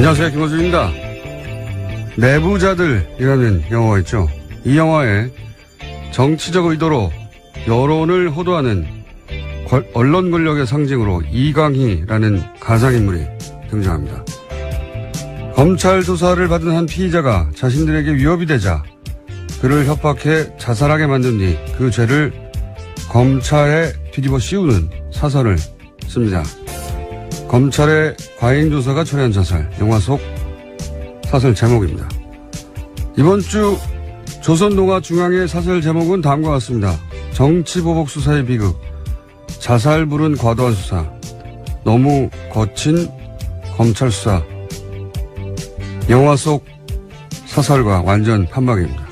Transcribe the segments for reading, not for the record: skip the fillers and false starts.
안녕하세요. 김호준입니다. 내부자들이라는 영화가 있죠. 이 영화에 정치적 의도로 여론을 호도하는 언론 권력의 상징으로 이강희라는 가상인물이 등장합니다. 검찰 조사를 받은 한 피의자가 자신들에게 위협이 되자 그를 협박해 자살하게 만든 뒤 그 죄를 검찰에 뒤집어 씌우는 사설을 씁니다. 검찰의 과잉조사가 초래한 자살, 영화 속 사설 제목입니다. 이번 주 조선동아중앙의 사설 제목은 다음과 같습니다. 정치보복 수사의 비극, 자살불은 과도한 수사, 너무 거친 검찰 수사. 영화 속 사설과 완전 판박입니다.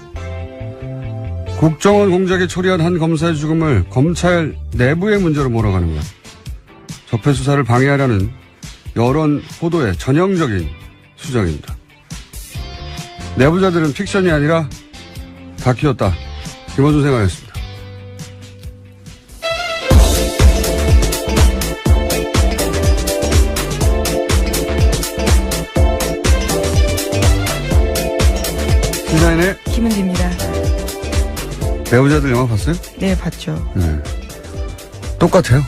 국정원 공작에 초래한 한 검사의 죽음을 검찰 내부의 문제로 몰아가는 것. 적폐수사를 방해하려는 여론 호도의 전형적인 수정입니다. 내부자들은 픽션이 아니라 다큐였다. 김호준 생각했습니다. 시사인의 김은지입니다. 내부자들 영화 봤어요? 네, 봤죠. 네. 똑같아요.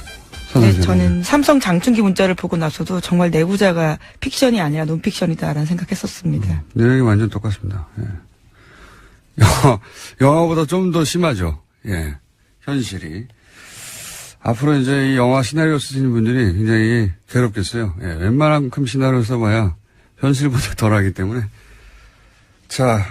네, 저는 삼성 장충기 문자를 보고 나서도 정말 내부자가 픽션이 아니라 논픽션이다라는 생각했었습니다. 내용이 완전 똑같습니다. 예. 영화보다 좀 더 심하죠. 예. 현실이. 앞으로 이제 이 영화 시나리오 쓰시는 분들이 굉장히 괴롭겠어요. 예. 웬만한만큼 시나리오 써봐야 현실보다 덜 하기 때문에. 자,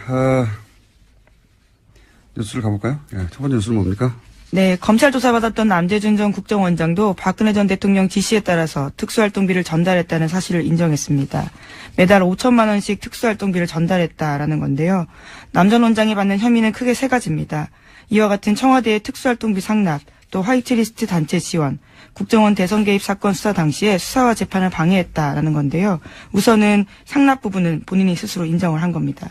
뉴스를 가볼까요? 예. 첫 번째 뉴스는 뭡니까? 네, 검찰 조사받았던 남재준 전 국정원장도 박근혜 전 대통령 지시에 따라서 특수활동비를 전달했다는 사실을 인정했습니다. 매달 5천만 원씩 특수활동비를 전달했다라는 건데요. 남 전 원장이 받는 혐의는 크게 세 가지입니다. 이와 같은 청와대의 특수활동비 상납, 또 화이트리스트 단체 지원, 국정원 대선 개입 사건 수사 당시에 수사와 재판을 방해했다라는 건데요. 우선은 상납 부분은 본인이 스스로 인정을 한 겁니다.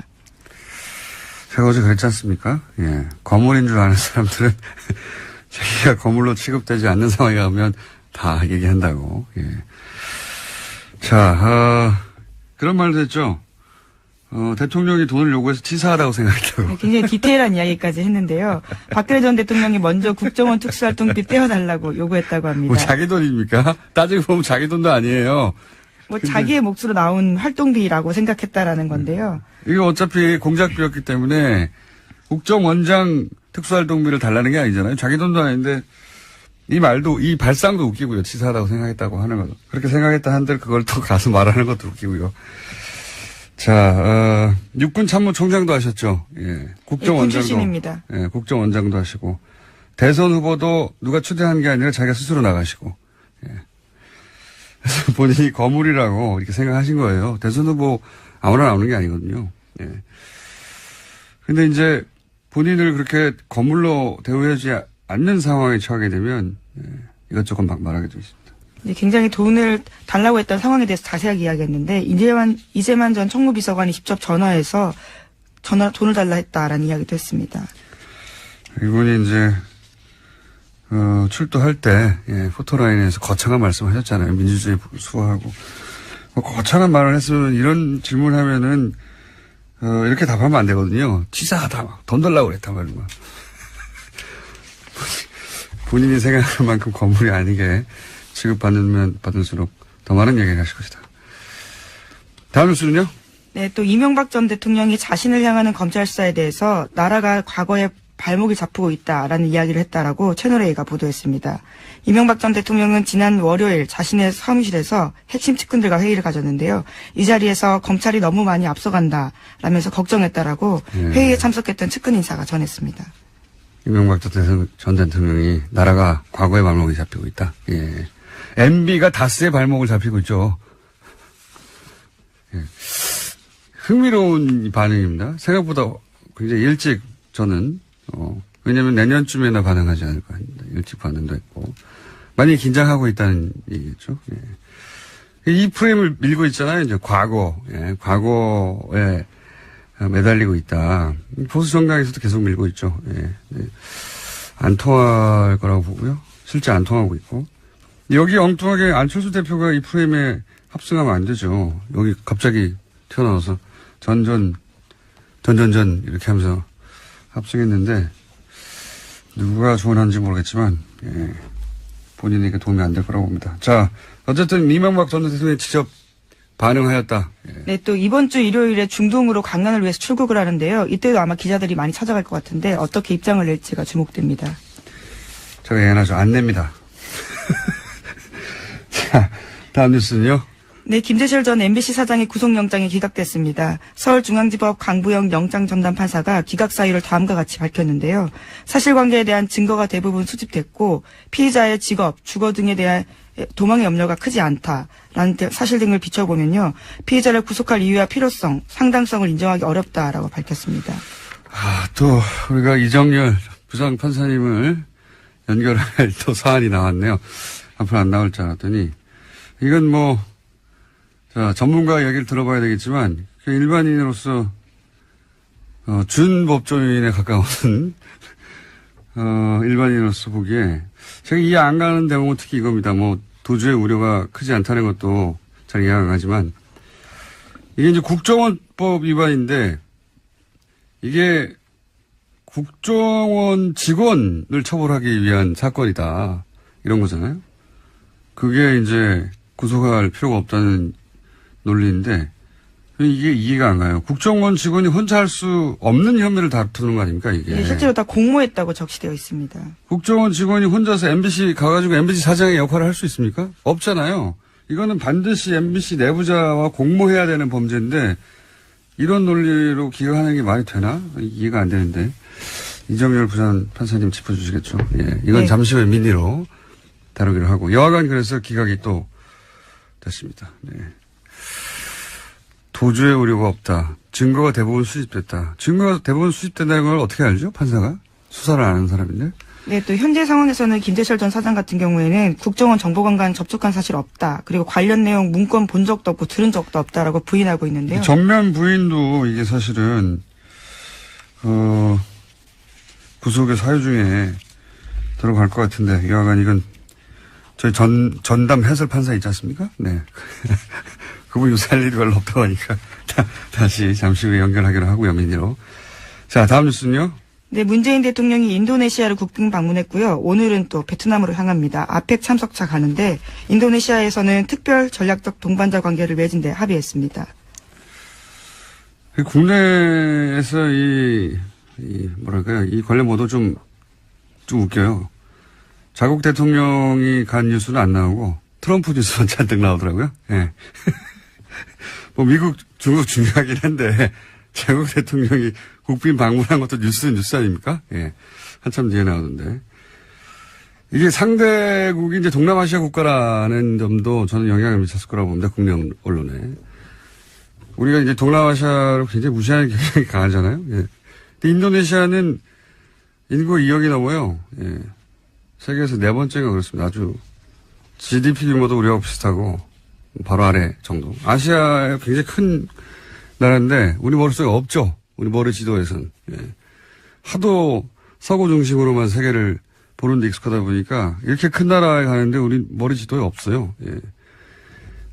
제가 어제 그랬지 않습니까? 예. 거물인 줄 아는 사람들은 자기가 거물로 취급되지 않는 상황에 가면 다 얘기한다고. 예. 자, 그런 말도 했죠. 대통령이 돈을 요구해서 치사하다고 생각했다고. 굉장히 디테일한 이야기까지 했는데요. 박근혜 전 대통령이 먼저 국정원 특수활동비 떼어달라고 요구했다고 합니다. 뭐 자기 돈입니까? 따지고 보면 자기 돈도 아니에요. 뭐 자기의 몫으로 나온 활동비라고 생각했다라는 건데요. 이거 어차피 공작비였기 때문에 국정원장 특수활동비를 달라는 게 아니잖아요. 자기 돈도 아닌데 이 말도 이 발상도 웃기고요. 치사하다고 생각했다고 하는 거. 그렇게 생각했다 한들 그걸 또 가서 말하는 것도 웃기고요. 자, 육군 참모총장도 하셨죠. 예. 국정원장도. 출신입니다. 예, 국정원장도 하시고 대선 후보도 누가 추대한 게 아니라 자기가 스스로 나가시고. 예. 그래서 본인이 거물이라고 이렇게 생각하신 거예요. 대선 후보 아무나 나오는 게 아니거든요. 예. 근데 이제 본인을 그렇게 거물로 대우하지 않는 상황에 처하게 되면 이것저것 막 말하게 되어 있습니다. 굉장히 돈을 달라고 했던 상황에 대해서 자세하게 이야기했는데 이재만 전 총무비서관이 직접 전화해서 돈을 달라 했다라는 이야기도 했습니다. 이분이 이제 출두할 때 포토라인에서 거창한 말씀하셨잖아요. 민주주의 수호하고 거창한 말을 했으면 이런 질문을 하면은 이렇게 답하면 안 되거든요. 치사하다, 돈 달라고 그랬다 말이야. 본인이 생각할 만큼 건물이 아니게 취급받으면 받을수록 더 많은 얘기를 하실 것이다. 다음 뉴스는요? 네, 또 이명박 전 대통령이 자신을 향하는 검찰 수사에 대해서 나라가 과거에 발목을 잡고 있다라는 이야기를 했다라고 채널A가 보도했습니다. 이명박 전 대통령은 지난 월요일 자신의 사무실에서 핵심 측근들과 회의를 가졌는데요. 이 자리에서 검찰이 너무 많이 앞서간다 라면서 걱정했다라고 회의에 참석했던 측근 인사가 전했습니다. 이명박 전 대통령이 나라가 과거의 발목이 잡히고 있다. 예. MB가 다스의 발목을 잡히고 있죠. 예. 흥미로운 반응입니다. 생각보다 굉장히 일찍 저는 왜냐면 내년쯤에나 반응하지 않을까 합니다. 일찍 반응도 했고 많이 긴장하고 있다는 얘기겠죠. 예. 이 프레임을 밀고 있잖아요. 이제 과거에 매달리고 있다. 보수 정당에서도 계속 밀고 있죠. 예. 안 통할 거라고 보고요. 실제 안 통하고 있고. 여기 엉뚱하게 안철수 대표가 이 프레임에 합승하면 안 되죠. 여기 갑자기 튀어나와서 전전 이렇게 하면서 합승했는데 누가 조언한지 모르겠지만 예, 본인에게 도움이 안 될 거라고 봅니다. 자, 어쨌든 이명박 전 대통령이 직접 반응하였다. 예. 네, 또 이번 주 일요일에 중동으로 강연을 위해서 출국을 하는데요. 이때도 아마 기자들이 많이 찾아갈 것 같은데 어떻게 입장을 낼지가 주목됩니다. 제가 예언하죠. 안 냅니다. 자, 다음 뉴스는요. 네, 김재철 전 MBC 사장의 구속영장이 기각됐습니다. 서울중앙지법 강부영 영장전담 판사가 기각 사유를 다음과 같이 밝혔는데요. 사실관계에 대한 증거가 대부분 수집됐고 피의자의 직업, 주거 등에 대한 도망의 염려가 크지 않다라는 사실 등을 비춰보면요. 피의자를 구속할 이유와 필요성, 상당성을 인정하기 어렵다라고 밝혔습니다. 또 우리가 이정열 부장판사님을 연결할 또 사안이 나왔네요. 앞으로 안 나올 줄 알았더니 이건 뭐 자, 전문가 얘기를 들어봐야 되겠지만, 일반인으로서, 준법조인에 가까운, 일반인으로서 보기에, 제가 이해 안 가는 대목은 특히 이겁니다. 뭐, 도주의 우려가 크지 않다는 것도 잘 이해가 안 가지만, 이게 이제 국정원법 위반인데, 이게 국정원 직원을 처벌하기 위한 사건이다. 이런 거잖아요. 그게 이제 구속할 필요가 없다는 논리인데 이게 이해가 안 가요. 국정원 직원이 혼자 할 수 없는 혐의를 다투는 거 아닙니까 이게. 네, 실제로 다 공모했다고 적시되어 있습니다. 국정원 직원이 혼자서 MBC 가가지고 MBC 사장의 역할을 할 수 있습니까? 없잖아요. 이거는 반드시 MBC 내부자와 공모해야 되는 범죄인데 이런 논리로 기각하는 게 말이 되나? 이해가 안 되는데. 이정열 부산 판사님 짚어주시겠죠. 예, 이건 네. 잠시 후에 민의로 다루기로 하고 여하간 그래서 기각이 또 됐습니다. 네. 도주의 우려가 없다. 증거가 대부분 수집됐다. 증거가 대부분 수집된다는 걸 어떻게 알죠? 판사가? 수사를 아는 사람인데. 네, 또 현재 상황에서는 김재철 전 사장 같은 경우에는 국정원 정보관과 접촉한 사실 없다. 그리고 관련 내용 문건 본 적도 없고 들은 적도 없다라고 부인하고 있는데요. 정면 부인도 이게 사실은 구속의 사유 중에 들어갈 것 같은데 여하간 이건 저희 전담 해설 판사 있지 않습니까? 네. 그분 요새 할 일이 별로 없다고 하니까 다시 잠시 후에 연결하기로 하고요, 민의로. 자, 다음 뉴스는요. 네, 문재인 대통령이 인도네시아를 국빈 방문했고요. 오늘은 또 베트남으로 향합니다. 아펙 참석차 가는데 인도네시아에서는 특별 전략적 동반자 관계를 맺은 데 합의했습니다. 국내에서 뭐랄까요, 이 관련 보도 좀 웃겨요. 자국 대통령이 간 뉴스는 안 나오고 트럼프 뉴스만 잔뜩 나오더라고요. 예. 뭐 미국, 중국 중요하긴 한데 자국 대통령이 국빈 방문한 것도 뉴스 아닙니까? 예. 한참 뒤에 나오던데. 이게 상대국이 이제 동남아시아 국가라는 점도 저는 영향을 미쳤을 거라고 봅니다. 국내 언론에. 우리가 이제 동남아시아를 굉장히 무시하는 경향이 강하잖아요. 예. 근데 인도네시아는 인구 2억이 넘어요. 예. 세계에서 4번째가 그렇습니다. 아주 GDP 규모도 우리하고 비슷하고 바로 아래 정도. 아시아에 굉장히 큰 나라인데 우리 머릿속에 없죠. 우리 머리 지도에선. 예. 하도 서구 중심으로만 세계를 보는 데 익숙하다 보니까 이렇게 큰 나라에 가는데 우리 머리 지도에 없어요. 예.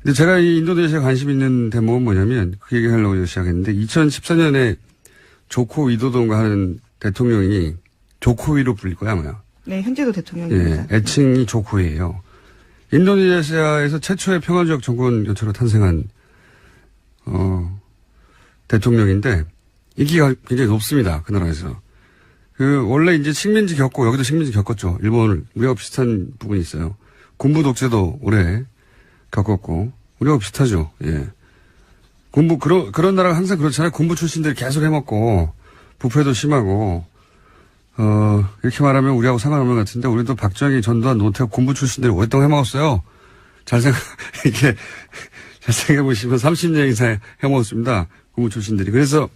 근데 제가 이 인도네시아에 관심 있는 대목은 뭐냐면 그 얘기 하려고 시작했는데 2014년에 조코 위도돈가 하는 대통령이 조코위로 불릴 거야 아마. 네, 현재도 대통령입니다. 예, 애칭이 조코위예요. 인도네시아에서 최초의 평화적 정권 교체로 탄생한 대통령인데 인기가 굉장히 높습니다. 그 나라에서. 원래 이제 식민지 겪고 여기도 식민지 겪었죠. 일본을 우리하고 비슷한 부분이 있어요. 군부 독재도 오래 겪었고 우리하고 비슷하죠. 예. 그런 나라가 항상 그렇잖아요. 군부 출신들이 계속 해먹고 부패도 심하고 이렇게 말하면 우리하고 상관없는 것 같은데 우리도 박정희, 전두환, 노태우 군부 출신들이 오랫동안 해먹었어요. 이렇게 잘 생각해보시면 30년 이상 해먹었습니다. 군부 출신들이. 그래서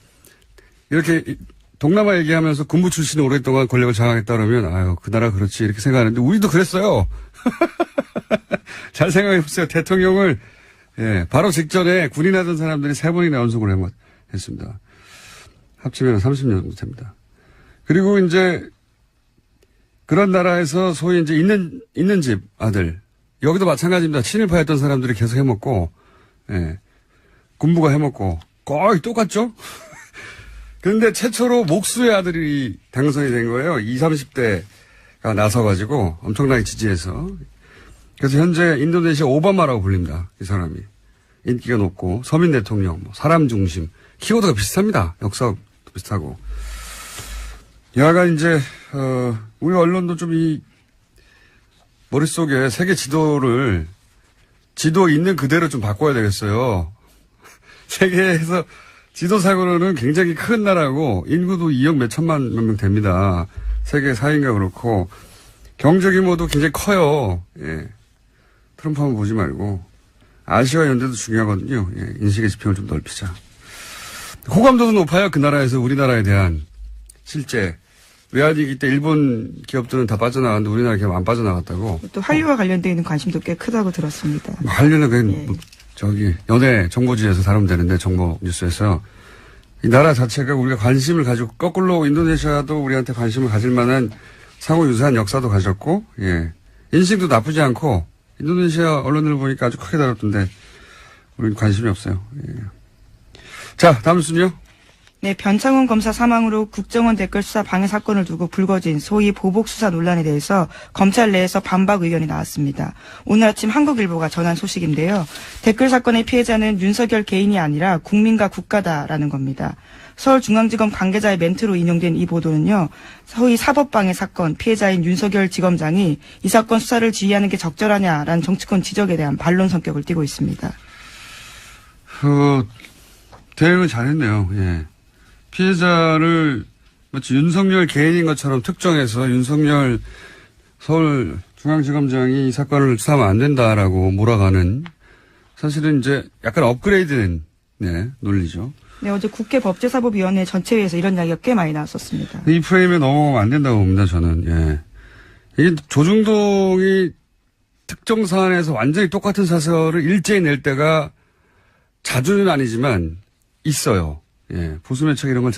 이렇게 동남아 얘기하면서 군부 출신이 오랫동안 권력을 장악했다 그러면 아유 그 나라 그렇지 이렇게 생각하는데 우리도 그랬어요. 잘 생각해보세요. 대통령을 예, 바로 직전에 군인하던 사람들이 3번이나 연속으로 했습니다. 합치면 30년 정도 됩니다. 그리고 이제 그런 나라에서 소위 이제 있는 집 아들 여기도 마찬가지입니다. 친일파였던 사람들이 계속 해먹고 예. 군부가 해먹고 거의 똑같죠? 그런데 최초로 목수의 아들이 당선이 된 거예요. 20, 30대가 나서가지고 엄청나게 지지해서. 그래서 현재 인도네시아 오바마라고 불립니다. 이 사람이. 인기가 높고 서민 대통령, 사람 중심. 키워드가 비슷합니다. 역사도 비슷하고. 여하간 이제 우리 언론도 좀 이 머릿속에 세계 지도 있는 그대로 좀 바꿔야 되겠어요. 세계에서 지도상으로는 굉장히 큰 나라고 인구도 2억 몇 천만 명 됩니다. 세계 4위인가 그렇고 경제 규모도 굉장히 커요. 예. 트럼프 한번 보지 말고 아시아 연대도 중요하거든요. 예. 인식의 지평을 좀 넓히자. 호감도도 높아요. 그 나라에서 우리나라에 대한 실제 외환위기 때 일본 기업들은 다 빠져나갔는데 우리나라 기업 안 빠져나갔다고. 또 한류와 관련되어 있는 관심도 꽤 크다고 들었습니다. 한류는 그냥 예. 연예 정보지에서 다루면 되는데 정보 뉴스에서 이 나라 자체가 우리가 관심을 가지고 거꾸로 인도네시아도 우리한테 관심을 가질 만한 상호 유사한 역사도 가졌고 예. 인식도 나쁘지 않고 인도네시아 언론을 보니까 아주 크게 다뤘던데 우리는 관심이 없어요. 예. 자, 다음 순요. 네, 변창훈 검사 사망으로 국정원 댓글 수사 방해 사건을 두고 불거진 소위 보복 수사 논란에 대해서 검찰 내에서 반박 의견이 나왔습니다. 오늘 아침 한국일보가 전한 소식인데요. 댓글 사건의 피해자는 윤석열 개인이 아니라 국민과 국가다라는 겁니다. 서울중앙지검 관계자의 멘트로 인용된 이 보도는요. 소위 사법방해 사건 피해자인 윤석열 지검장이 이 사건 수사를 지휘하는 게 적절하냐라는 정치권 지적에 대한 반론 성격을 띠고 있습니다. 대응을 잘했네요. 예. 피해자를 마치 윤석열 개인인 것처럼 특정해서 윤석열 서울중앙지검장이 이 사건을 수사하면 안 된다라고 몰아가는 사실은 이제 약간 업그레이드된 논리죠. 네, 어제 국회 법제사법위원회 전체회에서 이런 이야기가 꽤 많이 나왔었습니다. 이 프레임에 넘어가면 안 된다고 봅니다, 저는. 예. 이게 조중동이 특정 사안에서 완전히 똑같은 사설을 일제히 낼 때가 자주는 아니지만 있어요. 예. 보수매체가 이런 걸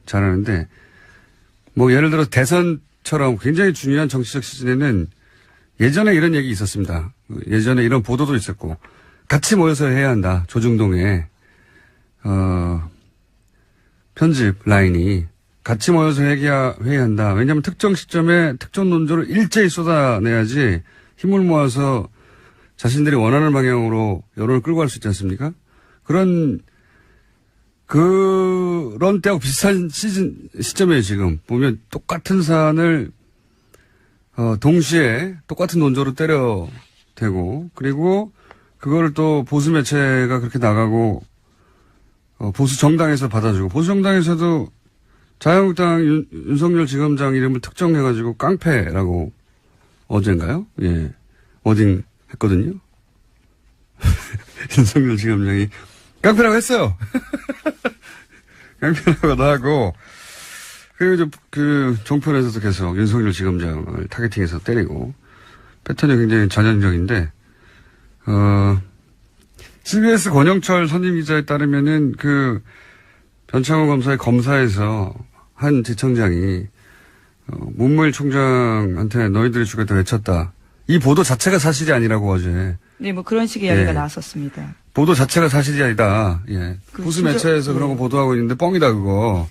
잘하는데, 예를 들어 대선처럼 굉장히 중요한 정치적 시즌에는 예전에 이런 얘기 있었습니다. 예전에 이런 보도도 있었고, 같이 모여서 해야 한다. 조중동에, 편집 라인이 같이 모여서 회의한다. 왜냐하면 특정 시점에 특정 논조를 일제히 쏟아내야지 힘을 모아서 자신들이 원하는 방향으로 여론을 끌고 갈 수 있지 않습니까? 그런 때하고 비슷한 시점이에요, 지금. 보면 똑같은 사안을, 동시에 똑같은 논조로 때려대고, 그리고 그거를 또 보수 매체가 그렇게 나가고, 보수 정당에서 받아주고, 보수 정당에서도 자유한국당 윤석열 지검장 이름을 특정해가지고 깡패라고 어젠가요? 예. 워딩 했거든요. 윤석열 지검장이 깡패라고 했어요. 깡패라고도 하고, 그리고 종편에서도 계속 윤석열 지검장을 타겟팅해서 때리고, 패턴이 굉장히 전형적인데, CBS 권영철 선임 기자에 따르면은 변창호 검사의 검사에서 한 지청장이, 문무일 총장한테 너희들이 죽였다 외쳤다. 이 보도 자체가 사실이 아니라고 어제. 네, 그런 식의 이야기가 나왔었습니다. 보도 자체가 사실이 아니다. 예. 보수 매체에서 그런 거 보도하고 있는데 뻥이다 그거.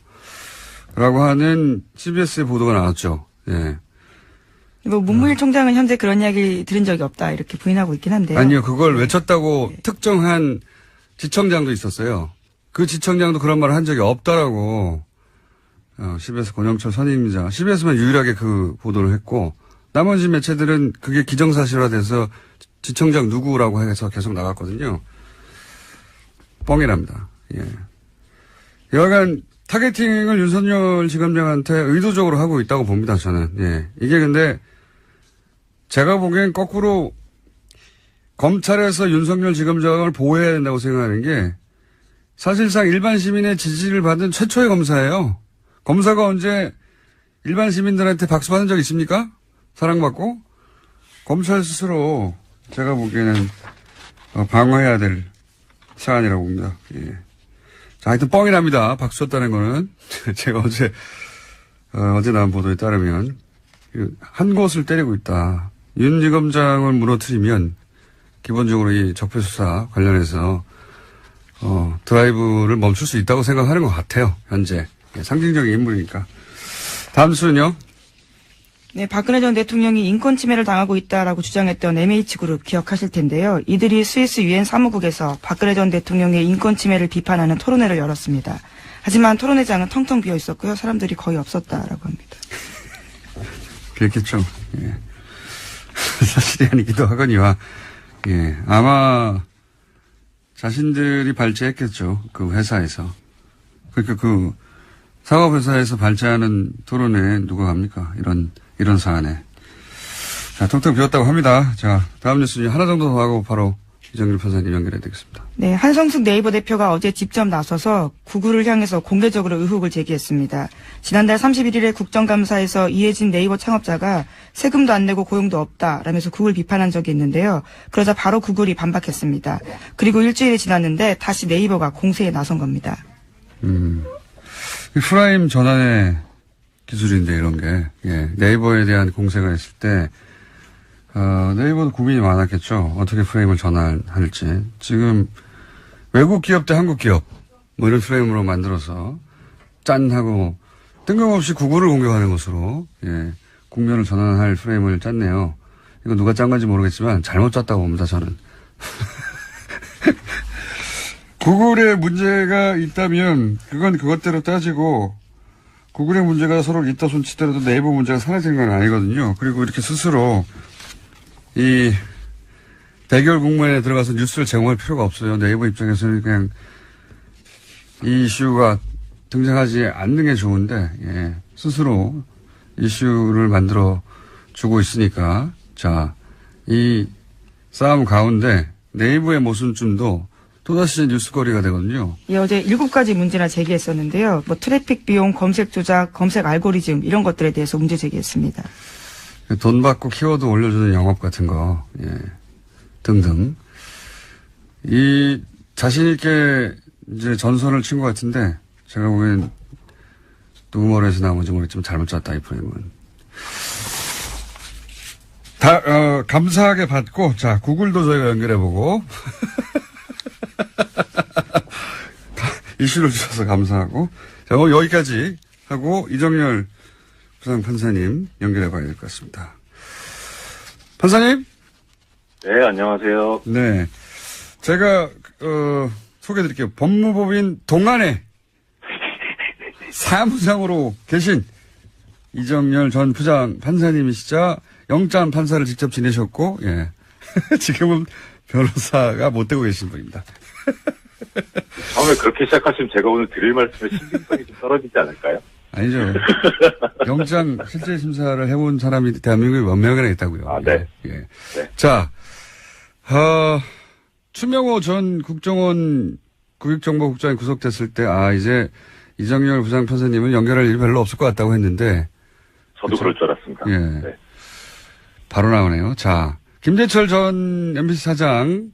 라고 하는 CBS의 보도가 나왔죠. 예. 문무일 총장은 현재 그런 이야기 들은 적이 없다 이렇게 부인하고 있긴 한데요. 아니요. 그걸 외쳤다고 특정한 지청장도 있었어요. 그 지청장도 그런 말을 한 적이 없다라고 CBS 권영철 선임이자 CBS만 유일하게 그 보도를 했고 나머지 매체들은 그게 기정사실화돼서 지청장 누구라고 해서 계속 나갔거든요. 뻥이랍니다. 예. 여하간 타겟팅을 윤석열 지검장한테 의도적으로 하고 있다고 봅니다, 저는. 예. 이게 근데 제가 보기엔 거꾸로 검찰에서 윤석열 지검장을 보호해야 된다고 생각하는 게 사실상 일반 시민의 지지를 받은 최초의 검사예요. 검사가 언제 일반 시민들한테 박수 받은 적 있습니까? 사랑받고? 검찰 스스로 제가 보기에는 방어해야 될 사안이라고 봅니다. 예. 자, 하여튼 뻥이랍니다. 박수 쳤다는 거는. 제가 어제 나온 보도에 따르면 한 곳을 때리고 있다. 윤 지검장을 무너뜨리면 기본적으로 이 적폐수사 관련해서 드라이브를 멈출 수 있다고 생각하는 것 같아요. 현재. 예, 상징적인 인물이니까. 다음 수는요? 네, 박근혜 전 대통령이 인권 침해를 당하고 있다라고 주장했던 MH그룹 기억하실 텐데요. 이들이 스위스 유엔 사무국에서 박근혜 전 대통령의 인권 침해를 비판하는 토론회를 열었습니다. 하지만 토론회장은 텅텅 비어 있었고요. 사람들이 거의 없었다라고 합니다. 그렇겠죠. 예. 사실이 아니기도 하거니와, 예, 아마 자신들이 발제했겠죠. 그 회사에서. 그러니까 그 상업회사에서 발제하는 토론에 누가 갑니까? 이런 사안에. 자, 텅텅 비었다고 합니다. 자, 다음 뉴스 하나 정도 더 하고 바로 이정길 판사님 연결해야 되겠습니다. 네, 한성숙 네이버 대표가 어제 직접 나서서 구글을 향해서 공개적으로 의혹을 제기했습니다. 지난달 31일에 국정감사에서 이해진 네이버 창업자가 세금도 안 내고 고용도 없다라면서 구글 비판한 적이 있는데요. 그러자 바로 구글이 반박했습니다. 그리고 일주일이 지났는데 다시 네이버가 공세에 나선 겁니다. 프라임 전환의 기술인데 이런 게, 예, 네이버에 대한 공세가 있을 때 네이버도 고민이 많았겠죠. 어떻게 프레임을 전환할지. 지금 외국 기업 대 한국 기업 뭐 이런 프레임으로 만들어서 짠 하고 뜬금없이 구글을 공격하는 것으로, 예, 국면을 전환할 프레임을 짰네요. 이거 누가 짠 건지 모르겠지만 잘못 짰다고 봅니다, 저는. 구글에 문제가 있다면 그건 그것대로 따지고 구글의 문제가 서로 있다 손치더라도 네이버 문제가 사라지는 건 아니거든요. 그리고 이렇게 스스로 이 대결 국면에 들어가서 뉴스를 제공할 필요가 없어요. 네이버 입장에서는 그냥 이 이슈가 등장하지 않는 게 좋은데, 예, 스스로 이슈를 만들어 주고 있으니까, 자, 이 싸움 가운데 네이버의 모순점도 또다시 뉴스거리가 되거든요. 예, 어제 7가지 문제나 제기했었는데요. 뭐 트래픽 비용, 검색 조작, 검색 알고리즘 이런 것들에 대해서 문제 제기했습니다. 돈 받고 키워드 올려주는 영업 같은 거, 예, 등등. 이 자신있게 이제 전선을 친 것 같은데, 제가 보기엔 누구머리에서 나온지 모르겠지만 잘못 짰다, 이 프레임은. 감사하게 받고, 자, 구글도 저희가 연결해보고. 이슈를 주셔서 감사하고. 자, 여기까지 하고, 이정열 부장판사님 연결해봐야 될 것 같습니다. 판사님? 네, 안녕하세요. 네. 제가, 소개해드릴게요. 법무법인 동안에 사무장으로 계신 이정열 전 부장 판사님이시자 영장 판사를 직접 지내셨고, 예. 지금은 변호사가 못 되고 계신 분입니다. 처음에 그렇게 시작하시면 제가 오늘 드릴 말씀에 신빙성이 좀 떨어지지 않을까요? 아니죠. 영장 실질 심사를 해본 사람이 대한민국에 몇 명이나 있다고요. 아, 네. 예. 예. 네. 자, 추명호 전 국정원 국익정보국장이 구속됐을 때, 이제 이정열 부장판사님은 연결할 일이 별로 없을 것 같다고 했는데. 저도 그럴 줄 알았습니다. 예. 네. 바로 나오네요. 자, 김재철 전 MBC 사장,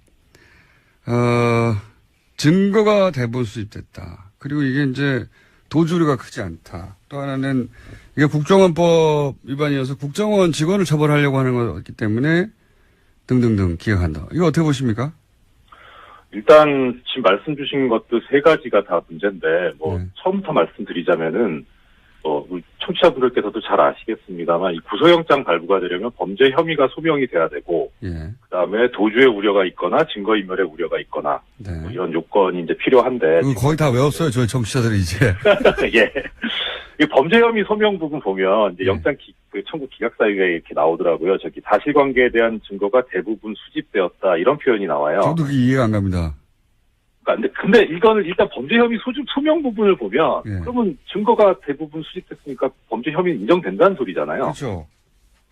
증거가 대부분 수집됐다. 그리고 이게 이제 도주류가 크지 않다. 또 하나는 이게 국정원법 위반이어서 국정원 직원을 처벌하려고 하는 거기 때문에 등등등 기억한다. 이거 어떻게 보십니까? 일단 지금 말씀 주신 것도 세 가지가 다 문제인데, 네. 처음부터 말씀드리자면은, 우리 청취자분들께서도 잘 아시겠습니다만, 이 구속영장 발부가 되려면 범죄 혐의가 소명이 돼야 되고, 예. 그 다음에 도주의 우려가 있거나 증거인멸의 우려가 있거나, 네. 뭐 이런 요건이 이제 필요한데. 거의 다 외웠어요. 저희 청취자들이 이제. 예. 이 범죄 혐의 소명 부분 보면, 이제 네. 영장 청구 기각사유에 이렇게 나오더라고요. 사실관계에 대한 증거가 대부분 수집되었다, 이런 표현이 나와요. 저도 그게 이해가 안 갑니다. 근데 이거는 일단 범죄 혐의 소명 부분을 보면, 예. 그러면 증거가 대부분 수집됐으니까 범죄 혐의 인정된다는 소리잖아요. 그렇죠.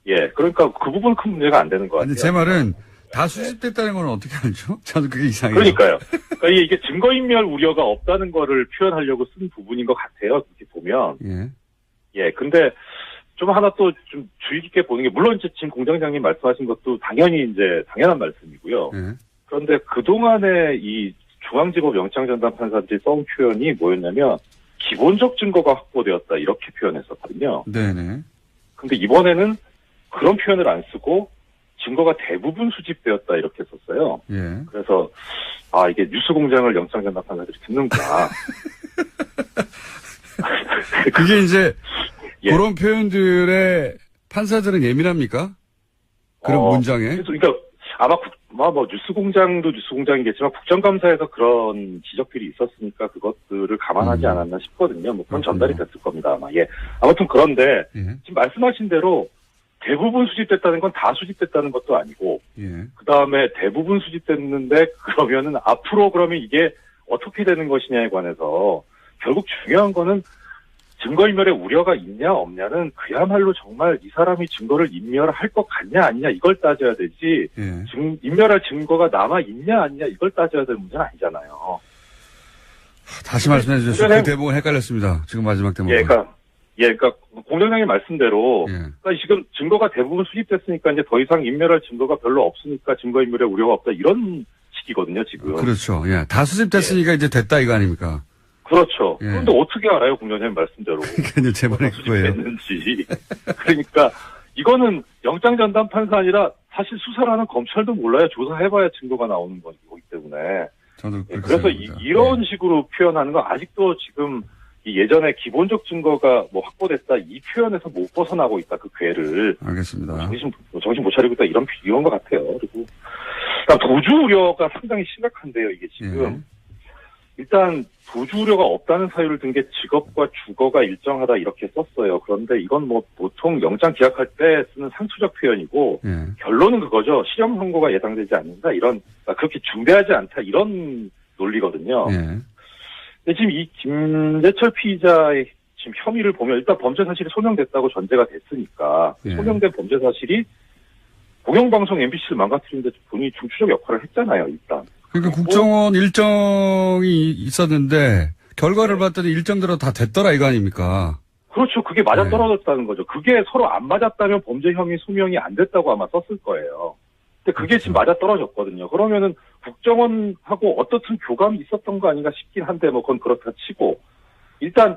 예. 그러니까 그 부분 큰 문제가 안 되는 것 같아요. 근데 제 말은 다 수집됐다는 건 어떻게 알죠? 저는 그게 이상해요. 그러니까요. 그러니까 이게 증거인멸 우려가 없다는 거를 표현하려고 쓴 부분인 것 같아요. 그렇게 보면. 예. 예. 근데 좀 하나 또 좀 주의 깊게 보는 게, 물론 이제 지금 공장장님 말씀하신 것도 당연히 이제 당연한 말씀이고요. 예. 그런데 그동안에 이 중앙지법 영장전담 판사들이 써온 표현이 뭐였냐면, 기본적 증거가 확보되었다, 이렇게 표현했었거든요. 네네. 근데 이번에는 그런 표현을 안 쓰고 증거가 대부분 수집되었다 이렇게 썼어요. 예. 그래서 이게 뉴스공장을 영장전담 판사들이 듣는구나. 그게 이제 예. 그런 표현들에 판사들은 예민합니까? 그런 문장에? 그래서 그러니까 아마 뭐 뉴스공장도 뉴스공장이겠지만 국정감사에서 그런 지적들이 있었으니까 그것들을 감안하지 않았나 싶거든요. 뭐 그건 전달이 됐을 겁니다. 아마. 예. 아무튼 그런데 예. 지금 말씀하신 대로 대부분 수집됐다는 건 다 수집됐다는 것도 아니고 예. 그 다음에 대부분 수집됐는데 그러면은 앞으로 그러면 이게 어떻게 되는 것이냐에 관해서 결국 중요한 거는 증거인멸의 우려가 있냐 없냐는 그야말로 정말 이 사람이 증거를 인멸할 것 같냐 아니냐 이걸 따져야 되지 예. 인멸할 증거가 남아 있냐 아니냐 이걸 따져야 될 문제는 아니잖아요. 다시 말씀해 주셨어요. 그 대목은 헷갈렸습니다. 지금 마지막 대목. 그러니까 공장장님 말씀대로 예. 그러니까 지금 증거가 대부분 수집됐으니까 이제 더 이상 인멸할 증거가 별로 없으니까 증거인멸의 우려가 없다 이런 식이거든요 지금. 그렇죠. 예. 다 수집됐으니까 이제 됐다 이거 아닙니까? 그렇죠. 예. 그런데 어떻게 알아요, 공장장님 말씀대로. 그러니까요, 제 말이 그거예요. 됐는지. 그러니까 이거는 영장 전담 판사 아니라 사실 수사를 하는 검찰도 몰라요. 조사해봐야 증거가 나오는 거기 때문에. 저도 그렇게 그래서 생각합니다. 이런 식으로 표현하는 건 아직도 지금 이 예전에 기본적 증거가 뭐 확보됐다 이 표현에서 못 벗어나고 있다 그 궤를. 알겠습니다. 정신 못 차리고 있다 이런 것 같아요. 그리고 그러니까 도주 우려가 상당히 심각한데요, 이게 지금. 예. 일단 도주 우려가 없다는 사유를 든 게 직업과 주거가 일정하다 이렇게 썼어요. 그런데 이건 뭐 보통 영장 기각할 때 쓰는 상투적 표현이고 예. 결론은 그거죠. 실형 선고가 예상되지 않는다 이런 그러니까 그렇게 중대하지 않다 이런 논리거든요. 예. 근데 지금 이 김재철 피의자의 지금 혐의를 보면 일단 범죄 사실이 소명됐다고 전제가 됐으니까 예. 소명된 범죄 사실이 공영방송 MBC를 망가뜨리는데 본인이 중추적 역할을 했잖아요. 일단. 그러니까 국정원 일정이 있었는데 결과를 봤더니 일정대로 다 됐더라 이거 아닙니까? 그렇죠. 그게 맞아떨어졌다는 거죠. 그게 서로 안 맞았다면 범죄 혐의 소명이 안 됐다고 아마 썼을 거예요. 근데 그게 지금 맞아떨어졌거든요. 그러면은 국정원하고 어떻든 교감이 있었던 거 아닌가 싶긴 한데 뭐 그건 그렇다 치고 일단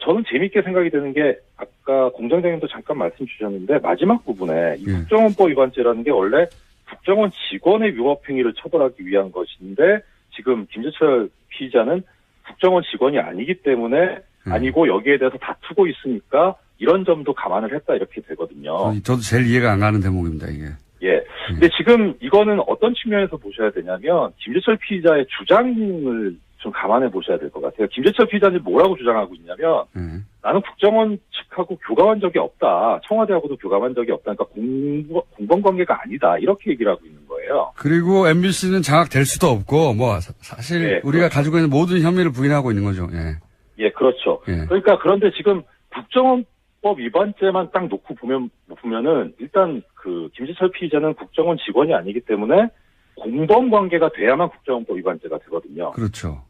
저는 재밌게 생각이 드는 게 아까 공장장님도 잠깐 말씀 주셨는데 마지막 부분에 이 국정원법 위반죄라는 게 원래 국정원 직원의 위법행위를 처벌하기 위한 것인데 지금 김재철 피의자는 국정원 직원이 아니기 때문에 아니고 여기에 대해서 다투고 있으니까 이런 점도 감안을 했다 이렇게 되거든요. 저도 제일 이해가 안 가는 대목입니다 이게. 예. 근데 지금 이거는 어떤 측면에서 보셔야 되냐면 김재철 피의자의 주장을 좀 감안해 보셔야 될 것 같아요. 김재철 피의자는 뭐라고 주장하고 있냐면 나는 국정원 측하고 교감한 적이 없다. 청와대하고도 교감한 적이 없다. 그러니까 공범관계가 아니다. 이렇게 얘기를 하고 있는 거예요. 그리고 MBC는 장악될 수도 없고 뭐 사실 예, 우리가 그렇죠. 가지고 있는 모든 혐의를 부인하고 있는 거죠. 예. 예, 그렇죠. 예. 그러니까 그런데 지금 국정원법 위반죄만 딱 놓고 보면은 일단 그 김재철 피의자는 국정원 직원이 아니기 때문에 공범 관계가 돼야만 국정원법 위반죄가 되거든요. 그렇죠.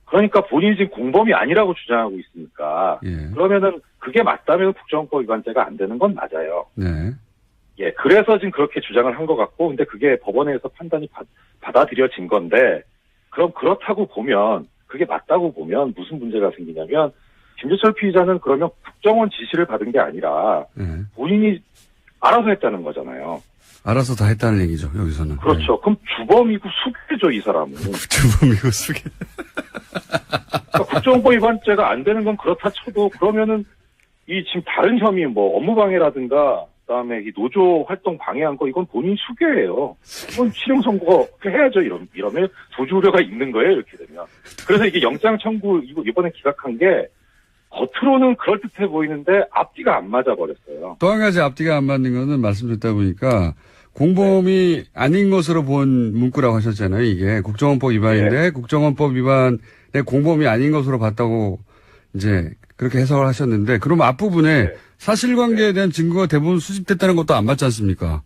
그러니까 본인이 지금 공범이 아니라고 주장하고 있으니까 예. 그러면은 그게 맞다면 국정원법 위반죄가 안 되는 건 맞아요. 네. 예, 그래서 지금 그렇게 주장을 한 것 같고, 근데 그게 법원에서 판단이 받아들여진 건데, 그럼 그렇다고 보면, 그게 맞다고 보면 무슨 문제가 생기냐면, 김재철 피의자는 그러면 국정원 지시를 받은 게 아니라, 본인이 알아서 했다는 거잖아요. 알아서 다 했다는 얘기죠, 여기서는. 그렇죠. 그럼 주범이고 수괴죠, 이 사람은. 주범이고 수괴. 그러니까 국정원법 위반죄가 안 되는 건 그렇다 쳐도, 그러면은, 이 지금 다른 혐의, 뭐, 업무방해라든가, 그다음에 이 노조 활동 방해한 거 이건 본인 수괴예요. 이건 실형 선고 해야죠. 이러면 도주 우려가 있는 거예요. 이렇게 되면. 그래서 이게 영장 청구 이번에 기각한 게 겉으로는 그럴듯해 보이는데 앞뒤가 안 맞아 버렸어요. 또 한 가지 앞뒤가 안 맞는 거는 말씀 듣다 보니까 공범이 아닌 것으로 본 문구라고 하셨잖아요. 이게 국정원법 위반인데 국정원법 위반의 공범이 아닌 것으로 봤다고 이제 그렇게 해석을 하셨는데 그럼 앞부분에 사실관계에 대한 증거가 대부분 수집됐다는 것도 안 맞지 않습니까?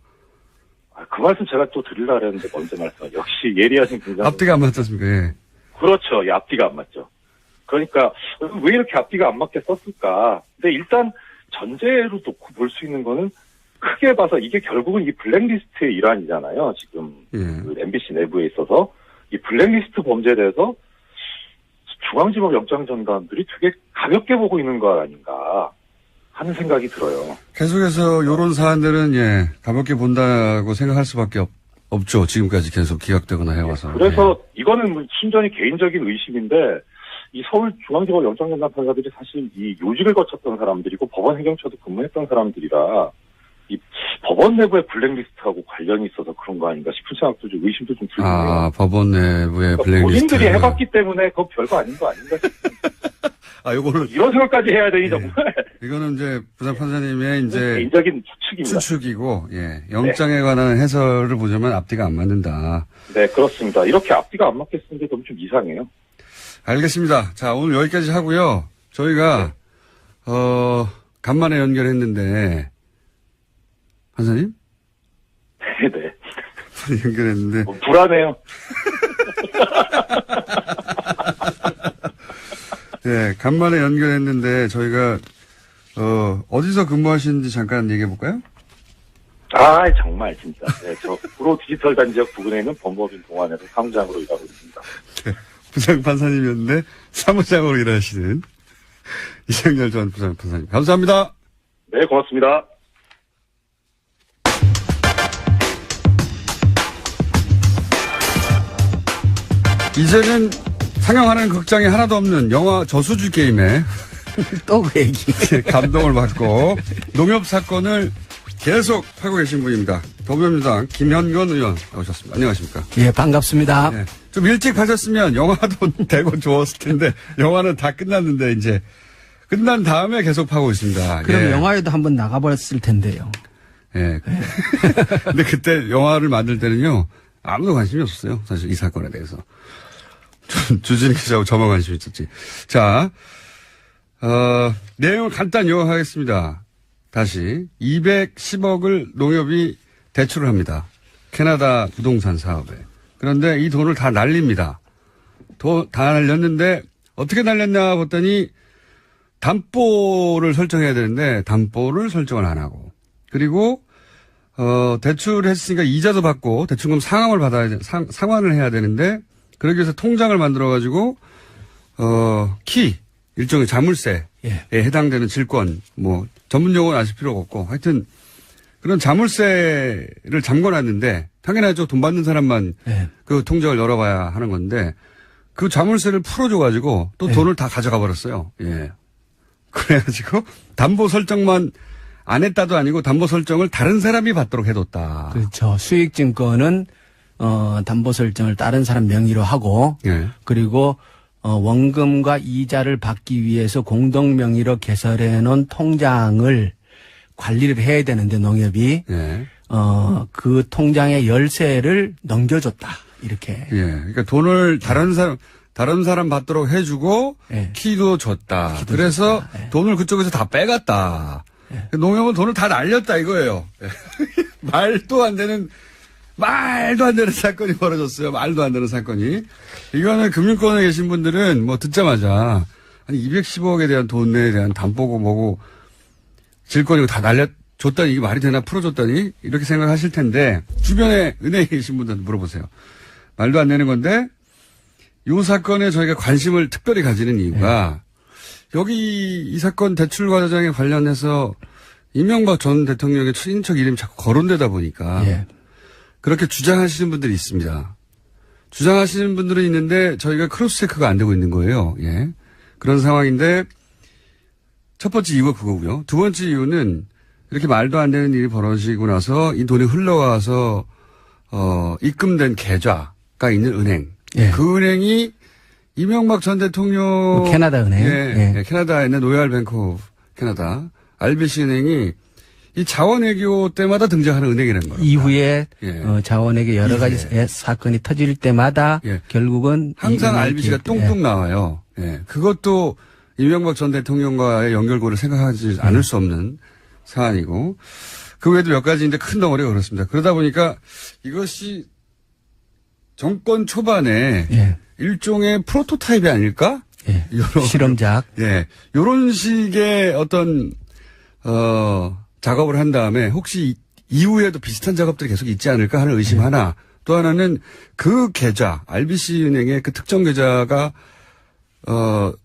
그 말씀 제가 또 드리려고 했는데 먼저 말씀. 역시 예리하신 분장. 앞뒤가 안 맞지 않습니까? 예. 그렇죠. 예, 앞뒤가 안 맞죠. 그러니까 왜 이렇게 앞뒤가 안 맞게 썼을까? 근데 일단 전제로 놓고 볼 수 있는 거는 크게 봐서 이게 결국은 이 블랙리스트의 일환이잖아요. 지금 그 MBC 내부에 있어서 이 블랙리스트 범죄에 대해서 중앙지법 영장전담들이 되게 가볍게 보고 있는 거 아닌가. 하는 생각이 들어요. 계속해서 이런 사안들은 예 가볍게 본다고 생각할 수밖에 없죠. 지금까지 계속 기각되거나 해와서. 그래서 이거는 뭐 순전히 개인적인 의심인데 이 서울중앙지법 영장전담 판사들이 사실 이 요직을 거쳤던 사람들이고 법원 행정처도 근무했던 사람들이라 이 법원 내부의 블랙리스트하고 관련이 있어서 그런 거 아닌가 싶은 생각도 좀 의심도 좀 들고요. 아 법원 내부의 그러니까 블랙리스트. 본인들이 해봤기 때문에 그거 별거 아닌 거 아닌가 싶은 아 요거는 이런 생각까지 해야 되니 예. 정말 이거는 이제 부산 판사님의 이제 개인적인 추측입니다. 추측이고 예 영장에 관한 해설을 보자면 앞뒤가 안 맞는다. 네 그렇습니다. 이렇게 앞뒤가 안 맞겠는 게 너무 좀 이상해요. 알겠습니다. 자 오늘 여기까지 하고요. 저희가 간만에 연결했는데 판사님 네. 연결했는데 불안해요. 네, 간만에 연결했는데 저희가 어디서 근무하시는지 잠깐 얘기해 볼까요? 아 정말 진짜. 네, 저 구로 디지털 단지역 부근에 있는 법무법인 동안에서 사무장으로 일하고 있습니다. 네, 부장 판사님이었는데 사무장으로 일하시는 이정열 전 부장 판사님 감사합니다. 네 고맙습니다. 이제는 상영하는 극장이 하나도 없는 영화 저수지 게임에 또 그 얘기. 감동을 받고 농협 사건을 계속 하고 계신 분입니다. 더불어민주당 김현건 의원 나오셨습니다. 안녕하십니까? 예, 반갑습니다. 네. 좀 일찍 하셨으면 영화도 되고 좋았을 텐데 영화는 다 끝났는데 이제 끝난 다음에 계속 하고 있습니다. 그럼 예. 영화에도 한번 나가버렸을 텐데요. 예. 근데 그때 영화를 만들 때는요 아무도 관심이 없었어요. 사실 이 사건에 대해서. 주진 기자하고 저만 관심이 있었지. 자, 내용을 간단히 요약하겠습니다. 다시 210억을 농협이 대출을 합니다. 캐나다 부동산 사업에. 그런데 이 돈을 다 날립니다. 다 날렸는데 어떻게 날렸냐 봤더니 담보를 설정해야 되는데 담보를 설정을 안 하고 그리고 대출했으니까 이자도 받고 대출금 상환을 받아야 돼, 상환을 해야 되는데 그러기 위해서 통장을 만들어가지고, 일종의 자물쇠에 예. 해당되는 질권, 뭐, 전문 용어는 아실 필요가 없고, 하여튼, 그런 자물쇠를 잠궈놨는데, 당연하죠. 돈 받는 사람만 예. 그 통장을 열어봐야 하는 건데, 그 자물쇠를 풀어줘가지고, 또 예. 돈을 다 가져가 버렸어요. 예. 그래가지고, 담보 설정만 안 했다도 아니고, 담보 설정을 다른 사람이 받도록 해뒀다. 그렇죠. 수익증권은 담보 설정을 다른 사람 명의로 하고 예. 그리고 원금과 이자를 받기 위해서 공동 명의로 개설해 놓은 통장을 관리를 해야 되는데 농협이 예. 그 통장의 열쇠를 넘겨줬다. 이렇게. 예. 그러니까 돈을 다른 사람 받도록 해주고, 예. 키도 줬다. 그래서 줬다. 예. 돈을 그쪽에서 다 빼갔다. 예. 농협은 돈을 다 날렸다 이거예요. 말도 안 되는 사건이 벌어졌어요. 말도 안 되는 사건이. 이거는 금융권에 계신 분들은 뭐 듣자마자, 아니, 210억에 대한 돈에 대한 담보고 뭐고, 질권이고 다 날려줬다니, 이게 말이 되나 풀어줬다니, 이렇게 생각하실 텐데, 주변에 은행에 계신 분들한테 물어보세요. 말도 안 되는 건데, 이 사건에 저희가 관심을 특별히 가지는 이유가, 여기 이 사건 대출 과정에 관련해서 이명박 전 대통령의 친인척 이름이 자꾸 거론되다 보니까, 예. 그렇게 주장하시는 분들이 있습니다. 주장하시는 분들은 있는데 저희가 크로스 체크가 안 되고 있는 거예요. 예. 그런 상황인데 첫 번째 이유가 그거고요. 두 번째 이유는 이렇게 말도 안 되는 일이 벌어지고 나서 이 돈이 흘러가서 입금된 계좌가 있는 은행. 예. 그 은행이 이명박 전 대통령 캐나다 은행. 예, 예. 캐나다에 있는 로얄 뱅크 오브 캐나다 RBC 은행이 이 자원외교 때마다 등장하는 은행이라는 거예요. 이후에 예. 자원에게 여러 가지 사건이 터질 때마다 예. 결국은 항상 RBC가 뚱뚱 나와요. 예. 그것도 이명박 전 대통령과의 연결고를 생각하지 않을 수 없는 사안이고 그 외에도 몇 가지인데 큰 덩어리가 그렇습니다. 그러다 보니까 이것이 정권 초반에 예. 일종의 프로토타입이 아닐까? 예. 요런, 실험작. 예. 요런 식의 어떤 작업을 한 다음에 혹시 이후에도 비슷한 작업들이 계속 있지 않을까 하는 의심 하나. 또 하나는 그 계좌, RBC 은행의 그 특정 계좌가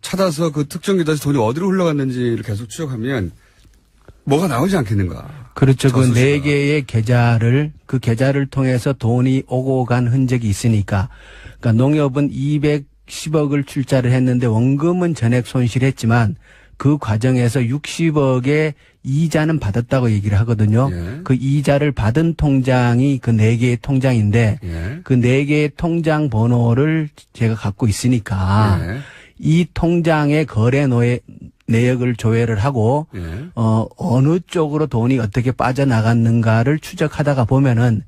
찾아서 그 특정 계좌에서 돈이 어디로 흘러갔는지를 계속 추적하면 뭐가 나오지 않겠는가. 그렇죠. 그 저수지가. 네 개의 그 계좌를 통해서 돈이 오고 간 흔적이 있으니까. 그러니까 농협은 210억을 출자를 했는데 원금은 전액 손실했지만 그 과정에서 60억의 이자는 받았다고 얘기를 하거든요. 예. 그 이자를 받은 통장이 그 네 개의 통장인데 예. 그 네 개의 통장 번호를 제가 갖고 있으니까 예. 이 통장의 거래 내역을 조회를 하고 예. 어느 쪽으로 돈이 어떻게 빠져나갔는가를 추적하다가 보면은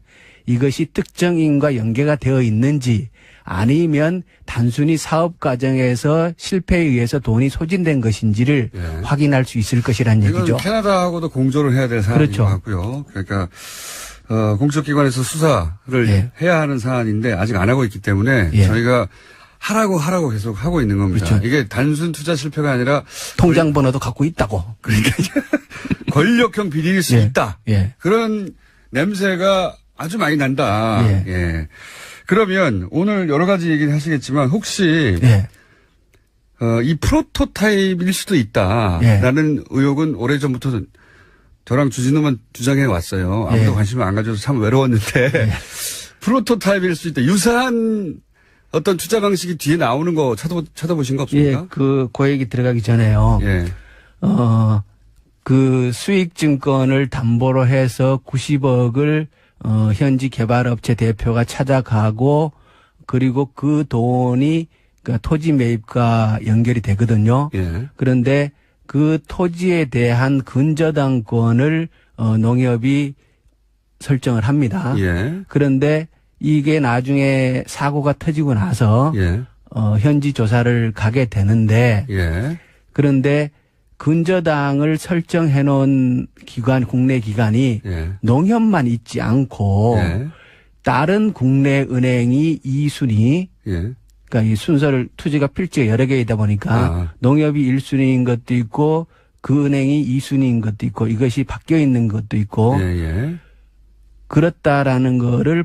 이것이 특정인과 연계가 되어 있는지 아니면 단순히 사업 과정에서 실패에 의해서 돈이 소진된 것인지를 예. 확인할 수 있을 것이란 이건 얘기죠. 캐나다하고도 공조를 해야 될 사안인 그렇죠. 것 같고요. 그러니까 공적기관에서 수사를 예. 해야 하는 사안인데 아직 안 하고 있기 때문에 예. 저희가 하라고 계속 하고 있는 겁니다. 그렇죠. 이게 단순 투자 실패가 아니라 통장 번호도 갖고 있다고. 권력형 비리일 수 예. 있다. 예. 그런 냄새가 아주 많이 난다. 예. 예. 그러면 오늘 여러 가지 얘기를 하시겠지만 혹시 예. 이 프로토타입일 수도 있다라는 의혹은 오래전부터 저랑 주진우만 주장해 왔어요. 아무도 예. 관심을 안 가져서 참 외로웠는데 프로토타입일 수 있다. 유사한 어떤 투자 방식이 뒤에 나오는 거 찾아보신 거 없습니까? 예. 그 얘기 들어가기 전에요. 예. 그 수익증권을 담보로 해서 90억을 현지 개발업체 대표가 찾아가고 그리고 그 돈이 그 토지 매입과 연결이 되거든요. 예. 그런데 그 토지에 대한 근저당권을 농협이 설정을 합니다. 예. 그런데 이게 나중에 사고가 터지고 나서 예. 현지 조사를 가게 되는데 예. 그런데 근저당을 설정해 놓은 기관, 국내 기관이 예. 농협만 있지 않고 예. 다른 국내 은행이 2순위, 예. 그러니까 이 순서를 투지가 필지가 여러 개이다 보니까 아. 농협이 1순위인 것도 있고 그 은행이 2순위인 것도 있고 이것이 바뀌어 있는 것도 있고 예. 예. 그렇다라는 거를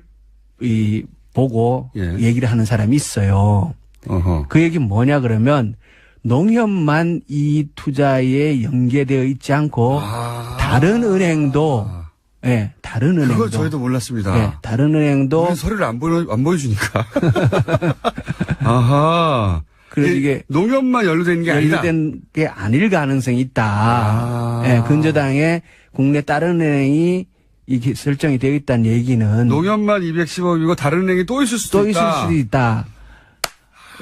보고 예. 얘기를 하는 사람이 있어요. 어허. 그 얘기는 뭐냐 그러면 농협만 이 투자에 연계되어 있지 않고 다른 은행도 예, 다른 은행도 그거 저희도 몰랐습니다. 예, 다른 은행도 우리 서류를 안 보여주니까. 아하. 그래서 이게 농협만 연루된 게 아니다. 연루된 게 아닐 가능성이 있다. 아. 예, 근저당에 국내 다른 은행이 이게 설정이 되어 있다는 얘기는 농협만 210억이고 다른 은행이 또 있을 수도 또 있을 있다. 수도 있다.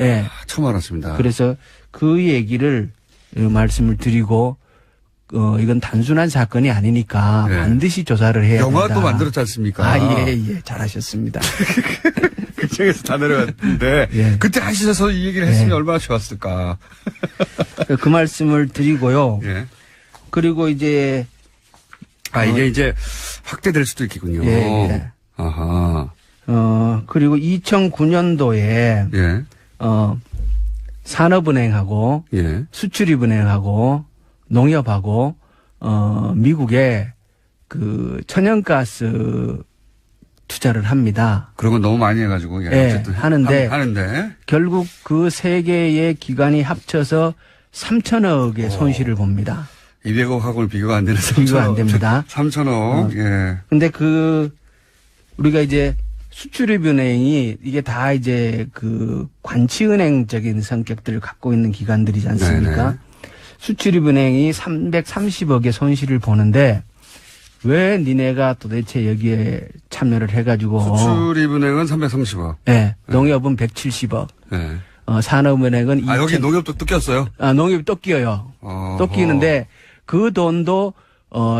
예. 처음 알았습니다. 그래서 그 얘기를 말씀을 드리고 이건 단순한 사건이 아니니까 네. 반드시 조사를 해야 된다. 영화도 만들었지 않습니까? 예. 잘하셨습니다. 극장에서 다 내려갔는데 예. 그때 하시셔서 이 얘기를 했으면 얼마나 좋았을까. 그 말씀을 드리고요. 예. 그리고 이제 이게 이제 확대될 수도 있겠군요. 예. 아하. 그리고 2009년도에 예. 산업은행하고 예. 수출입은행하고 농협하고 미국에 그 천연가스 투자를 합니다. 그런 건 너무 많이 해가지고 예. 예, 어쨌든 하는데 결국 그 세 개의 기관이 합쳐서 3천억의 손실을 봅니다. 200억하고는 비교가 안 되는 비교가 안 됩니다. 3천억. 예. 근데 우리가 이제 수출입은행이 이게 다 이제 그 관치은행적인 성격들을 갖고 있는 기관들이지 않습니까? 네네. 수출입은행이 330억의 손실을 보는데 왜 니네가 도대체 여기에 참여를 해가지고 수출입은행은 330억. 네, 농협은 170억. 예. 산업은행은 여기 농협도 또 꼈어요? 농협이 또 끼어요. 또 끼는데 그 돈도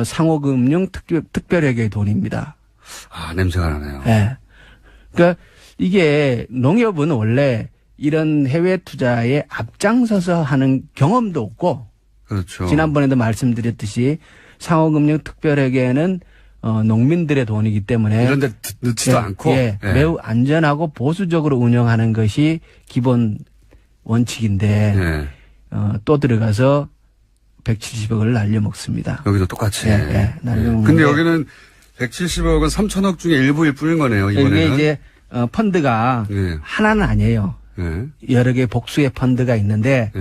상호금융 특별회계의 돈입니다. 냄새가 나네요. 네. 그러니까 이게 농협은 원래 이런 해외 투자에 앞장서서 하는 경험도 없고 그렇죠. 지난번에도 말씀드렸듯이 상호금융 특별회계는 농민들의 돈이기 때문에 이런 데 넣지도 않고 매우 안전하고 보수적으로 운영하는 것이 기본 원칙인데 또 들어가서 170억을 날려먹습니다. 여기도 똑같이. 날려먹는데. 근데 여기는 170억은 3천억 중에 일부일 뿐인 거네요. 이번에는. 이게 이제 펀드가 하나는 아니에요. 여러 개의 복수의 펀드가 있는데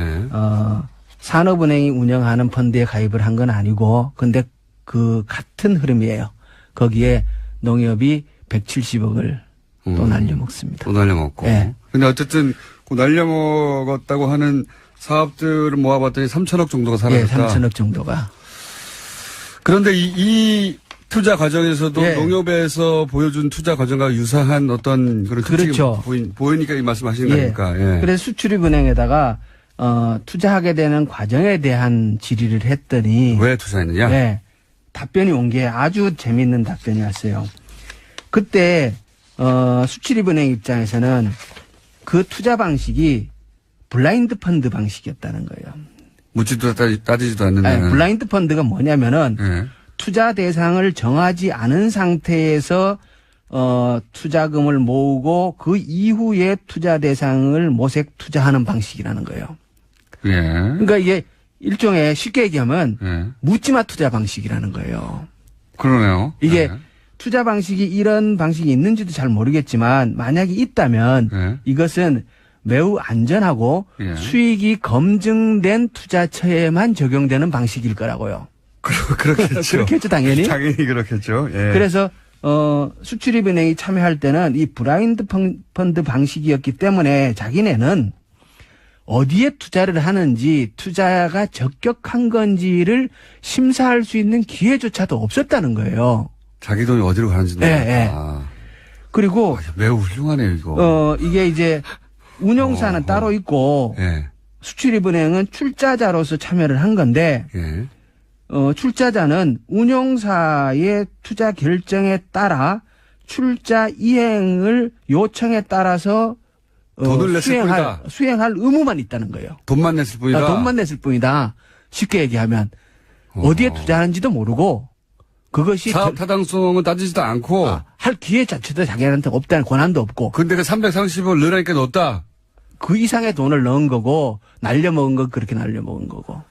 산업은행이 운영하는 펀드에 가입을 한 건 아니고 근데 그 같은 흐름이에요. 거기에 농협이 170억을 또 날려먹습니다. 또 날려먹고. 네. 근데 어쨌든 그 날려먹었다고 하는 사업들을 모아봤더니 3천억 정도가 예, 사라졌다. 3천억 정도가. 그런데 이 투자 과정에서도 예. 농협에서 보여준 투자 과정과 유사한 어떤 그런 특징이 그렇죠. 보이니까 이 말씀하시는 거니까. 예. 그래서 수출입은행에다가 투자하게 되는 과정에 대한 질의를 했더니 왜 투자했느냐? 네, 답변이 온 게 아주 재미있는 답변이 왔어요. 그때 수출입은행 입장에서는 그 투자 방식이 블라인드 펀드 방식이었다는 거예요. 묻지도 따지지도 않는. 아니, 블라인드 펀드가 뭐냐면은 예. 투자 대상을 정하지 않은 상태에서 투자금을 모으고 그 이후에 투자 대상을 모색 투자하는 방식이라는 거예요. 예. 그러니까 이게 일종의 쉽게 얘기하면 예. 묻지마 투자 방식이라는 거예요. 그러네요. 이게 예. 투자 방식이 이런 방식이 있는지도 잘 모르겠지만 만약에 있다면 예. 이것은 매우 안전하고 예. 수익이 검증된 투자처에만 적용되는 방식일 거라고요. 그렇겠죠. 그렇겠죠, 당연히. 당연히 그렇겠죠. 예. 그래서 수출입은행이 참여할 때는 이 블라인드 펀드 방식이었기 때문에 자기네는 어디에 투자를 하는지 투자가 적격한 건지를 심사할 수 있는 기회조차도 없었다는 거예요. 자기 돈이 어디로 가는지도 예, 모르겠다. 예. 그리고 매우 훌륭하네요, 이거. 이게 이제 운용사는 따로 있고 예. 수출입은행은 출자자로서 참여를 한 건데 예. 출자자는 운용사의 투자 결정에 따라 출자 이행을 요청에 따라서 돈을 냈을 뿐이다. 수행할 의무만 있다는 거예요. 돈만 냈을 뿐이다. 돈만 냈을 뿐이다. 쉽게 얘기하면 어디에 투자하는지도 모르고 그것이 사업 타당성은 따지지도 않고. 할 기회 자체도 자기한테 없다는 권한도 없고 근데 그 330을 넣으라니까 넣었다. 그 이상의 돈을 넣은 거고 날려먹은 거 그렇게 날려먹은 거고.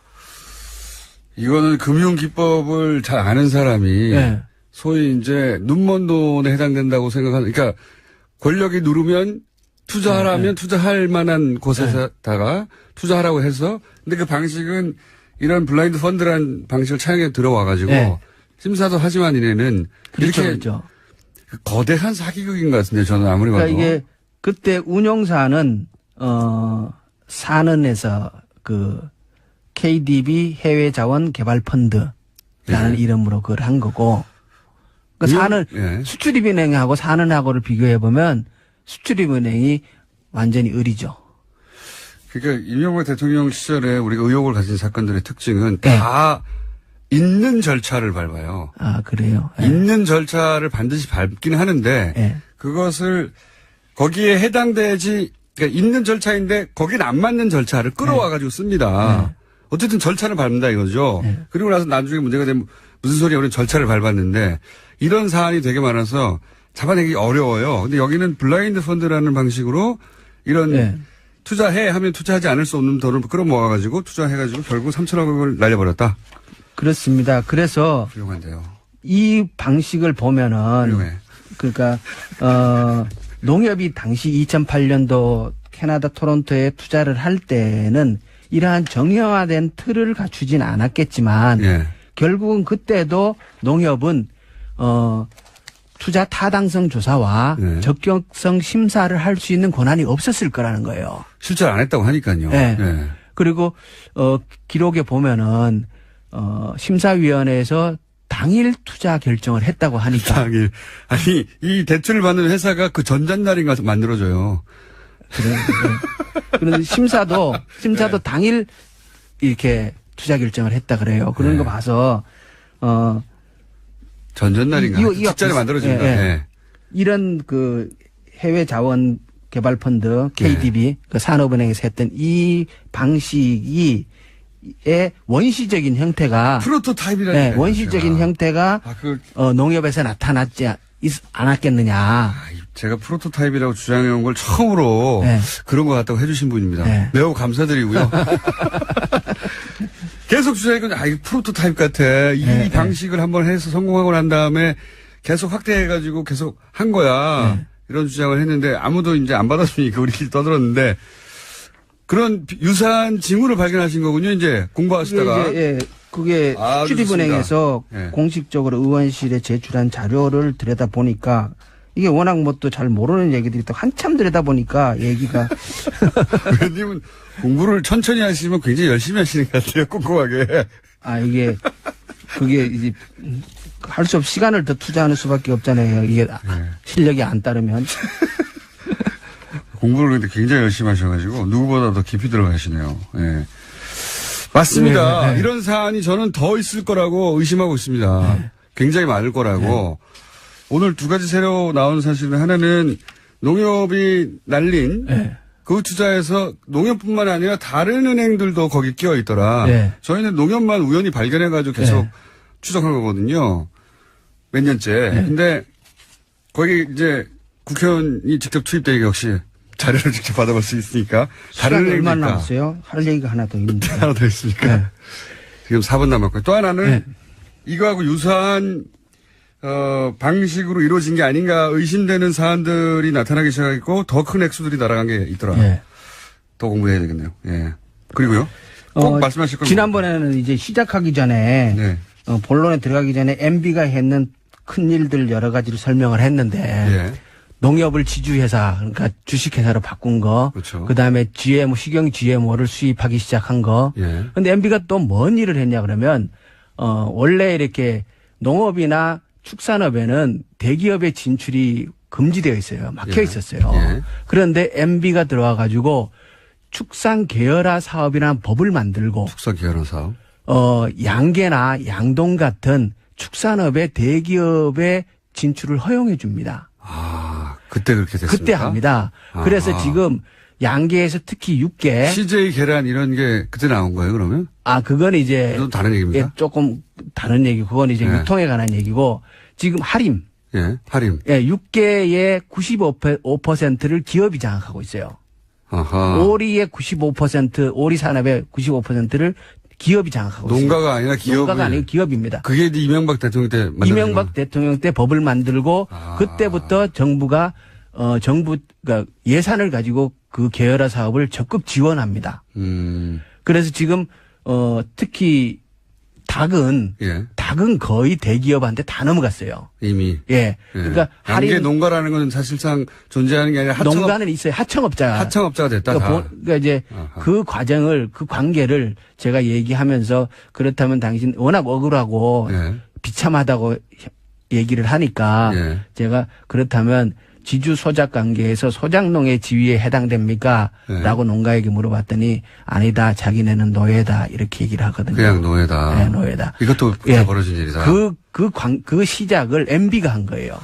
이거는 금융기법을 잘 아는 사람이 네. 소위 이제 눈먼 돈에 해당된다고 생각하는, 그러니까 권력이 누르면 투자하라면 투자할 만한 곳에다가 투자하라고 해서, 근데 그 방식은 이런 블라인드 펀드라는 방식을 차용해 들어와가지고 네. 심사도 하지만 이내는 그렇죠, 이렇게 그렇죠. 거대한 사기극인 것 같은데 저는 아무리 봐도. 그러니까 이게 그때 운용사는 산은에서 그 KDB 해외 자원 개발 펀드라는 이름으로 그걸 한 거고. 그 산은 예. 수출입은행하고 산은하고를 비교해 보면 수출입은행이 완전히 을이죠. 그러니까 이명박 대통령 시절에 우리가 의혹을 가진 사건들의 특징은 네. 다 있는 절차를 밟아요. 아, 그래요. 예. 있는 절차를 반드시 밟긴 하는데 예. 그것을 거기에 해당되지, 그러니까 있는 절차인데 거긴 안 맞는 절차를 끌어와가지고 씁니다. 어쨌든 절차를 밟는다 이거죠. 그리고 나서 나중에 문제가 되면 무슨 소리야, 우리는 절차를 밟았는데 이런 사안이 되게 많아서 잡아내기 어려워요. 근데 여기는 블라인드 펀드라는 방식으로 이런 예. 투자해 하면 투자하지 않을 수 없는 돈을 끌어모아가지고 투자해가지고 결국 3천억을 날려버렸다. 그렇습니다. 그래서 훌륭한데요. 이 방식을 보면은 훌륭해. 그러니까 농협이 당시 2008년도 캐나다 토론토에 투자를 할 때는 이러한 정형화된 틀을 갖추진 않았겠지만 예. 결국은 그때도 농협은 투자 타당성 조사와 네. 적격성 심사를 할 수 있는 권한이 없었을 거라는 거예요. 실제로 안 했다고 하니까요. 네. 예. 그리고 기록에 보면은 심사위원회에서 당일 투자 결정을 했다고 하니까. 당일. 아니, 이 대출을 받는 회사가 그 전전날인 가서 만들어줘요. 그래. 그런데 심사도 당일 이렇게 투자 결정을 했다 그래요. 그런 네. 거 봐서 전전날인가. 숫자를 만들어준다. 예, 예. 예. 이런 그 해외 자원 개발 펀드 KDB 그 산업은행에서 했던 이 방식이 의 원시적인 형태가 프로토타입이라는 네, 원시적인 형태가 농협에서 나타났지 않았겠느냐. 제가 프로토타입이라고 주장해온 걸 처음으로 네. 그런 것 같다고 해주신 분입니다. 네. 매우 감사드리고요. 계속 주장해고 이거 프로토타입 같아. 이 방식을 한번 해서 성공하고 난 다음에 계속 확대해가지고 계속 한 거야. 이런 주장을 했는데 아무도 이제 안 받았으니까 우리끼리 떠들었는데 그런 유사한 징후를 발견하신 거군요. 이제 공부하시다가. 이제, 그게 아주 출입은행에서 좋습니다. 예. 공식적으로 의원실에 제출한 자료를 들여다보니까 이게 워낙 뭐 또 잘 모르는 얘기들이 또 한참 들여다보니까 얘기가 의원님은 공부를 천천히 하시면 굉장히 열심히 하시는 것 같아요. 꼼꼼하게. 이게 그게 이제 할 수 없이 시간을 더 투자하는 수밖에 없잖아요. 이게 실력이 안 따르면. 공부를 근데 굉장히 열심히 하셔가지고 누구보다 더 깊이 들어가시네요. 예. 맞습니다. 네. 이런 사안이 저는 더 있을 거라고 의심하고 있습니다. 굉장히 많을 거라고. 오늘 두 가지 새로 나온 사실은 하나는 농협이 날린 네. 그 투자에서 농협뿐만 아니라 다른 은행들도 거기 끼어 있더라. 네. 저희는 농협만 우연히 발견해가지고 계속 네. 추적한 거거든요. 몇 년째. 근데 거기 이제 국회의원이 직접 투입되기가 역시 자료를 직접 받아볼 수 있으니까. 다른 시간이 얼마나 은행이니까. 남았어요? 할 얘기가 하나 더 있는데. 하나 더 있으니까. 네. 지금 4분 남았고요. 또 하나는 네. 이거하고 유사한 방식으로 이루어진 게 아닌가 의심되는 사안들이 나타나기 시작했고 더 큰 액수들이 날아간 게 있더라. 예. 더 공부해야 되겠네요. 예. 그리고요. 꼭 말씀하실 걸. 지난번에는 이제 시작하기 전에 네. 본론에 들어가기 전에 MB가 했는 큰 일들 여러 가지를 설명을 했는데 예. 농협을 지주회사 그러니까 주식회사로 바꾼 거, 그렇죠. 그다음에 GMO 식용 GMO를 수입하기 시작한 거. 예. 근데 MB가 또 뭔 일을 했냐 그러면 원래 이렇게 농업이나 축산업에는 대기업의 진출이 금지되어 있어요. 막혀 예. 있었어요. 예. 그런데 MB가 들어와 가지고 축산 계열화 사업이라는 법을 만들고 축산 계열화 사업. 양계나 양동 같은 축산업의 대기업의 진출을 허용해 줍니다. 아, 그때 그렇게 됐습니까? 그때 합니다. 아하. 그래서 지금 양계에서 특히 육계 CJ 계란 이런 게 그때 나온 거예요, 그러면? 그건 이제 그건 다른 얘기입니까? 조금 다른 얘기. 그건 이제 네. 유통에 관한 얘기고 지금 할인. 예, 할인. 육계의 95%를 기업이 장악하고 있어요. 아하. 오리의 95%, 오리 산업의 95%를 기업이 장악하고 있어요. 농가가 아니라 기업이. 농가가 아니고 기업입니다. 그게 이제 이명박 대통령 때 만든 이명박 대통령 때 법을 만들고 아. 그때부터 정부가 그러니까 예산을 가지고 그 계열화 사업을 적극 지원합니다. 그래서 지금 특히 닭은 예. 거의 대기업한테 다 넘어갔어요. 이미. 예. 그러니까 양계 할인 농가라는 건 사실상 존재하는 게 아니라 농가는 있어요. 하청업자가. 하청업자가 됐다. 그러니까 이제 아하. 그 과정을 그 관계를 제가 얘기하면서 그렇다면 당신 워낙 억울하고 예. 비참하다고 얘기를 하니까 예. 제가 그렇다면 지주 소작 관계에서 소작농의 지위에 해당됩니까? 네. 라고 농가에게 물어봤더니 아니다. 자기네는 노예다. 이렇게 얘기를 하거든요. 그냥 노예다. 네, 노예다. 이것도 그때 예. 벌어진 일이다. 그 시작을 MB가 한 거예요.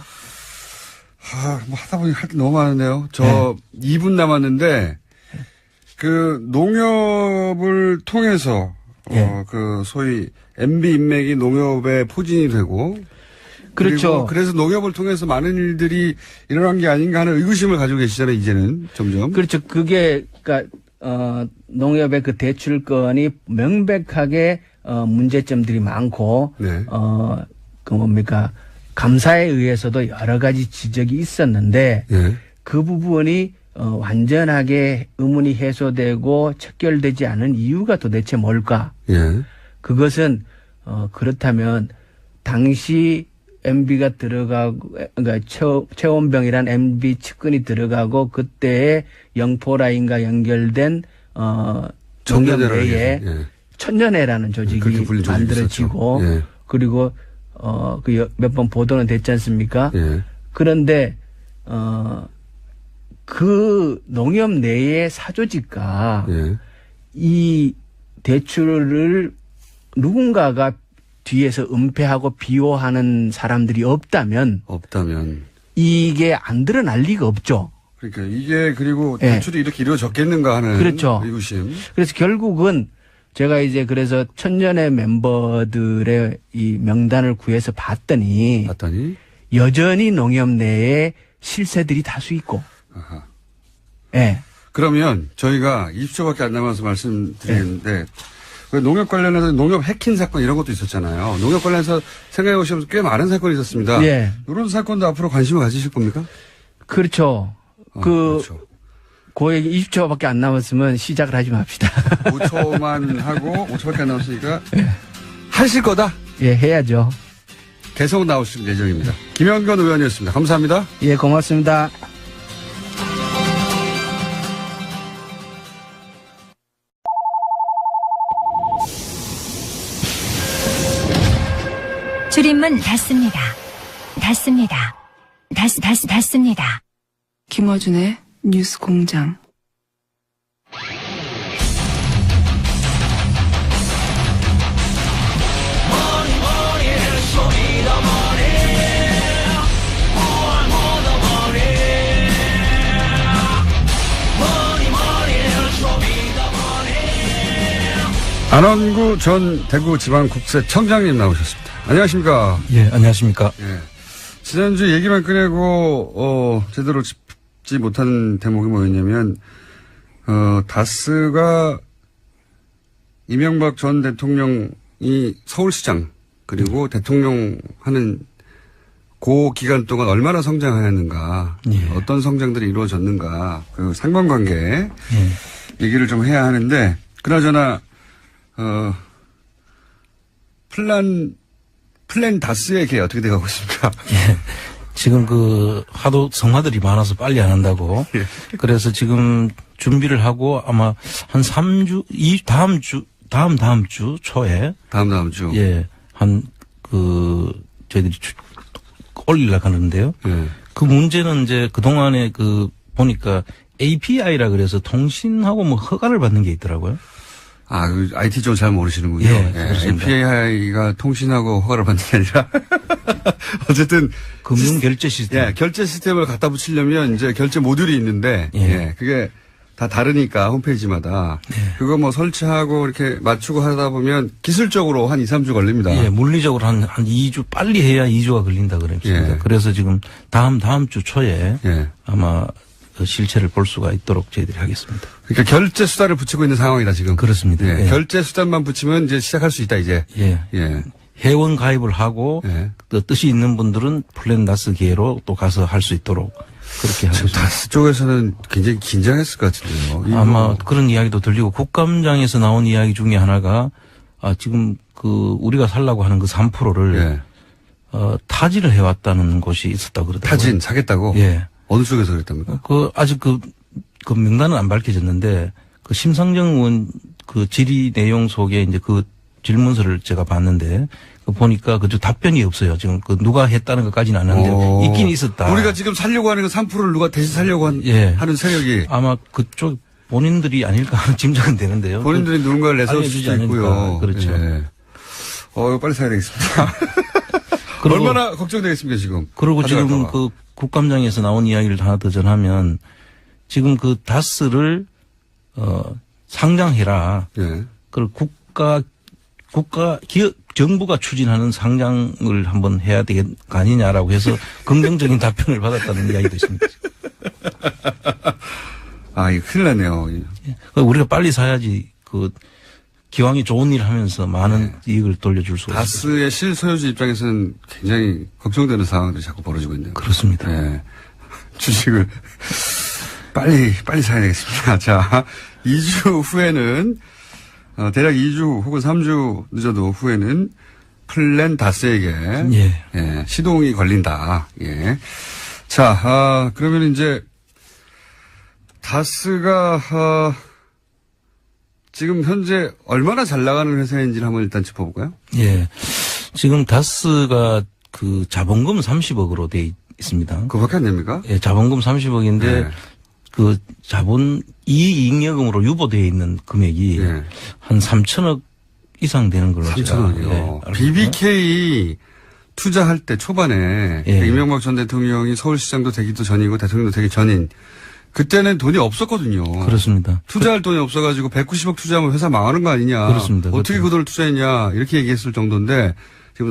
뭐 하다 보니 할 게 너무 많은데요. 저 2분 남았는데 그 농협을 통해서 예. 그 소위 MB 인맥이 농협에 포진이 되고 그렇죠. 그리고 그래서 농협을 통해서 많은 일들이 일어난 게 아닌가 하는 의구심을 가지고 계시잖아요. 이제는 점점. 그렇죠. 그게 그러니까 농협의 그 대출건이 명백하게 문제점들이 많고 네. 그 뭡니까 감사에 의해서도 여러 가지 지적이 있었는데 예. 그 부분이 완전하게 의문이 해소되고 척결되지 않은 이유가 도대체 뭘까? 예. 그것은 그렇다면 당시 MB가 들어가고 그러니까 최원병이란 MB 측근이 들어가고 그때의 영포라인과 연결된 농협 천년회라는 내에 게, 예. 천년회라는 조직이 그렇게 불린 조직이 만들어지고 있었죠. 예. 그리고 그 몇 번 보도는 됐지 않습니까? 예. 그런데 그 농협 내의 사조직과 예. 이 대출을 누군가가 뒤에서 은폐하고 비호하는 사람들이 없다면 이게 안 드러날 리가 없죠. 그러니까 이게 그리고 예. 대출이 이렇게 이루어졌겠는가 하는 그렇죠. 의구심. 그래서 결국은 제가 이제 그래서 천년의 멤버들의 이 명단을 구해서 봤더니 여전히 농협 내에 실세들이 다수 있고. 아하. 예. 그러면 저희가 20초밖에 안 남아서 말씀드리는데 그 농협 관련해서 농협 해킹 사건 이런 것도 있었잖아요. 농협 관련해서 생각해 보시면 꽤 많은 사건이 있었습니다. 예. 이런 사건도 앞으로 관심을 가지실 겁니까? 그렇죠. 그렇죠. 그 얘기 20초밖에 안 남았으면 시작을 하지 맙시다. 5초만 하고 5초밖에 안 남았으니까 하실 거다? 예, 해야죠. 계속 나오실 예정입니다. 김영건 의원이었습니다. 감사합니다. 예, 고맙습니다. 줄임문 닫습니다. 닫습니다. 닫습니다. 김어준의 뉴스 공장. 안원구 전 대구지방국세청장님 나오셨습니다. 안녕하십니까. 예, 안녕하십니까. 예. 지난주 얘기만 꺼내고, 제대로 짚지 못한 대목이 뭐였냐면, 다스가 이명박 전 대통령이 서울시장, 그리고 대통령 하는 그 기간 동안 얼마나 성장하였는가, 예. 어떤 성장들이 이루어졌는가, 그 상관관계 예. 얘기를 좀 해야 하는데, 그나저나, 플랜 다스의 계 어떻게 돼가고 있습니까? 예. 지금 하도 성화들이 많아서 빨리 안 한다고. 예. 그래서 지금 준비를 하고 아마 한 3주, 다음 주 초에. 다음 주. 예. 저희들이 올리려고 하는데요. 예. 그 문제는 이제 그동안에 보니까 API라 그래서 통신하고 뭐 허가를 받는 게 있더라고요. 그 IT 좀 잘 모르시는군요. 예, 그렇습니다. API가 통신하고 허가를 받는 게 아니라 어쨌든 금융 결제 시스템. 예, 결제 시스템을 갖다 붙이려면 이제 결제 모듈이 있는데 예. 그게 다 다르니까 홈페이지마다 그거 뭐 설치하고 이렇게 맞추고 하다 보면 기술적으로 한 2, 3주 걸립니다. 예, 물리적으로 한 2주 빨리 해야 2주가 걸린다 그랬습니다. 예. 그래서 지금 다음 주 초에 예. 아마 그 실체를 볼 수가 있도록 저희들이 하겠습니다. 그러니까 결제 수단을 붙이고 있는 상황이다 지금. 그렇습니다. 예. 예. 결제 수단만 붙이면 이제 시작할 수 있다 이제. 예. 예. 회원 가입을 하고 예. 또 뜻이 있는 분들은 플랜다스 기회로 또 가서 할 수 있도록 그렇게 하고 지금 있습니다. 다스 쪽에서는 굉장히 긴장했을 것 같은데요. 이거 아마 그런 이야기도 들리고 국감장에서 나온 이야기 중에 하나가 지금 우리가 살라고 하는 그 3%를 예. 타지를 해왔다는 곳이 있었다고 그러더라고요. 타진 사겠다고? 예. 어느 쪽에서 그랬답니까? 아직 그 명단은 안 밝혀졌는데, 심상정 의원 질의 내용 속에 이제 질문서를 제가 봤는데, 보니까 답변이 없어요. 지금 누가 했다는 것까지는 안 하는데, 있긴 있었다. 우리가 지금 살려고 하는 그 3%를 누가 대신 살려고 하는 세력이. 아마 그쪽 본인들이 아닐까 하는 짐작은 되는데요. 본인들이 누군가를 내세울 알려주지 수도 있고요. 않으니까. 그렇죠. 예. 이거 빨리 사야 되겠습니다. 얼마나 걱정되겠습니까, 지금? 그리고 지금 가져갈까 봐. 국감장에서 나온 이야기를 하나 더 전하면 지금 다스를 상장해라. 예. 그리고 기업 정부가 추진하는 상장을 한번 해야 되는 거 아니냐라고 해서 긍정적인 답변을 받았다는 이야기도 있습니다. 이거 큰일 났네요. 우리가 빨리 사야지 기왕이 좋은 일 하면서 많은 이익을 돌려줄 수가 있습니다. 다스의 실소유주 입장에서는 굉장히 걱정되는 상황들이 자꾸 벌어지고 있네요. 그렇습니다. 예. 주식을 빨리 사야 되겠습니다. 자, 2주 후에는, 대략 2주 혹은 3주 늦어도 후에는 플랜 다스에게 예. 시동이 걸린다. 예. 자, 그러면 이제 다스가 지금 현재 얼마나 잘 나가는 회사인지를 한번 일단 짚어볼까요? 예. 지금 다스가 자본금 30억으로 돼 있습니다. 그거밖에 안 됩니까? 예, 자본금 30억인데 네. 이익잉여금으로 유보되어 있는 금액이 예. 한 3천억 이상 되는 걸로 3천억이요. 제가 BBK 투자할 때 초반에 예. 이명박 전 대통령이 서울시장도 되기도 전이고 대통령도 되기 전인 그때는 돈이 없었거든요. 그렇습니다. 투자할 돈이 없어가지고 190억 투자하면 회사 망하는 거 아니냐. 그렇습니다. 어떻게 그렇죠. 그 돈을 투자했냐. 이렇게 얘기했을 정도인데 지금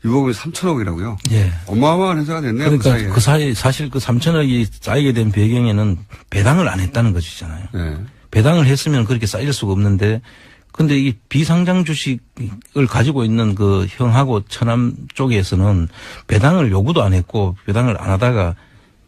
유보금이 3천억이라고요. 예. 어마어마한 회사가 됐네요. 그러니까 그 사이에. 사실 3천억이 쌓이게 된 배경에는 배당을 안 했다는 것이잖아요. 네. 배당을 했으면 그렇게 쌓일 수가 없는데 근데 이 비상장 주식을 가지고 있는 형하고 처남 쪽에서는 배당을 요구도 안 했고 배당을 안 하다가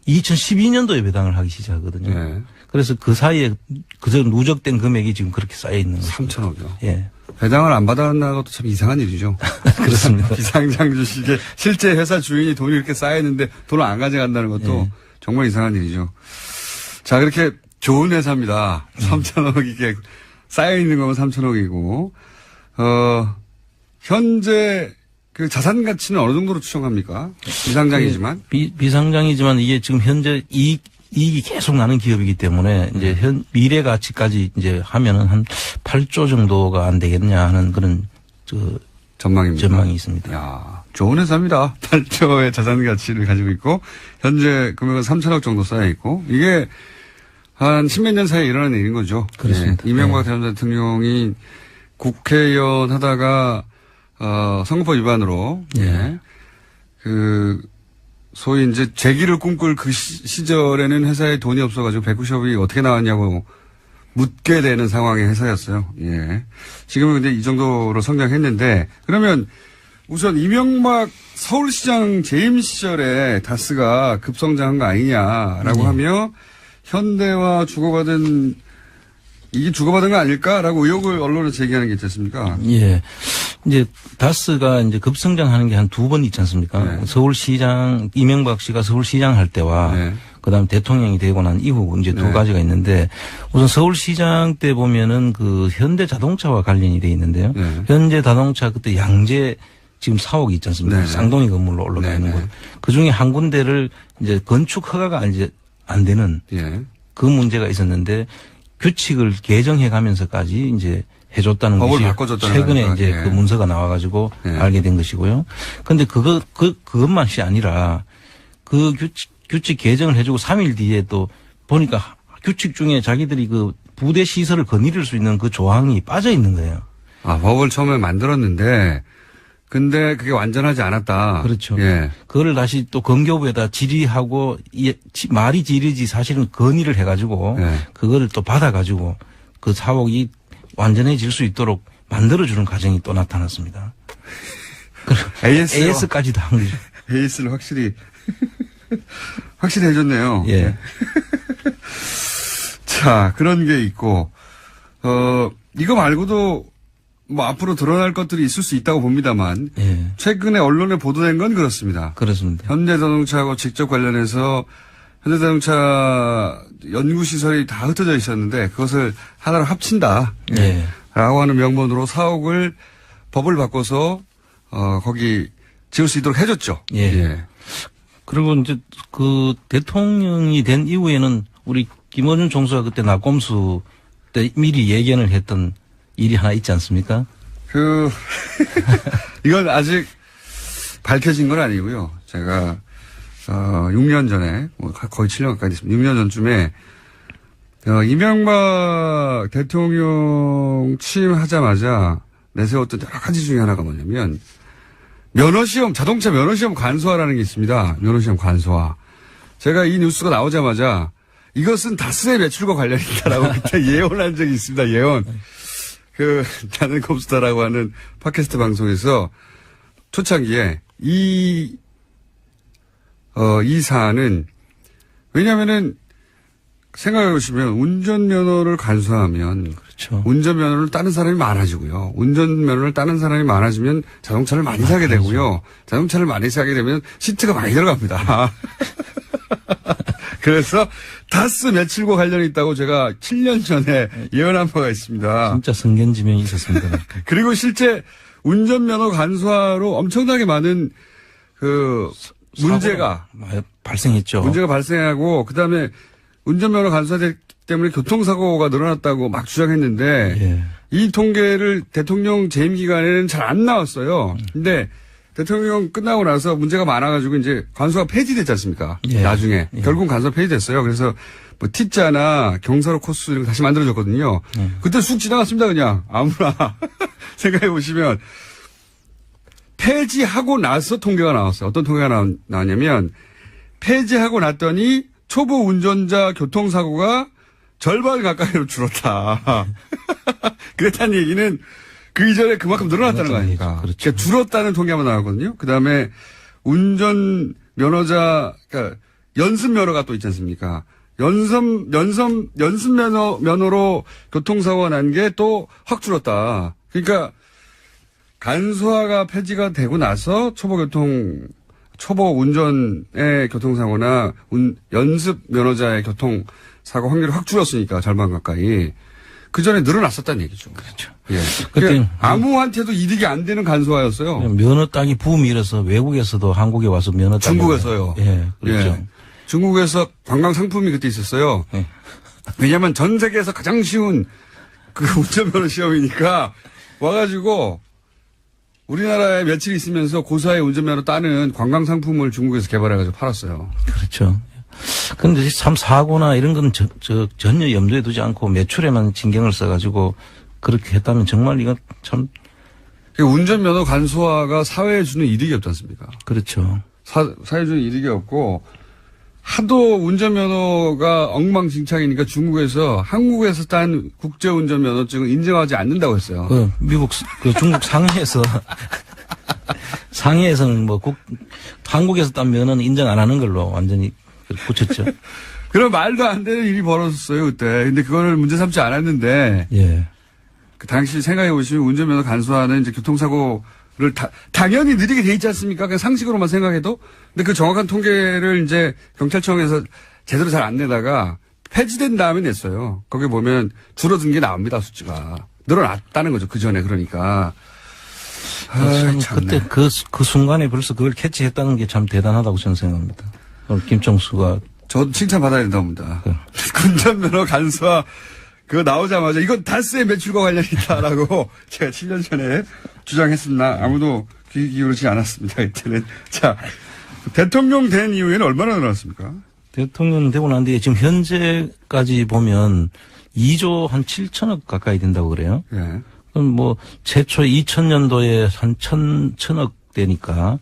2012년도에 배당을 하기 시작하거든요. 네. 그래서 그 사이에 그저 누적된 금액이 지금 그렇게 쌓여 있는 거죠. 3천억이요. 예. 배당을 안 받아간다는 것도 참 이상한 일이죠. 그렇습니다. 비상장 주식에 실제 회사 주인이 돈이 이렇게 쌓여있는데 돈을 안 가져간다는 것도 정말 이상한 일이죠. 자, 그렇게 좋은 회사입니다. 3천억 이게 쌓여있는 거면 3천억이고, 현재 그 자산 가치는 어느 정도로 추정합니까? 비상장이지만. 비상장이지만 이게 지금 현재 이익이 계속 나는 기업이기 때문에 이제 미래 가치까지 이제 하면은 한 8조 정도가 안 되겠냐 하는 그런 전망입니다. 전망이 있습니다. 야, 좋은 회사입니다. 8조의 자산 가치를 가지고 있고, 현재 금액은 3천억 정도 쌓여 있고, 이게 한 10몇 년 사이에 일어난 일인 거죠. 그렇습니다. 이명박 전 대통령이 국회의원 하다가, 선거법 위반으로, 소위 이제 재기를 꿈꿀 그 시절에는 회사에 돈이 없어가지고 190억이 어떻게 나왔냐고 묻게 되는 상황의 회사였어요. 예. 지금은 근데 이 정도로 성장했는데, 그러면 우선 이명박 서울시장 재임 시절에 다스가 급성장한 거 아니냐라고 하며 현대와 이게 주고받은 거 아닐까라고 의혹을 언론에 제기하는 게 있지 않습니까? 예. 이제 다스가 이제 급성장하는 게 한 두 번 있지 않습니까? 네. 서울시장, 이명박 씨가 서울시장 할 때와 그다음에 대통령이 되고 난 이후 이제 두 가지가 있는데 우선 서울시장 때 보면은 그 현대자동차와 관련이 돼 있는데요. 현대자동차 그때 양재 지금 사옥이 있지 않습니까? 쌍둥이 건물로 올라가 있는 곳. 그 중에 한 군데를 이제 건축 허가가 이제 안 되는 그 문제가 있었는데 규칙을 개정해 가면서까지 이제 해줬다는 법을 것이 바꿔줬다는 최근에 거니까. 이제 그 문서가 나와가지고 알게 된 것이고요. 그런데 그것만이 아니라 그 규칙 개정을 해주고 3일 뒤에 또 보니까 규칙 중에 자기들이 그 부대 시설을 거느릴 수 있는 그 조항이 빠져 있는 거예요. 아, 법을 처음에 만들었는데, 근데 그게 완전하지 않았다. 그렇죠. 예. 그거를 다시 또 건교부에다 질의하고 말이 질의지 사실은 건의를 해가지고 그거를 또 받아가지고 그 사옥이 완전해질 수 있도록 만들어주는 과정이 또 나타났습니다. AS까지도 한 거죠. AS를 확실히 해줬네요. 예. 자, 그런 게 있고, 이거 말고도 뭐 앞으로 드러날 것들이 있을 수 있다고 봅니다만, 최근에 언론에 보도된 건 그렇습니다. 그렇습니다. 현대자동차하고 직접 관련해서 현대자동차 연구시설이 다 흩어져 있었는데 그것을 하나로 합친다. 라고 하는 명분으로 사옥을 법을 바꿔서 거기 지을 수 있도록 해줬죠. 그리고 이제 그 대통령이 된 이후에는 우리 김어준 총수가 그때 낙검수 때 미리 예견을 했던 일이 하나 있지 않습니까? 이건 아직 밝혀진 건 아니고요. 제가 6년 전에, 거의 7년 가까이 됐습니다. 6년 전쯤에, 이명박 대통령 취임하자마자 내세웠던 여러 가지 중에 하나가 뭐냐면, 자동차 면허시험 간소화라는 게 있습니다. 면허시험 간소화. 제가 이 뉴스가 나오자마자, 이것은 다스의 매출과 관련이 있다라고 그때 예언한 적이 있습니다. 예언. 나는 컴스타라고 하는 팟캐스트 방송에서 초창기에 이 사안은, 왜냐면은, 생각해 보시면, 운전면허를 간소화하면, 그렇죠. 운전면허를 따는 사람이 많아지고요. 운전면허를 따는 사람이 많아지면 자동차를 많이 사게 되고요. 자동차를 많이 사게 되면 시트가 많이 들어갑니다. 그래서 다스 매출과 관련이 있다고 제가 7년 전에 예언한 바가 있습니다. 진짜 성견지명이 있었습니다. 그리고 실제 운전면허 간소화로 엄청나게 많은 문제가 발생했죠. 문제가 발생하고 그다음에 운전면허 간소화 때문에 교통사고가 늘어났다고 막 주장했는데 이 통계를 대통령 재임 기간에는 잘 안 나왔어요. 근데 대통령 끝나고 나서 문제가 많아가지고 이제 간소화 폐지됐지 않습니까? 나중에 결국 간소화 폐지됐어요. 그래서 뭐 T자나 경사로 코스 이런 거 다시 만들어졌거든요. 그때 쑥 지나갔습니다. 그냥 아무나 생각해 보시면 폐지하고 나서 통계가 나왔어요. 어떤 통계가 나왔냐면 폐지하고 났더니 초보 운전자 교통사고가 절반 가까이로 줄었다. 그랬다는 얘기는 그 이전에 그만큼 늘어났다는 거 아닙니까? 그렇죠. 그러니까 줄었다는 통계만 나왔거든요. 그 다음에 운전 면허자, 그러니까 연습 면허가 또 있지 않습니까? 연습 면허로 교통사고가 난 게 또 확 줄었다. 그러니까 간소화가 폐지가 되고 나서 초보 운전의 교통사고나 연습 면허자의 교통사고 확률이 확 줄었으니까 절반 가까이. 그 전에 늘어났었다는 얘기죠. 그렇죠. 예. 그때 아무한테도 이득이 안 되는 간소화였어요. 면허 따기 붐이 일어서 외국에서도 한국에 와서 면허 따기. 중국에서요. 예, 그렇죠. 예. 중국에서 관광 상품이 그때 있었어요. 예. 왜냐하면 전 세계에서 가장 쉬운 그 운전면허 시험이니까 와가지고 우리나라에 며칠 있으면서 고사의 운전면허 따는 관광 상품을 중국에서 개발해가지고 팔았어요. 그렇죠. 근데 참 사고나 이런 건 전혀 염두에 두지 않고 매출에만 신경을 써가지고 그렇게 했다면 정말 이건 참. 운전면허 간소화가 사회에 주는 이득이 없지 않습니까? 그렇죠. 사회에 주는 이득이 없고 하도 운전면허가 엉망진창이니까 중국에서 한국에서 딴 국제운전면허증을 인정하지 않는다고 했어요. 중국 상해에서는 한국에서 딴 면허는 인정 안 하는 걸로 완전히 고쳤죠. 그런 말도 안 되는 일이 벌어졌어요, 그때. 근데 그거를 문제 삼지 않았는데. 예. 그 당시 생각해 보시면 운전면허 간소화는 이제 교통사고를 당연히 느리게 돼 있지 않습니까? 그냥 상식으로만 생각해도. 근데 그 정확한 통계를 이제 경찰청에서 제대로 잘 안 내다가 폐지된 다음에 냈어요. 거기 보면 줄어든 게 나옵니다, 수치가. 늘어났다는 거죠, 그 전에 그러니까. 그때 그 순간에 벌써 그걸 캐치했다는 게 참 대단하다고 저는 생각합니다. 오늘 김정수가. 저도 칭찬받아야 된다고 봅니다. 운전면허 간소화 그거 나오자마자 이건 다스의 매출과 관련이 있다라고 제가 7년 전에 주장했습니다. 아무도 귀 기울이지 않았습니다. 이때는. 자, 대통령 된 이후에는 얼마나 늘어났습니까? 대통령 되고 난 뒤에 지금 현재까지 보면 2조 한 7천억 가까이 된다고 그래요. 예. 그럼 최초 2000년도에 한 천억 되니까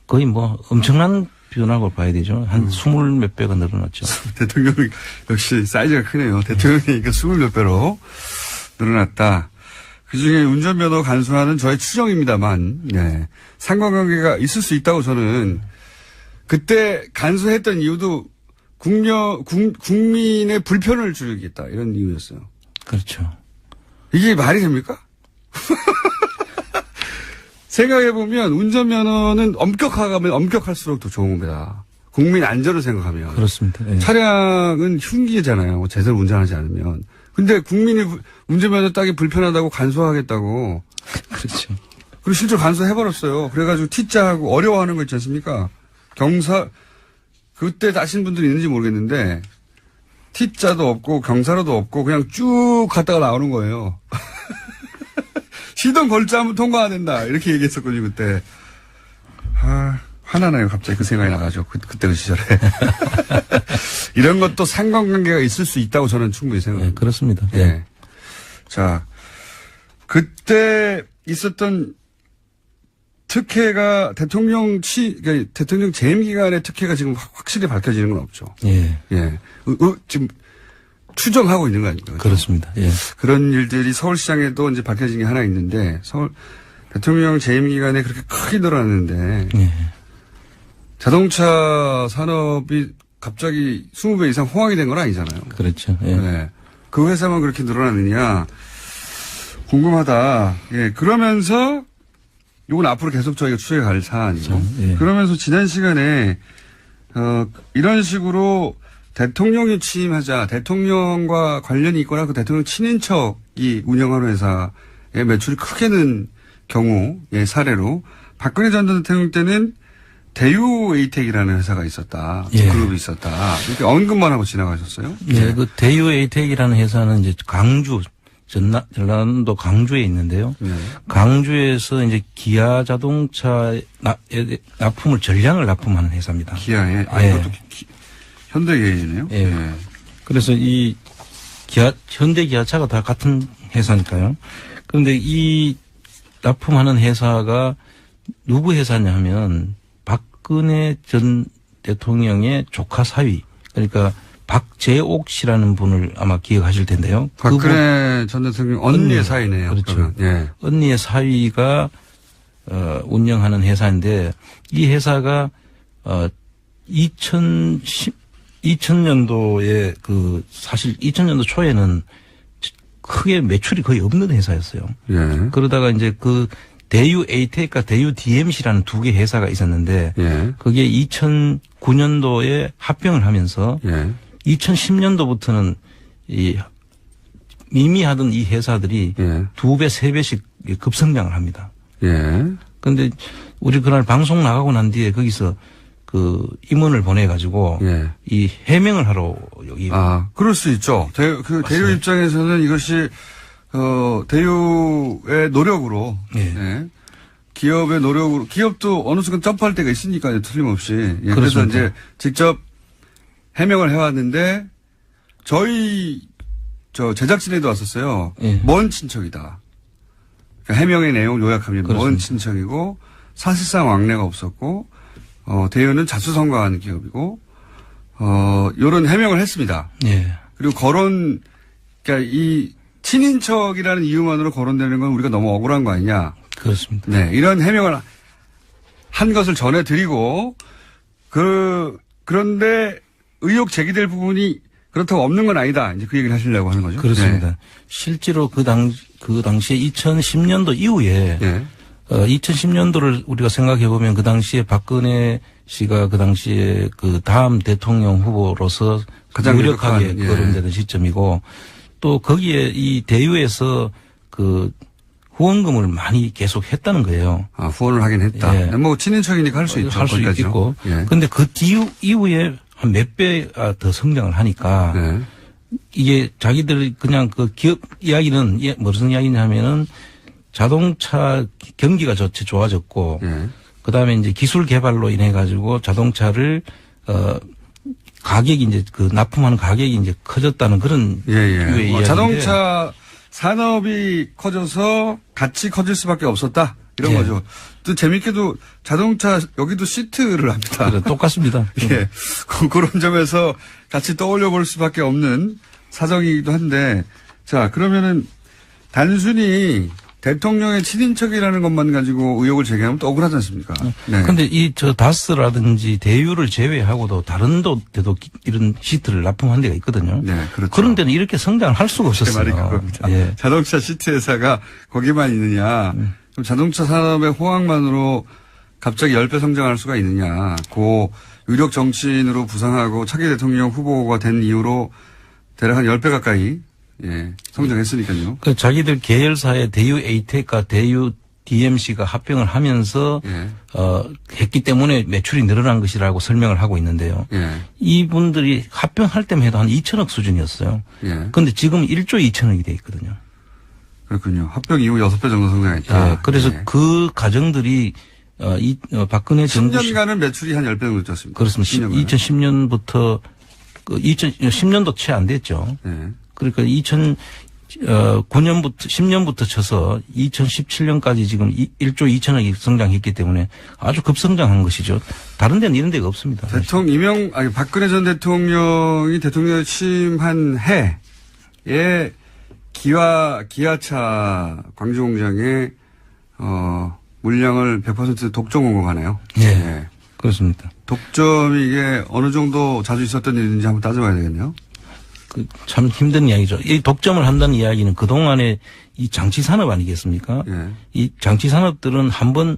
거의 엄청난 변화고 봐야 되죠. 한 20몇 배가 늘어났죠. 대통령이 역시 사이즈가 크네요. 대통령이니까 20몇 배로 늘어났다. 그중에 운전면허 간소화는 저의 추정입니다만, 네. 상관관계가 있을 수 있다고 저는 그때 간소했던 이유도 국민의 불편을 줄이겠다 이런 이유였어요. 그렇죠. 이게 말이 됩니까? 생각해보면 운전면허는 엄격하면 엄격할수록 더 좋은 겁니다. 국민 안전을 생각하면. 그렇습니다. 예. 차량은 흉기잖아요. 제대로 운전하지 않으면. 근데 국민이 운전면허 따기 불편하다고 간소화하겠다고. 그렇죠. 그리고 실제로 간소해버렸어요. 그래가지고 T자하고 어려워하는 거 있지 않습니까? 그때 따신 분들이 있는지 모르겠는데 T자도 없고 경사로도 없고 그냥 쭉 갔다가 나오는 거예요. 시동 걸자면 통과가 된다. 이렇게 얘기했었거든요, 그때. 화나네요, 갑자기 그 생각이 나가지고. 그때 그 시절에. 이런 것도 상관관계가 있을 수 있다고 저는 충분히 생각합니다. 네, 그렇습니다. 예. 네. 자, 그때 있었던 특혜가 그러니까 대통령 재임 기간의 특혜가 지금 확실히 밝혀지는 건 없죠. 예. 예. 지금 추정하고 있는 거 아닙니까? 그렇습니다. 예. 그런 일들이 서울시장에도 이제 밝혀진 게 하나 있는데, 대통령 재임 기간에 그렇게 크게 늘어났는데, 예. 자동차 산업이 갑자기 20배 이상 호황이 된 건 아니잖아요. 그렇죠. 예. 네. 그 회사만 그렇게 늘어났느냐, 궁금하다. 예. 그러면서, 이건 앞으로 계속 저희가 추적해 갈 사안이죠. 그렇죠. 예. 그러면서 지난 시간에, 이런 식으로 대통령이 취임하자 대통령과 관련이 있거나 그 대통령 친인척이 운영하는 회사의 매출이 크게 는 경우의 사례로 박근혜 전 대통령 때는 대유에이텍이라는 회사가 있었다. 예. 그룹이 있었다. 이렇게 언급만 하고 지나가셨어요. 예. 그 대유에이텍이라는 회사는 이제 전라남도 강주에 있는데요. 네. 강주에서 이제 기아 자동차에 납품을 전량을 납품하는 회사입니다. 기아에. 예. 이것도 현대기아이네요. 예. 예. 그래서 이 현대 기아차가 다 같은 회사니까요. 그런데 이 납품하는 회사가 누구 회사냐 하면 박근혜 전 대통령의 조카 사위, 그러니까 박재옥 씨라는 분을 아마 기억하실 텐데요. 박근혜 전 대통령 언니의 사이네요. 그렇죠. 예. 언니의 사위가 운영하는 회사인데 이 회사가 2000년도에 사실 2000년도 초에는 크게 매출이 거의 없는 회사였어요. 예. 그러다가 이제 대유 에이텍과 대유 DMC라는 두 개 회사가 있었는데 예. 그게 2009년도에 합병을 하면서 예. 2010년도부터는 미미하던 이 회사들이 예. 2배, 3배씩 급성장을 합니다. 예. 그런데 우리 그날 방송 나가고 난 뒤에 거기서 임원을 보내가지고 예. 이 해명을 하러 여기 그럴 수 있죠. 대유 입장에서는 이것이 대유의 노력으로 예. 예. 기업의 노력으로 기업도 어느 순간 점프할 때가 있으니까요. 틀림없이. 예. 그래서 그렇습니다. 이제 직접 해명을 해왔는데 저희 제작진에도 왔었어요. 예. 먼 친척이다. 그러니까 해명의 내용 요약하면 먼 그렇습니다. 친척이고 사실상 왕래가 없었고 대유는 자수성가하는 기업이고 요런 해명을 했습니다. 예. 그리고 그러니까 이 친인척이라는 이유만으로 거론되는 건 우리가 너무 억울한 거 아니냐. 그렇습니다. 네, 이런 해명을 한 것을 전해드리고 그런데 의혹 제기될 부분이 그렇다고 없는 건 아니다. 이제 그 얘기를 하시려고 하는 거죠. 그렇습니다. 네. 실제로 그 당시에 2010년도 이후에 네. 2010년도를 우리가 생각해 보면 그 당시에 박근혜 씨가 그 당시에 다음 대통령 후보로서 가장 유력하게 유력한, 예. 거론되는 시점이고 또 거기에 이 대유에서 후원금을 많이 계속 했다는 거예요. 후원을 하긴 했다. 예. 뭐 친인척이니까 할 수 있죠. 할 수 거기까지는. 있고. 예. 그런데 그 이후에 한 몇 배가 더 성장을 하니까 네. 이게 자기들 그냥 기업 이야기는 무슨 이야기냐면은 자동차 경기가 좋아졌고 예. 그다음에 이제 기술 개발로 인해 가지고 자동차를 가격이 이제 납품하는 가격이 이제 커졌다는 그런 유의 이야기인데 자동차 산업이 커져서 같이 커질 수밖에 없었다. 이런 예. 거죠. 또 재밌게도 자동차 여기도 시트를 합니다. 그래, 똑같습니다. 예. 그런 점에서 같이 떠올려 볼 수밖에 없는 사정이기도 한데 자, 그러면은 단순히 대통령의 친인척이라는 것만 가지고 의혹을 제기하면 또 억울하지 않습니까? 네. 근데 다스라든지 대유를 제외하고도 다른 데도 이런 시트를 납품한 데가 있거든요. 네, 그렇죠. 그런 데는 이렇게 성장을 할 수가 제 말이 없었어요. 그겁니다. 예. 자동차 시트 회사가 거기만 있느냐. 그럼 자동차 산업의 호황만으로 갑자기 10배 성장할 수가 있느냐. 유력 정치인으로 부상하고 차기 대통령 후보가 된 이후로 대략 한 10배 가까이 성장했으니까요. 자기들 계열사의 대유 에이텍과 대유 DMC가 합병을 하면서 예. 했기 때문에 매출이 늘어난 것이라고 설명을 하고 있는데요. 예. 이분들이 합병할 때만 해도 한 2천억 수준이었어요. 예. 그런데 지금 1조 2천억이 돼 있거든요. 그렇군요. 합병 이후 6배 정도 성장했다. 예. 그래서 예. 그 가정들이 박근혜 정부 10년간은 매출이 한 10배 정도 떴습니다. 그렇습니다. 10년간은. 2010년부터 2010년도 채 안 됐죠. 예. 그러니까 10년부터 쳐서 2017년까지 지금 1조 2천억이 성장했기 때문에 아주 급성장한 것이죠. 다른 데는 이런 데가 없습니다. 박근혜 전 대통령이 대통령에 취임한 해에 기아차 광주 공장에 물량을 100% 독점 공급하네요. 네. 그렇습니다. 독점이 이게 어느 정도 자주 있었던 일인지 한번 따져봐야 되겠네요. 참 힘든 이야기죠. 이 독점을 한다는 이야기는 그동안에 이 장치 산업 아니겠습니까? 예. 이 장치 산업들은 한번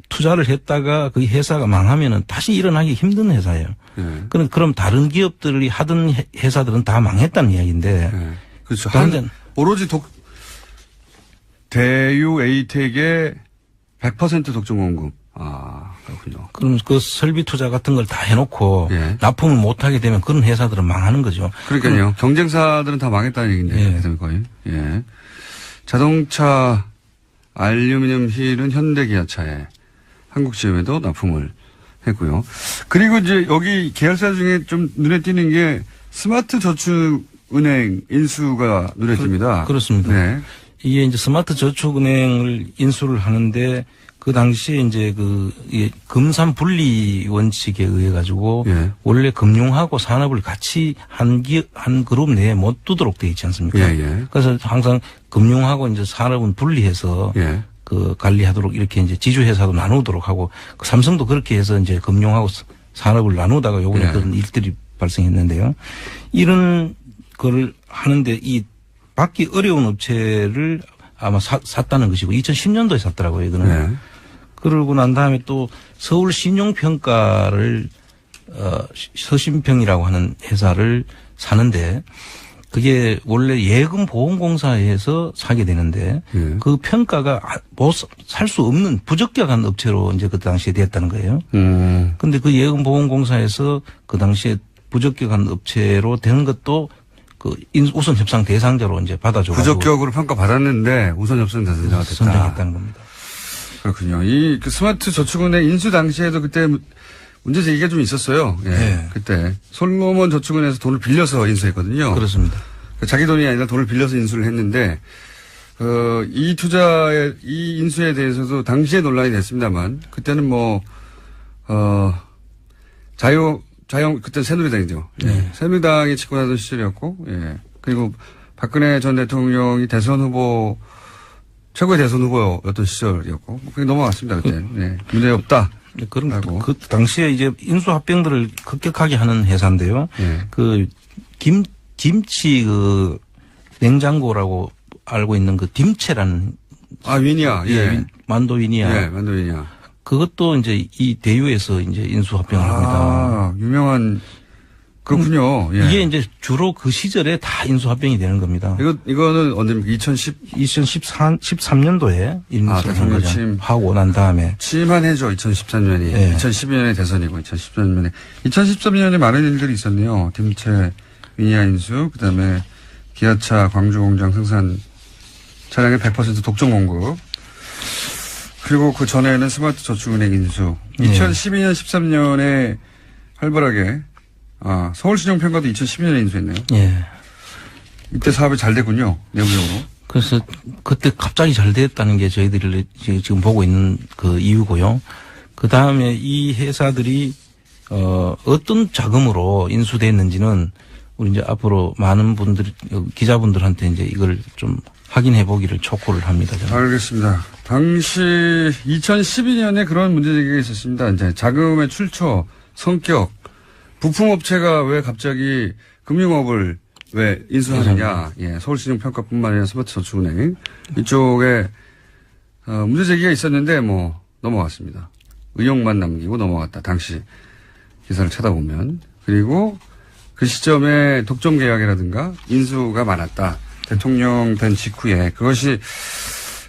투자를 했다가 그 회사가 망하면은 다시 일어나기 힘든 회사예요. 예. 그럼 다른 기업들이 하던 회사들은 다 망했다는 이야기인데. 예. 그렇죠. 그런데 오로지 대유 에이텍의 100% 독점 공급. 그렇군요. 그럼 그 설비 투자 같은 걸 다 해놓고 예. 납품을 못하게 되면 그런 회사들은 망하는 거죠. 그러니까요. 경쟁사들은 다 망했다는 얘기인데. 예. 거의. 예. 자동차 알루미늄 휠은 현대기아차에 한국GM에도 납품을 했고요. 그리고 이제 여기 계열사 중에 좀 눈에 띄는 게 스마트 저축은행 인수가 눈에 띕니다. 그렇습니다. 네. 이게 이제 스마트 저축은행을 인수를 하는데 그 당시에 이제 금산 분리 원칙에 의해 가지고 예. 원래 금융하고 산업을 같이 한 그룹 내에 못 두도록 되어 있지 않습니까? 예. 그래서 항상 금융하고 이제 산업은 분리해서 예. 관리하도록 이렇게 이제 지주회사도 나누도록 하고 삼성도 그렇게 해서 이제 금융하고 산업을 나누다가 요번에 예. 그런 일들이 발생했는데요. 이런 거를 하는데 이 받기 어려운 업체를 아마 샀다는 것이고 2010년도에 샀더라고요. 이거는. 네. 그러고 난 다음에 또 서울 신용평가를 서신평이라고 하는 회사를 사는데 그게 원래 예금보험공사에서 사게 되는데 네. 그 평가가 살 수 없는 부적격한 업체로 이제 그 당시에 됐다는 거예요. 근데 그 예금보험공사에서 그 당시에 부적격한 업체로 되는 것도 그 우선 협상 대상자로 이제 받아줘가지고 부적격으로 평가받았는데 우선 협상 대상자가 됐다. 선정했다는 겁니다. 그렇군요. 이 그 스마트 저축은행 인수 당시에도 그때 문제 제기가 좀 있었어요. 예. 네. 그때 솔로몬 저축은행에서 돈을 빌려서 인수했거든요. 그렇습니다. 자기 돈이 아니라 돈을 빌려서 인수를 했는데 이 인수에 대해서도 당시에 논란이 됐습니다만 그때는 자영 그때 새누리당이죠. 예. 네. 새누리당이 집권하던 시절이었고, 예. 그리고 박근혜 전 대통령이 최고의 대선 후보였던 시절이었고, 그게 넘어갔습니다 그때. 네. 문제 없다. 그런 라고. 그 당시에 이제 인수합병들을 급격하게 하는 회사인데요. 예. 그 김치 그 냉장고라고 알고 있는 그 딤체라는 위니아. 예. 만도위니아. 예, 만도위니아. 그것도 이제 이 대유에서 이제 인수합병을 합니다. 유명한 그렇군요. 예. 이게 이제 주로 그 시절에 다 인수합병이 되는 겁니다. 이거는 언제입니까? 2013년도에 인수한 거죠. 취임. 하고 난 다음에. 취임한 해죠. 2013년이. 예. 2012년에 대선이고 2013년에. 2013년에 많은 일들이 있었네요. 딤체 위니아 인수, 그다음에 기아차 광주공장 생산 차량의 100% 독점 공급. 그리고 그 전에는 스마트 저축은행 인수. 2012년, 13년에 활발하게, 서울신용평가도 2012년에 인수했네요. 예. 이때 사업이 잘 됐군요. 내부적으로. 그래서 그때 갑자기 잘 됐다는 게 저희들이 지금 보고 있는 그 이유고요. 그 다음에 이 회사들이, 어떤 자금으로 인수됐는지는 우리 이제 앞으로 많은 기자분들한테 이제 이걸 좀 확인해 보기를 촉구를 합니다. 저는. 알겠습니다. 당시 2012년에 그런 문제 제기가 있었습니다. 이제 자금의 출처, 성격, 부품업체가 왜 갑자기 금융업을 왜 인수하느냐. 예, 서울신용평가뿐만 아니라 스마트저축은행 이쪽에 문제 제기가 있었는데 넘어갔습니다. 의혹만 남기고 넘어갔다. 당시 기사를 찾아보면. 그리고 그 시점에 독점 계약이라든가 인수가 많았다. 대통령 된 직후에 그것이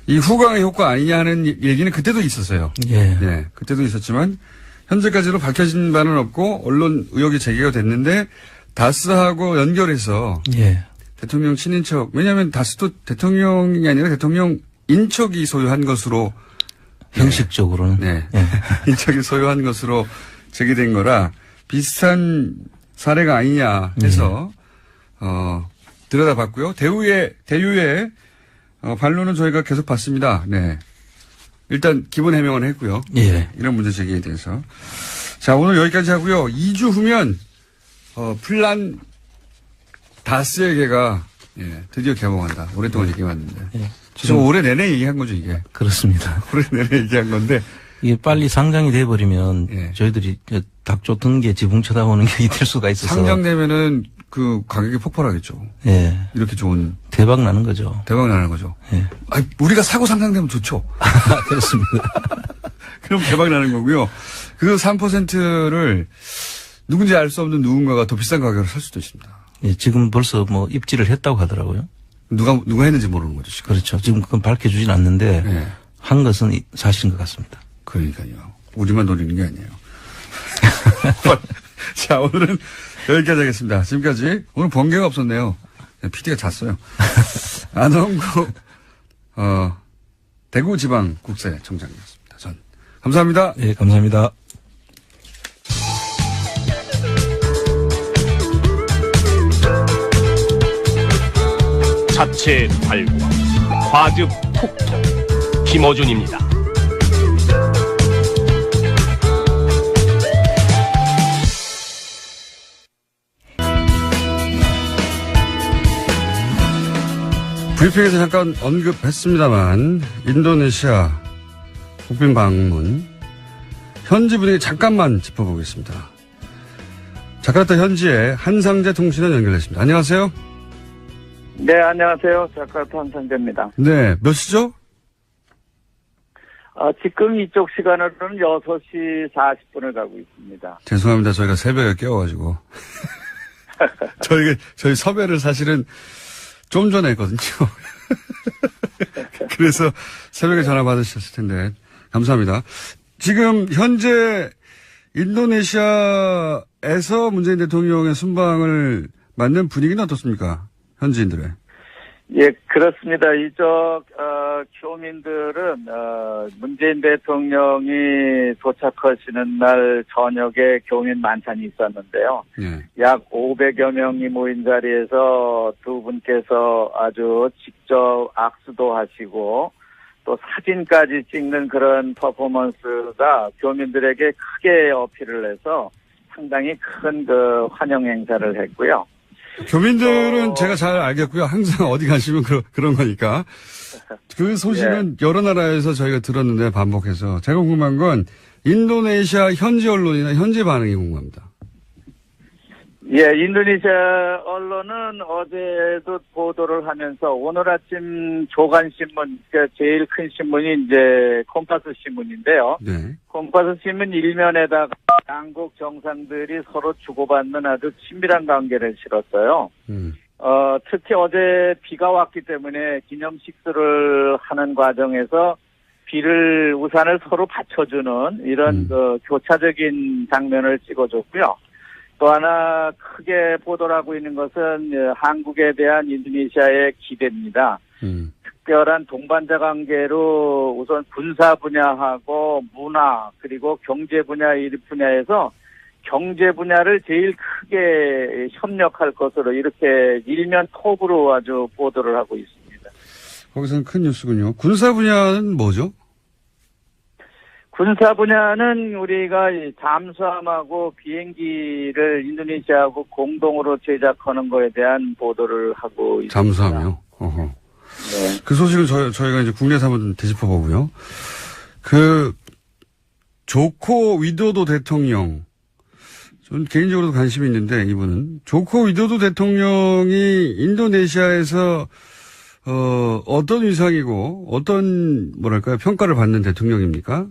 이 후광의 효과 아니냐는 얘기는 그때도 있었어요. 예. 예, 그때도 있었지만 현재까지도 밝혀진 바는 없고 언론 의혹이 제기가 됐는데 다스하고 연결해서 예. 대통령 친인척, 왜냐하면 다스도 대통령이 아니라 대통령 인척이 소유한 것으로 형식적으로는. 네. 예. 인척이 소유한 것으로 제기된 거라 비슷한 사례가 아니냐 해서 들여다봤고요. 대유의 반론은 저희가 계속 봤습니다. 네. 일단 기본 해명은 했고요. 예. 이런 문제 제기에 대해서. 자, 오늘 여기까지 하고요. 2주 후면 플란 다스에게가 드디어 개봉한다. 오랫동안 얘기해왔는데. 예. 지금 올해 내내 얘기한 거죠, 이게. 그렇습니다. 올해 내내 얘기한 건데. 이게 빨리 상장이 돼버리면 예. 저희들이 닭조 등기에 지붕 쳐다보는 게 될 수가 있어서. 상장되면은 그 가격이 폭발하겠죠. 예. 이렇게 좋은. 대박 나는 거죠. 대박 나는 거죠. 예. 아니, 우리가 사고 상장되면 좋죠. 그렇습니다. 그럼 대박 나는 거고요. 그 3%를 누군지 알 수 없는 누군가가 더 비싼 가격으로 살 수도 있습니다. 예, 지금 벌써 입지를 했다고 하더라고요. 누가 했는지 모르는 거죠, 지금. 그렇죠. 지금 그건 밝혀주진 않는데 예. 한 것은 사실인 것 같습니다. 그러니까요. 우리만 노리는 게 아니에요. 자, 오늘은 여기까지 하겠습니다. 지금까지 오늘 번개가 없었네요. PD가 잤어요. 안홍구 대구지방국세청장이었습니다. 전 감사합니다. 예, 감사합니다. 자체 발굴, 과즙 톡톡, 김어준입니다. 브리핑에서 잠깐 언급했습니다만 인도네시아 국빈 방문 현지 분위기 잠깐만 짚어보겠습니다. 자카르타 현지의 한상재 통신원 연결됐습니다. 안녕하세요. 네, 안녕하세요. 자카르타 한상재입니다. 네, 몇 시죠? 지금 이쪽 시간으로는 6시 40분을 가고 있습니다. 죄송합니다. 저희가 새벽에 깨워가지고. 저희 섭외를 사실은 좀 전에 했거든요. 그래서 새벽에 전화 받으셨을 텐데. 감사합니다. 지금 현재 인도네시아에서 문재인 대통령의 순방을 맞는 분위기는 어떻습니까? 현지인들의. 예, 그렇습니다. 이쪽 교민들은 문재인 대통령이 도착하시는 날 저녁에 교민 만찬이 있었는데요. 예. 약 500여 명이 모인 자리에서 두 분께서 아주 직접 악수도 하시고 또 사진까지 찍는 그런 퍼포먼스가 교민들에게 크게 어필을 해서 상당히 큰 그 환영 행사를 했고요. 교민들은 제가 잘 알겠고요. 항상 어디 가시면 그런 거니까. 그 소식은 여러 나라에서 저희가 들었는데 반복해서. 제가 궁금한 건 인도네시아 현지 언론이나 현지 반응이 궁금합니다. 예, 인도네시아 언론은 어제도 보도를 하면서 오늘 아침 조간신문, 그러니까 제일 큰 신문이 이제 콤파스 신문인데요. 네. 콤파스 신문 일면에다가 양국 정상들이 서로 주고받는 아주 친밀한 관계를 실었어요. 특히 어제 비가 왔기 때문에 기념식수를 하는 과정에서 우산을 서로 받쳐주는 이런 그 교차적인 장면을 찍어줬고요. 또 하나 크게 보도를 하고 있는 것은 한국에 대한 인도네시아의 기대입니다. 특별한 동반자 관계로 우선 군사 분야하고 문화 그리고 경제 분야 이 분야에서 경제 분야를 제일 크게 협력할 것으로 이렇게 일면 톱으로 아주 보도를 하고 있습니다. 거기서는 큰 뉴스군요. 군사 분야는 뭐죠? 군사 분야는 우리가 잠수함하고 비행기를 인도네시아하고 공동으로 제작하는 거에 대한 보도를 하고 있습니다. 잠수함이요? 어허. 네. 그 소식은 저희가 이제 국내에서 한번 되짚어보고요. 조코 위도도 대통령. 전 개인적으로도 관심이 있는데, 이분은. 조코 위도도 대통령이 인도네시아에서, 어떤 위상이고, 어떤, 평가를 받는 대통령입니까?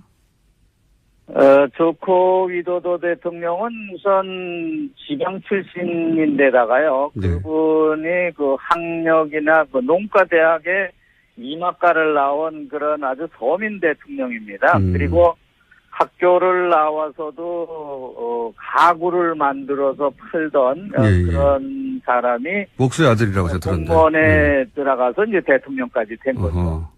조코 위도도 대통령은 우선 지방 출신인데다가요. 네. 그분이 그 학력이나 그 농과대학의 이학과를 나온 그런 아주 서민 대통령입니다. 그리고 학교를 나와서도 가구를 만들어서 팔던 그런 사람이 목수의 아들이라고 제가 들었는데. 공무원에 들어가서 이제 대통령까지 된 거죠.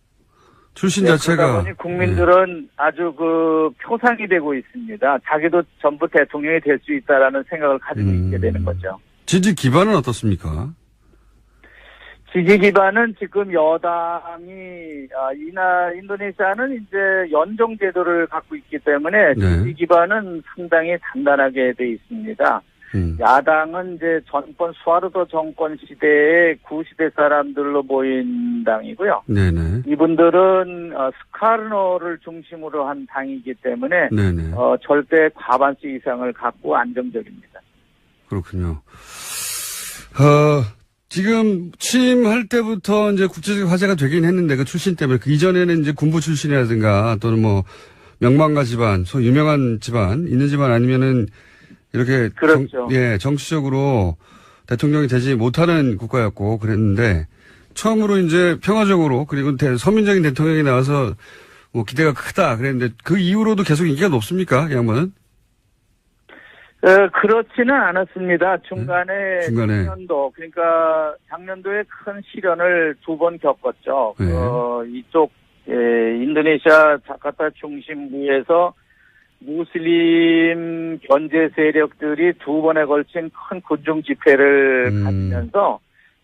출신 네, 자체가. 그러다 보니 국민들은 아주 그 표상이 되고 있습니다. 자기도 전부 대통령이 될 수 있다라는 생각을 가지고 있게 되는 거죠. 지지 기반은 어떻습니까? 지지 기반은 지금 여당이 인도네시아는 이제 연정 제도를 갖고 있기 때문에 지지 기반은 상당히 단단하게 돼 있습니다. 야당은 이제 전권 수하르도 정권 시대의 구시대 사람들로 모인 당이고요. 네네. 이분들은 스카르노를 중심으로 한 당이기 때문에 네네. 절대 과반수 이상을 갖고 안정적입니다. 그렇군요. 지금 취임할 때부터 이제 국제적 화제가 되긴 했는데 그 출신 때문에 그 이전에는 이제 군부 출신이라든가 또는 뭐 명망가 집안, 소위 유명한 집안, 있는 집안 아니면은 이렇게 그렇죠. 정치적으로 대통령이 되지 못하는 국가였고 그랬는데 처음으로 이제 평화적으로 그리고 서민적인 대통령이 나와서 뭐 기대가 크다 그랬는데 그 이후로도 계속 인기가 높습니까? 이 양반은? 그렇지는 않았습니다. 중간에 중간에. 작년도에 큰 시련을 2번 겪었죠. 이쪽 인도네시아 자카르타 중심부에서 무슬림 견제 세력들이 2번에 걸친 큰 군중 집회를 가지면서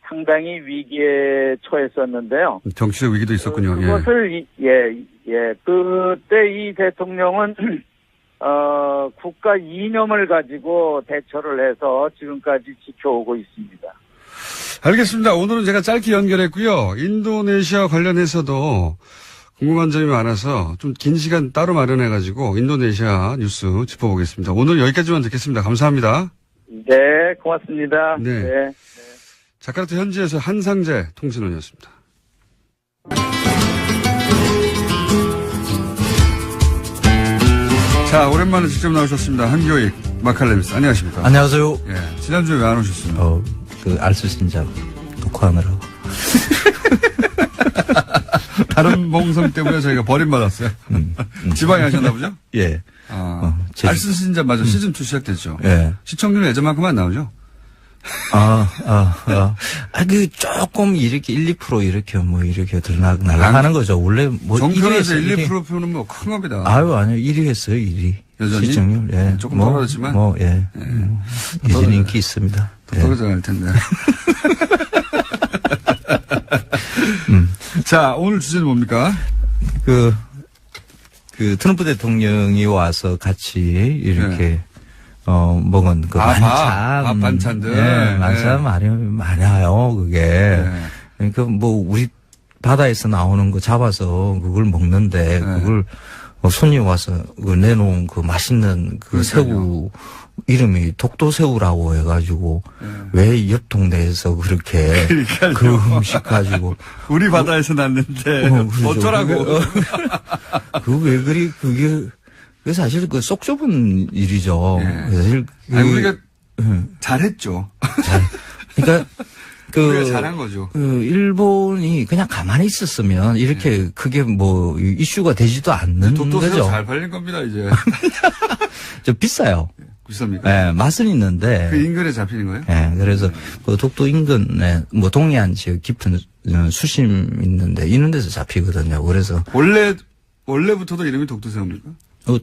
상당히 위기에 처했었는데요. 정치적 위기도 있었군요. 그것을 그때 이 대통령은 국가 이념을 가지고 대처를 해서 지금까지 지켜오고 있습니다. 알겠습니다. 오늘은 제가 짧게 연결했고요. 인도네시아 관련해서도 궁금한 점이 많아서 좀 긴 시간 따로 마련해가지고 인도네시아 뉴스 짚어보겠습니다. 오늘 여기까지만 듣겠습니다. 감사합니다. 네, 고맙습니다. 네. 자카르타 현지에서 한상재 통신원이었습니다. 자, 오랜만에 직접 나오셨습니다. 한교익 마칼레미스. 안녕하십니까? 안녕하세요. 예. 지난주에 왜 안 오셨어요? 그 알쓸신작 녹화하느라고. 다른 봉성 때문에 저희가 버림받았어요. 지방에 하셨나 보죠? 예. 알쓸신자 맞아. 시즌2 시작됐죠. 예. 시청률은 예전만큼 안 나오죠? 그 조금 이렇게 1~2% 이렇게 뭐 이렇게 날아가는 거죠. 원래 뭐 정편에서 1위 1~2%는 뭐 큰 겁니다. 아니요. 1위 했어요, 1위. 여전히? 시청률, 예. 조금 떨어졌지만? 여전히 인기 있습니다. 더 떨어져야 할 텐데. 자, 오늘 주제는 뭡니까? 그 트럼프 대통령이 와서 같이 이렇게, 먹은 그 밥 반찬들. 예, 반찬 많아요, 그게. 그러니까 뭐, 우리 바다에서 나오는 거 잡아서 그걸 먹는데, 그걸 손님 와서 내놓은 그 맛있는 그 새우 이름이 독도새우라고 해가지고 왜 옆 동네에서 그렇게 그 음식 가지고 우리 바다에서 났는데 어쩌라고 그거 왜 그리 그게 사실 그 속 좁은 일이죠. 사실 아니, 우리가 잘했죠. 그러니까 우리가 잘한 거죠. 일본이 그냥 가만히 있었으면 이렇게 크게 뭐 이슈가 되지도 않는 독도새우 거죠. 잘 팔린 겁니다, 이제. 좀 비싸요. 비쌉니까? 네, 맛은 있는데. 그 인근에 잡히는 거예요? 네, 그래서 그 독도 인근에 뭐 동해안 지역 깊은 수심 있는데 이런 데서 잡히거든요. 그래서 원래부터도 이름이 독도새우입니까?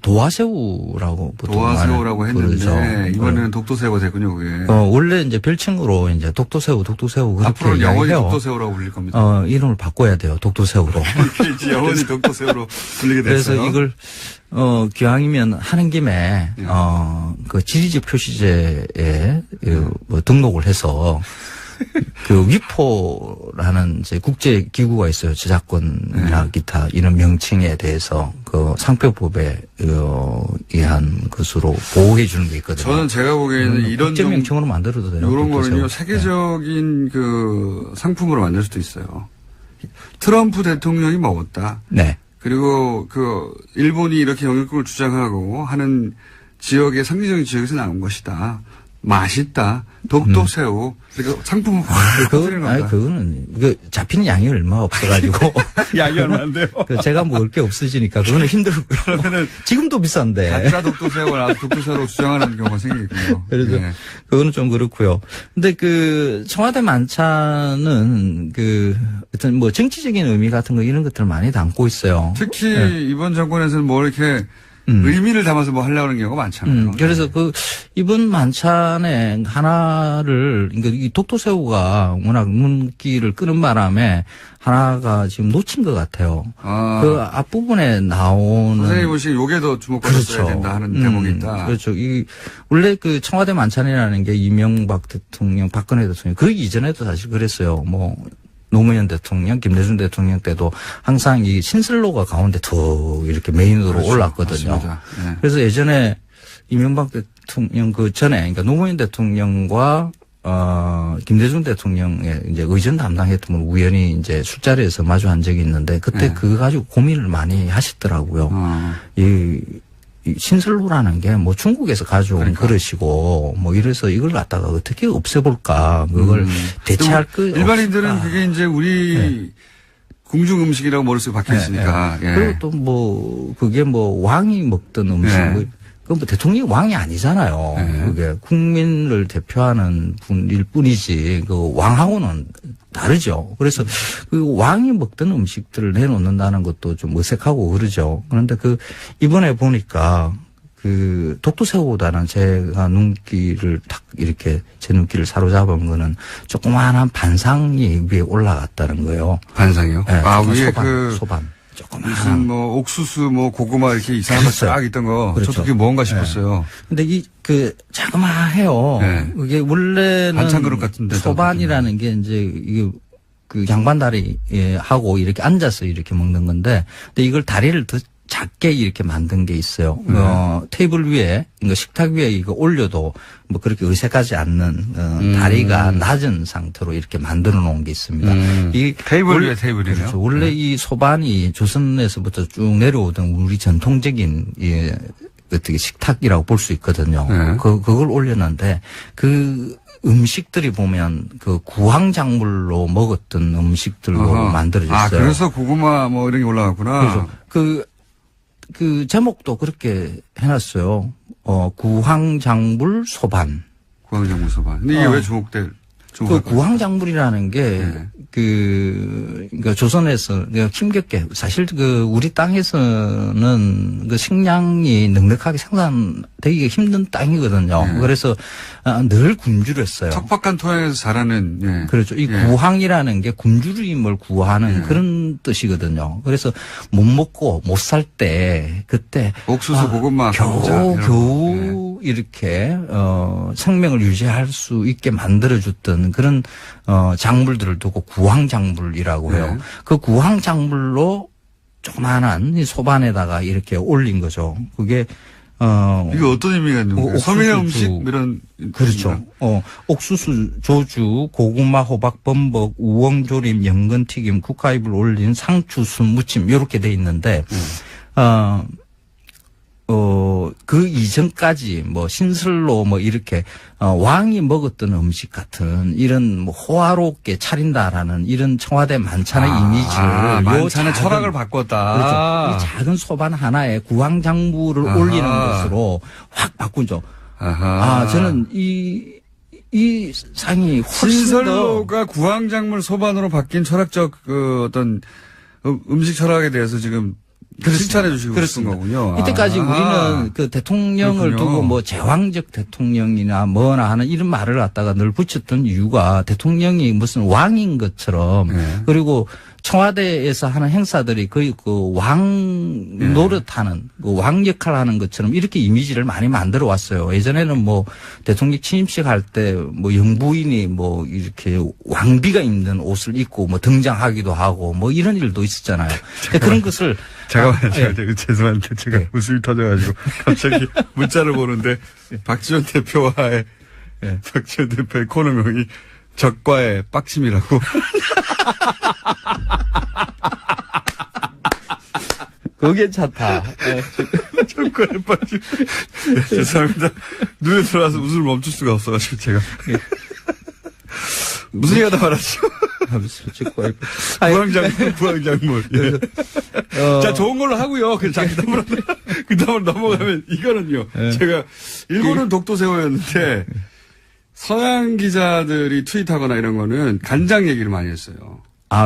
도화새우라고 보통 도화새우라고 했는데 부르죠. 이번에는 독도새우가 됐군요, 그게. 원래 이제 별칭으로 이제 독도새우 그렇게 앞으로 영원히 이야기해요. 독도새우라고 불릴 겁니다. 이름을 바꿔야 돼요. 독도새우로. 이제 영원히 독도새우로 불리게 됐어요. 그래서 이걸 기왕이면 하는 김에 그 지리적 표시제에 뭐 등록을 해서 그 위포라는 이제 국제 기구가 있어요. 저작권이나 기타 이런 명칭에 대해서 그 상표법에 의한 것으로 보호해 주는 게 있거든요. 저는 제가 보기에는 이런 국제 명칭으로 만들어도 돼요. 이런 거는요 세계적인 그 상품으로 만들 수도 있어요. 트럼프 대통령이 먹었다. 네. 그리고 그 일본이 이렇게 영유권을 주장하고 하는 지역의 상징적인 지역에서 나온 것이다. 맛있다. 독도새우. 그러니까 상품을 확 퍼뜨리는 겁니다. 그거는 잡히는 양이 얼마 없어가지고 양이 얼마인데요? 제가 먹을 게 없으시니까 그거는 힘들고요. 그러면은 지금도 비싼데. 가짜 독도새우가 독도새우로 주장하는 경우가 생기겠군요. 그래서 그거는 좀 그렇고요. 근데 그 청와대 만찬은 어떤 뭐 정치적인 의미 같은 거 이런 것들을 많이 담고 있어요. 특히 이번 정권에서는 뭐 이렇게 의미를 담아서 뭐 하려고 하는 경우가 많잖아요. 그래서 이번 만찬에 하나를, 그러니까 이 독도새우가 워낙 눈길을 끄는 바람에 하나가 지금 놓친 것 같아요. 그 앞부분에 나오는. 선생님 보시기에 요게 더 주목받았어야 그렇죠. 된다 하는 대목이 있다. 그렇죠. 원래 그 청와대 만찬이라는 게 이명박 대통령, 박근혜 대통령, 그 이전에도 사실 그랬어요. 뭐. 노무현 대통령, 김대중 대통령 때도 항상 이 신슬로가 가운데 더 이렇게 메인으로 그렇죠. 올랐거든요. 네. 그래서 예전에 이명박 대통령 그 전에, 그러니까 노무현 대통령과 김대중 대통령의 이제 의전 담당했던 분 우연히 이제 술자리에서 마주한 적이 있는데 그때 그거 가지고 고민을 많이 하시더라고요. 이 신슬로라는 게 뭐 중국에서 가져온 그릇이고 뭐 이래서 이걸 갖다가 어떻게 없애볼까 그걸 대체할 거 일반인들은 없을까. 그게 이제 우리 궁중 음식이라고 머릿속에 박혀 있으니까. 그리고 또 뭐 그게 뭐 왕이 먹던 음식 그건 뭐 대통령이 왕이 아니잖아요. 그게 국민을 대표하는 분일 뿐이지 그 왕하고는 다르죠. 그래서 그 왕이 먹던 음식들을 내놓는다는 것도 좀 어색하고 그러죠. 그런데 이번에 보니까 독도새우보다는 제가 눈길을 탁 이렇게 제 눈길을 사로잡은 거는 조그마한 반상이 위에 올라갔다는 거예요. 반상이요? 네, 위에 소반. 조그마한. 무슨 뭐 옥수수 뭐 고구마 이렇게 이상한 거 쫙 있던 거. 그렇죠. 저도 그게 뭔가 싶었어요. 근데 자그마해요. 이게 원래는 반찬 그릇 같은데. 소반이라는 게 이제 이게 그 양반 다리 하고 이렇게 앉아서 이렇게 먹는 건데 근데 이걸 다리를 더 작게 이렇게 만든 게 있어요. 테이블 위에, 그러니까 식탁 위에 이거 올려도 뭐 그렇게 의색하지 않는, 다리가 낮은 상태로 이렇게 만들어 놓은 게 있습니다. 이 테이블 위에 테이블이네요. 그렇죠. 원래 이 소반이 조선에서부터 쭉 내려오던 우리 전통적인, 예, 어떻게 식탁이라고 볼 수 있거든요. 네. 그걸 올렸는데 그 음식들이 보면 그 구황작물로 먹었던 음식들로 만들어졌어요. 아, 그래서 고구마 뭐 이런 게 올라갔구나. 그래서 그 제목도 그렇게 해놨어요. 구황작물 소반. 구황작물 소반. 근데 이게 왜 주목될? 그 구황작물이라는 게 그러니까 조선에서 힘겹게 사실 그 우리 땅에서는 그 식량이 넉넉하게 생산되기가 힘든 땅이거든요. 그래서 늘 굶주렸어요. 척박한 토양에서 자라는. 그렇죠. 이 구황이라는 게 굶주림을 구하는 그런 뜻이거든요. 그래서 못 먹고 못 살 때 그때 옥수수, 고구마, 겨우 이렇게 생명을 유지할 수 있게 만들어줬던 그런 작물들을 두고 구황작물이라고 해요. 그 구황작물로 조그만한 이 소반에다가 이렇게 올린 거죠. 그게 이게 어떤 의미가 있는 거예요? 서민의 음식 이런. 그렇죠. 옥수수, 조주, 고구마, 호박, 범벅, 우엉조림, 연근튀김, 국화잎을 올린 상추, 순, 무침 이렇게 돼 있는데 그 이전까지 뭐 신설로 뭐 이렇게 왕이 먹었던 음식 같은 이런 뭐 호화롭게 차린다라는 이런 청와대 만찬의 이미지를 만찬의 철학을 바꿨다. 그렇죠. 이 작은 소반 하나에 구황작물을 올리는 것으로 확 바꾸죠. 저는 이 상이 훨씬 신설로가 구황작물 소반으로 바뀐 철학적 그 어떤 음식 철학에 대해서 지금 칭찬해 주시고 그런 거군요. 이때까지 우리는 그 대통령을 그렇군요. 두고 뭐 제왕적 대통령이나 뭐나 하는 이런 말을 갖다가 늘 붙였던 이유가 대통령이 무슨 왕인 것처럼 그리고 청와대에서 하는 행사들이 거의 그 왕 노릇하는 그 왕 역할을 하는 것처럼 이렇게 이미지를 많이 만들어 왔어요. 예전에는 뭐 대통령 취임식 할 때 뭐 영부인이 뭐 이렇게 왕비가 입는 옷을 입고 뭐 등장하기도 하고 뭐 이런 일도 있었잖아요. 그런 것을 잠깐만요. 죄송한데 제가 웃음이 터져가지고 갑자기 문자를 보는데 박지원 대표와의 박지원 대표의 코너명이 적과의 빡침이라고. 그거 괜찮다. 적과의 빡침. 죄송합니다. 눈에 들어와서 웃음을 멈출 수가 없어가지고 제가. 무슨 얘기하다 말았죠? 구황작물. 자, 좋은 걸로 하고요. 그 다음으로 넘어가면 이거는요. 제가 일본은 독도새우였는데 서양 기자들이 트윗하거나 이런 거는 간장 얘기를 많이 했어요.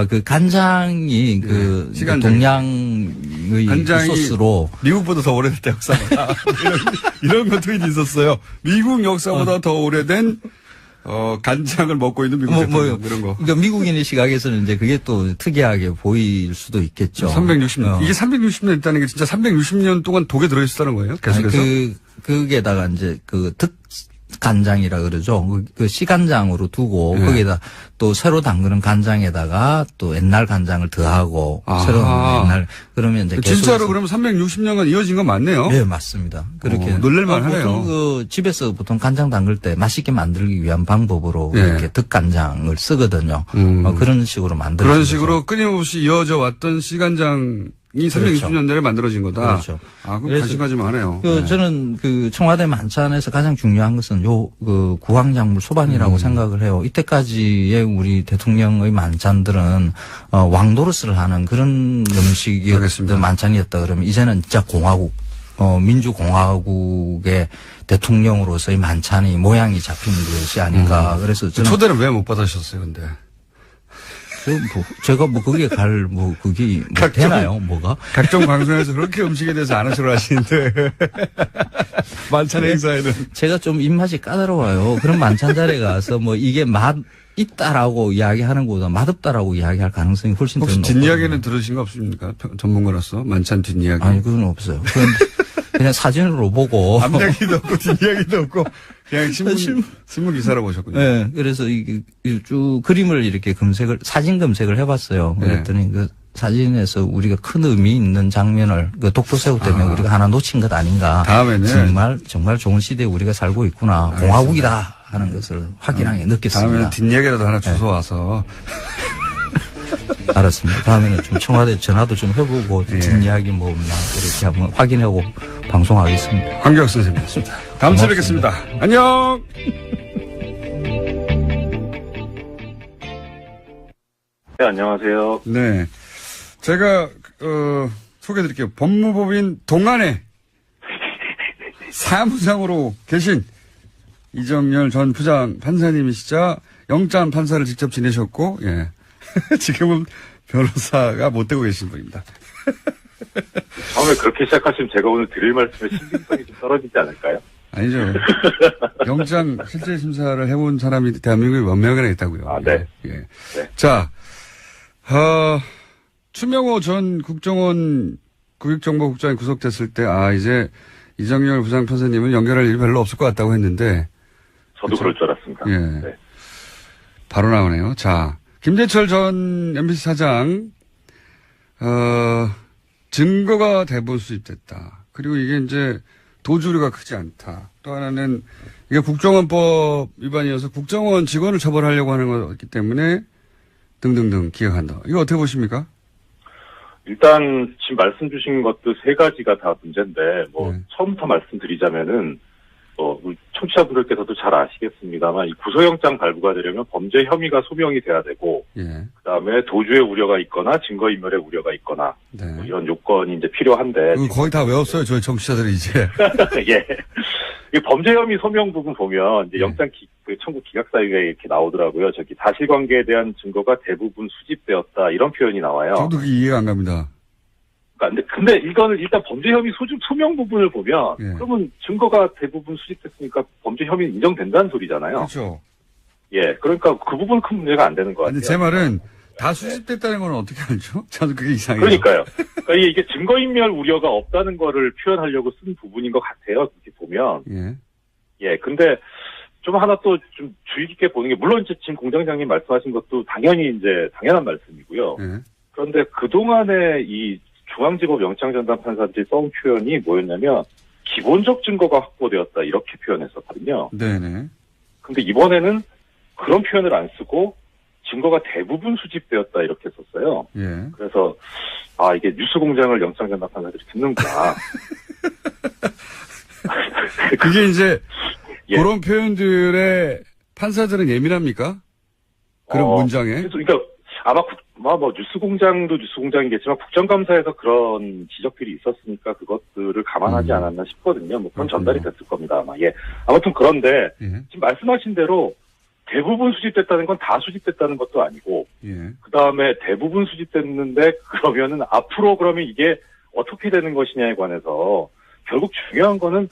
그 간장이 그 동양의 간장이 소스로 미국보다 더 오래됐다 역사가 이런 거 트윗이 있었어요. 미국 역사보다 더 오래된 간장을 먹고 있는 미국 대통령 이런 거. 그러니까 미국인의 시각에서는 이제 그게 또 특이하게 보일 수도 있겠죠. 360년. 이게 360년 있다는 게 진짜 360년 동안 독에 들어있었다는 거예요? 계속해서? 그게다가 이제 그 간장이라 그러죠. 그 시간장으로 두고 거기다 또 새로 담그는 간장에다가 또 옛날 간장을 더하고 새로 옛날 그러면 이제 진짜로 그러면 360년간 이어진 건 맞네요. 네, 맞습니다. 그렇게 놀랄만 하네요. 보통 그 집에서 보통 간장 담글 때 맛있게 만들기 위한 방법으로 이렇게 득간장을 쓰거든요. 그런 식으로 만들어진 그런 식으로 끊임없이 이어져 왔던 시간장 이 360년 내에 만들어진 거다. 그렇죠. 그럼 가심하지만 하네요. 저는 그 청와대 만찬에서 가장 중요한 것은 그 구황작물 소반이라고 생각을 해요. 이때까지의 우리 대통령의 만찬들은 왕노릇을 하는 그런 음식이었던 만찬이었다 그러면 이제는 진짜 공화국, 민주공화국의 대통령으로서의 만찬이 모양이 잡힌 것이 아닌가. 그래서 저는 초대를 왜 못 받으셨어요, 근데? 제가 그게 그게 되나요, 뭐가? 각종 방송에서 그렇게 음식에 대해서 안 하시러 하시는데. 만찬 행사에는. 제가 좀 입맛이 까다로워요. 그런 만찬 자리에 가서 뭐 이게 있다라고 이야기하는 것보다 맛없다라고 이야기할 가능성이 훨씬 더 높아요. 혹시 뒷이야기는 들으신 거 없습니까? 전문가로서 만찬 뒷이야기. 아니, 그건 없어요. 그냥 사진으로 보고. 앞이야기도 없고 뒷이야기도 없고 그냥 신문 기사로 보셨군요. 네. 그래서 이게 쭉 그림을 이렇게 사진 검색을 해봤어요. 그랬더니 사진에서 우리가 큰 의미 있는 장면을 그 독도새우 때문에 우리가 하나 놓친 것 아닌가. 다음에는 정말 좋은 시대에 우리가 살고 있구나. 알겠습니다. 공화국이다 하는 것을 확인하게 느꼈습니다. 다음에는 뒷얘기라도 하나 주워 와서. 알았습니다. 다음에는 좀 청와대 전화도 좀 해보고 뒷이야기 뭐 없나 이렇게 한번 확인하고 방송하겠습니다. 황교익 선생님이었습니다. 다음 주에 뵙겠습니다. 안녕. 네, 안녕하세요. 네. 제가, 소개해드릴게요. 법무법인 동안에 사무장으로 계신 이정열 전 부장 판사님이시자 영장 판사를 직접 지내셨고, 예. 지금은 변호사가 못 되고 계신 분입니다. 처음에 그렇게 시작하시면 제가 오늘 드릴 말씀에 신빙성이 좀 떨어지지 않을까요? 아니죠. 영장 실제 심사를 해본 사람이 대한민국에 몇 명이나 있다고요. 아, 네. 예. 네. 자, 추명호 전 국정원 국익정보국장이 구속됐을 때, 이제 이정열 부장판사님은 연결할 일이 별로 없을 것 같다고 했는데. 저도 그럴 줄 알았습니다. 예. 네. 바로 나오네요. 자, 김재철 전 MBC 사장, 증거가 대부분 수집됐다. 그리고 이게 이제 도주류가 크지 않다. 또 하나는 이게 국정원법 위반이어서 국정원 직원을 처벌하려고 하는 거기 때문에 등등등 기억한다. 이거 어떻게 보십니까? 일단 지금 말씀 주신 것도 세 가지가 다 문제인데 네. 처음부터 말씀드리자면은 우리 청취자분들께서도 잘 아시겠습니다만 이 구속영장 발부가 되려면 범죄 혐의가 소명이 돼야 되고 예. 그다음에 도주의 우려가 있거나 증거인멸의 우려가 있거나 네. 뭐 이런 요건이 이제 필요한데 이거 거의 다 외웠어요. 저희 청취자들이 이제. 예. 이 범죄 혐의 소명 부분 보면 이제 영장 청구 기각 사유에 이렇게 나오더라고요. 저기 사실관계에 대한 증거가 대부분 수집되었다 이런 표현이 나와요. 저도 그게 이해가 안 갑니다. 근데 이거는 일단 범죄 혐의 소명 부분을 보면 예. 그러면 증거가 대부분 수집됐으니까 범죄 혐의는 인정된다는 소리잖아요. 그렇죠. 예. 그러니까 그 부분은 큰 문제가 안 되는 것 같아요. 근데 제 말은 다 수집됐다는 건 어떻게 알죠? 저는 그게 이상해요. 그러니까요. 그러니까 이게 증거인멸 우려가 없다는 거를 표현하려고 쓴 부분인 것 같아요. 그렇게 보면. 예. 예. 근데 좀 하나 또 좀 주의 깊게 보는 게 물론 이제 지금 공장장님 말씀하신 것도 당연히 이제 당연한 말씀이고요. 예. 그런데 그동안에 이 중앙지법 영장전담 판사들이 써온 표현이 뭐였냐면 기본적 증거가 확보되었다 이렇게 표현했었거든요. 네네. 근데 이번에는 그런 표현을 안 쓰고 증거가 대부분 수집되었다 이렇게 썼어요. 예. 그래서 이게 뉴스공장을 영장전담 판사들이 듣는구나. 그게 이제 예. 그런 표현들에 판사들은 예민합니까? 그런 문장에? 그래서 그러니까 아마 뭐 뉴스공장도 뉴스공장이겠지만 국정감사에서 그런 지적들이 있었으니까 그것들을 감안하지 않았나 싶거든요. 뭐 그런 전달이 됐을 겁니다. 아마. 예. 아무튼 그런데 예. 지금 말씀하신 대로 대부분 수집됐다는 건 다 수집됐다는 것도 아니고 예. 그 다음에 대부분 수집됐는데 그러면은 앞으로 그러면 이게 어떻게 되는 것이냐에 관해서 결국 중요한 거는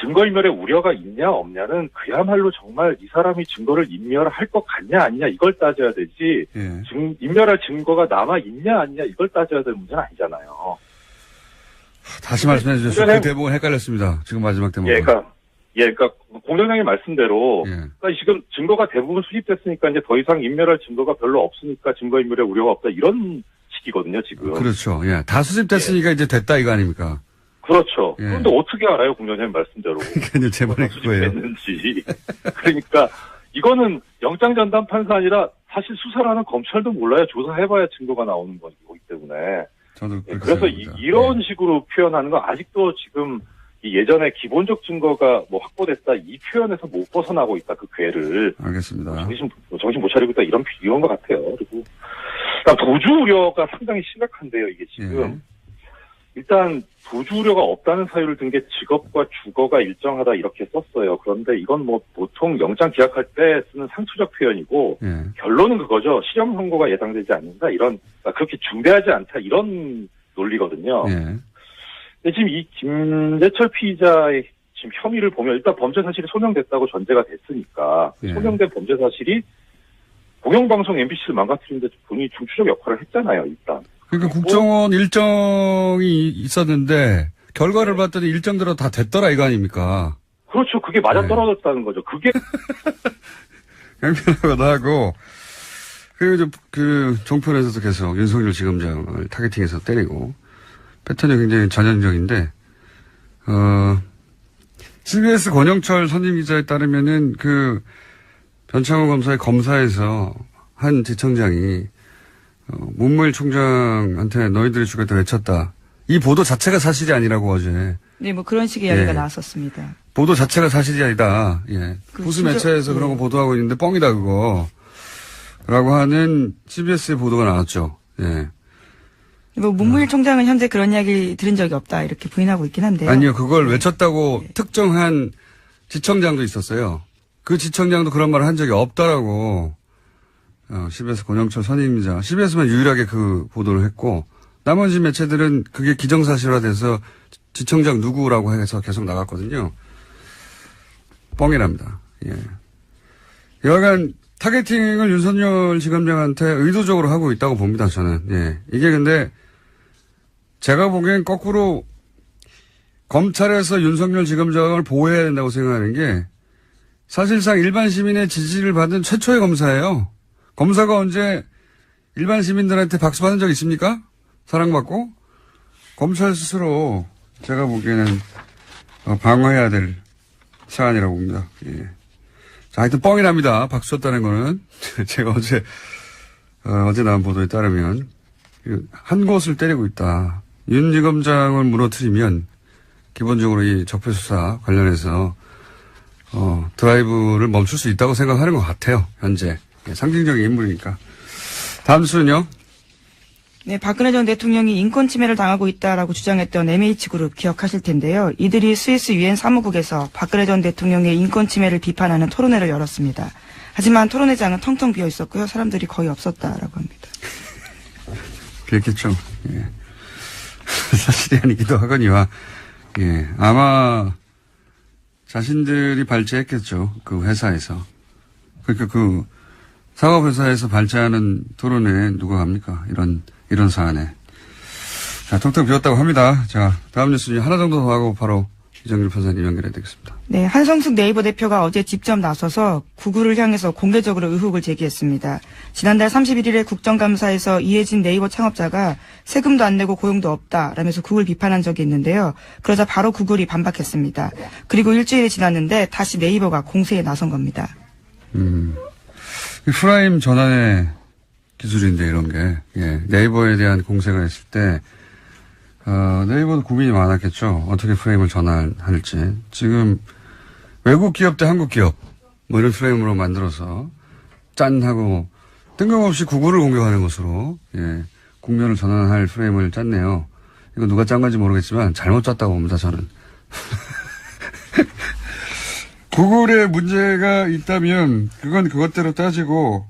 증거인멸의 우려가 있냐 없냐는 그야말로 정말 이 사람이 증거를 인멸할 것 같냐 아니냐 이걸 따져야 되지 예. 인멸할 증거가 남아있냐 아니냐 이걸 따져야 될 문제는 아니잖아요. 다시 말씀해 주셨어요. 그 대목은 헷갈렸습니다. 지금 마지막 대목은. 그러니까 공장장님 말씀대로 예. 그러니까 지금 증거가 대부분 수집됐으니까 이제 더 이상 인멸할 증거가 별로 없으니까 증거인멸의 우려가 없다 이런 식이거든요 지금. 그렇죠. 예. 다 수집됐으니까 이제 됐다 이거 아닙니까? 그렇죠. 예. 그런데 어떻게 알아요 공장장님 말씀대로. 그러니까 제 말이 그거예요. 수집됐는지. 그러니까 이거는 영장전담 판사 아니라 사실 수사를 하는 검찰도 몰라요. 조사해봐야 증거가 나오는 거기 때문에. 저도 그렇게 그래서 생각합니다. 이런 식으로 표현하는 건 아직도 지금 이 예전에 기본적 증거가 뭐 확보됐다 이 표현에서 못 벗어나고 있다 그 궤를. 알겠습니다. 정신 못 차리고 있다 이런 것 같아요. 그리고 도주 우려가 상당히 심각한데요. 이게 지금 일단 도주 우려가 없다는 사유를 든 게 직업과 주거가 일정하다 이렇게 썼어요. 그런데 이건 뭐 보통 영장 기각할 때 쓰는 상투적 표현이고 예. 결론은 그거죠. 실형 선고가 예상되지 않는다 이런 그렇게 중대하지 않다 이런 논리거든요. 예. 근데 지금 이 김재철 피의자의 지금 혐의를 보면 일단 범죄 사실이 소명됐다고 전제가 됐으니까 예. 소명된 범죄 사실이 공영방송 MBC를 망가뜨리는데 본인이 중추적 역할을 했잖아요. 일단. 그러니까 국정원 일정이 있었는데 결과를 봤더니 일정대로 다 됐더라 이거 아닙니까? 그렇죠. 그게 맞아떨어졌다는 거죠. 그게 형편하고도 하고 그리고 이제 종편에서도 계속 윤석열 지검장을 타겟팅해서 때리고, 패턴이 굉장히 전형적인데, CBS 권영철 선임기자에 따르면은 변창호 검사의 검사에서 한 지청장이, 문무일 총장한테 너희들이 죽였다 외쳤다. 이 보도 자체가 사실이 아니라고 어제. 네, 뭐 그런 식의 이야기가 나왔었습니다. 보도 자체가 사실이 아니다. 예. 그 보수 매체에서 그런 거 보도하고 있는데 뻥이다 그거. 라고 하는 CBS의 보도가 나왔죠. 예. 뭐 문무일 총장은 현재 그런 이야기 들은 적이 없다 이렇게 부인하고 있긴 한데요. 아니요, 그걸 외쳤다고 특정한 지청장도 있었어요. 그 지청장도 그런 말을 한 적이 없다라고 CBS 권영철 선임기자, CBS만 유일하게 그 보도를 했고 나머지 매체들은 그게 기정사실화돼서 지청장 누구라고 해서 계속 나갔거든요. 뻥이랍니다. 예. 여하간 타겟팅을 윤석열 지검장한테 의도적으로 하고 있다고 봅니다, 저는. 예. 이게 근데 제가 보기엔 거꾸로 검찰에서 윤석열 지검장을 보호해야 된다고 생각하는 게 사실상 일반 시민의 지지를 받은 최초의 검사예요. 검사가 언제 일반 시민들한테 박수 받은 적 있습니까? 사랑받고? 검찰 스스로 제가 보기에는 방어해야 될 사안이라고 봅니다. 예. 자, 하여튼 뻥이 납니다. 박수 쳤다는 거는. 제가 어제 나온 보도에 따르면 한 곳을 때리고 있다. 윤 지검장을 무너뜨리면 기본적으로 이 적폐수사 관련해서 드라이브를 멈출 수 있다고 생각하는 것 같아요. 현재. 예, 상징적인 인물이니까. 다음 수는요. 네, 박근혜 전 대통령이 인권 침해를 당하고 있다라고 주장했던 MH그룹 기억하실 텐데요. 이들이 스위스 유엔 사무국에서 박근혜 전 대통령의 인권 침해를 비판하는 토론회를 열었습니다. 하지만 토론회장은 텅텅 비어 있었고요. 사람들이 거의 없었다라고 합니다. 그랬겠죠. 예. 사실이 아니기도 하거니와, 예. 아마 자신들이 발제했겠죠. 그 회사에서. 그러니까 상업회사에서 발제하는 토론회에 누가 갑니까? 이런 사안에. 자, 텅텅 비었다고 합니다. 자, 다음 뉴스 하나 정도 더 하고 바로 이정길 판사님 연결해야 되겠습니다. 네, 한성숙 네이버 대표가 어제 직접 나서서 구글을 향해서 공개적으로 의혹을 제기했습니다. 지난달 31일에 국정감사에서 이해진 네이버 창업자가 세금도 안 내고 고용도 없다라면서 구글 비판한 적이 있는데요. 그러자 바로 구글이 반박했습니다. 그리고 일주일이 지났는데 다시 네이버가 공세에 나선 겁니다. 프라임 전환의 기술인데 이런 게, 예, 네이버에 대한 공세가 있을 때 네이버도 고민이 많았겠죠. 어떻게 프레임을 전환할지. 지금 외국 기업 대 한국 기업 뭐 이런 프레임으로 만들어서 짠 하고 뜬금없이 구글을 공격하는 것으로, 예, 국면을 전환할 프레임을 짰네요. 이거 누가 짠 건지 모르겠지만 잘못 짰다고 봅니다, 저는. 구글에 문제가 있다면 그건 그것대로 따지고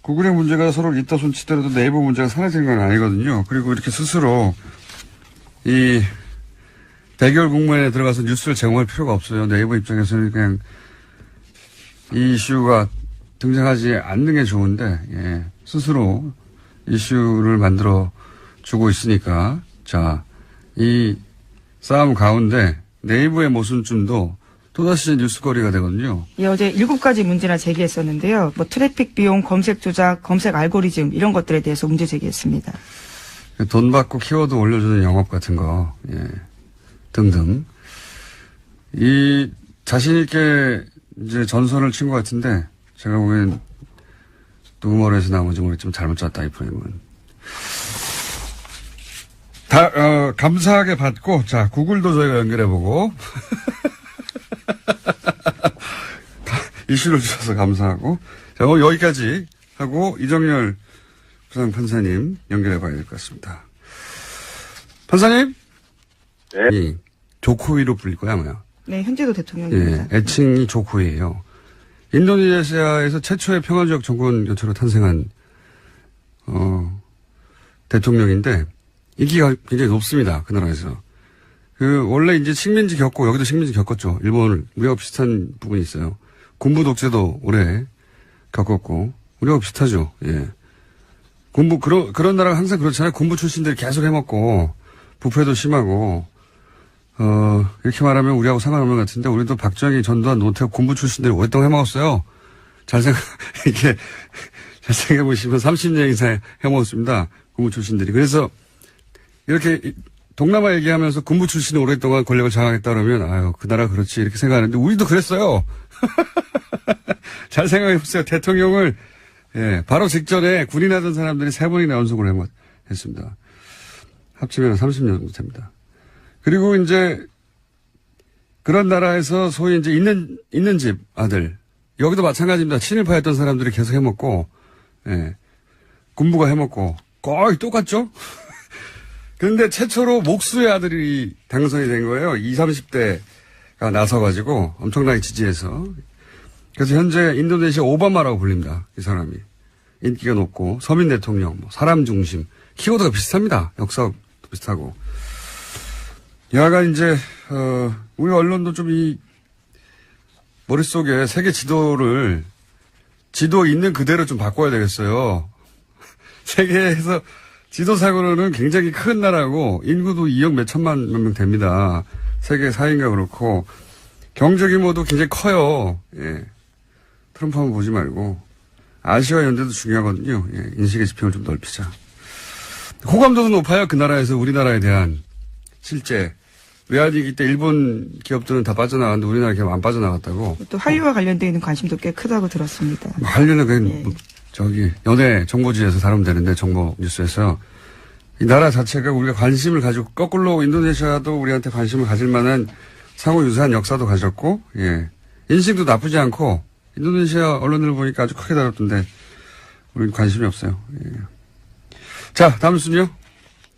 구글의 문제가 서로 있다 손치더라도 네이버 문제가 사라지는 건 아니거든요. 그리고 이렇게 스스로 이 대결 국면에 들어가서 뉴스를 제공할 필요가 없어요. 네이버 입장에서는 그냥 이 이슈가 등장하지 않는 게 좋은데, 예, 스스로 이슈를 만들어 주고 있으니까, 자, 이 싸움 가운데 네이버의 모순점도 또다시 뉴스거리가 되거든요. 예, 어제 7가지 문제나 제기했었는데요. 뭐 트래픽 비용, 검색 조작, 검색 알고리즘 이런 것들에 대해서 문제 제기했습니다. 돈 받고 키워드 올려주는 영업 같은 거, 예, 등등. 이 자신있게 이제 전선을 친 것 같은데, 제가 보기엔 누구 머리에서 나온지 모르겠지만 잘못 짰다, 이 프레임은. 감사하게 받고, 자, 구글도 저희가 연결해보고, 이슈를 주셔서 감사하고, 자, 여기까지 하고, 이정열 부장판사님 연결해봐야 될 것 같습니다. 판사님? 네. 조코위로 불릴 거야, 아마요. 네, 현재도 대통령입니다. 예, 애칭이 조코위예요. 인도네시아에서 최초의 평화적 정권 교체로 탄생한 대통령인데 인기가 굉장히 높습니다. 그 나라에서. 원래 이제 식민지 겪고 여기도 식민지 겪었죠. 일본을 우리가 비슷한 부분이 있어요. 군부 독재도 오래 겪었고 우리가 비슷하죠. 예. 그런 나라가 항상 그렇잖아요. 군부 출신들이 계속 해먹고 부패도 심하고 이렇게 말하면 우리하고 상관없는 것 같은데, 우리도 박정희, 전두환, 노태우 군부 출신들이 오랫동안 해먹었어요. 이게, 잘 생각해보시면 30년 이상 해먹었습니다. 군부 출신들이. 그래서 이렇게 동남아 얘기하면서 군부 출신이 오랫동안 권력을 장악했다 그러면 아유 그 나라 그렇지 이렇게 생각하는데 우리도 그랬어요. 잘 생각해보세요. 대통령을 바로 직전에 군인하던 사람들이 3번이나 연속을 했습니다. 합치면 30년 됩니다. 그리고 이제 그런 나라에서 소위 이제 있는 집 아들 여기도 마찬가지입니다. 친일파였던 사람들이 계속 해먹고 군부가 해먹고 거의 똑같죠. 그런데 최초로 목수의 아들이 당선이 된 거예요. 20, 30대가 나서가지고 엄청나게 지지해서. 그래서 현재 인도네시아 오바마라고 불립니다. 이 사람이. 인기가 높고 서민 대통령, 사람 중심. 키워드가 비슷합니다. 역사도 비슷하고. 여하간 이제 우리 언론도 좀 이 머릿속에 세계 지도 있는 그대로 좀 바꿔야 되겠어요. 세계에서 지도상으로는 굉장히 큰 나라고 인구도 2억 몇천만 명 됩니다. 세계 4위인가 그렇고 경제 규모도 굉장히 커요. 트럼프 한번 보지 말고 아시아 연대도 중요하거든요. 인식의 지평을 좀 넓히자. 호감도도 높아요. 그 나라에서 우리나라에 대한 실제 외환위기 때 일본 기업들은 다 빠져나갔는데 우리나라 기업 안 빠져나갔다고. 또 한류와 관련되어 있는 관심도 꽤 크다고 들었습니다. 한류는 그냥 연예 정보지에서 다루면 되는데 정보 뉴스에서 이 나라 자체가 우리가 관심을 가지고 거꾸로 인도네시아도 우리한테 관심을 가질 만한 상호 유사한 역사도 가졌고 인식도 나쁘지 않고 인도네시아 언론을 보니까 아주 크게 다뤘던데 우리는 관심이 없어요. 자 다음 순요.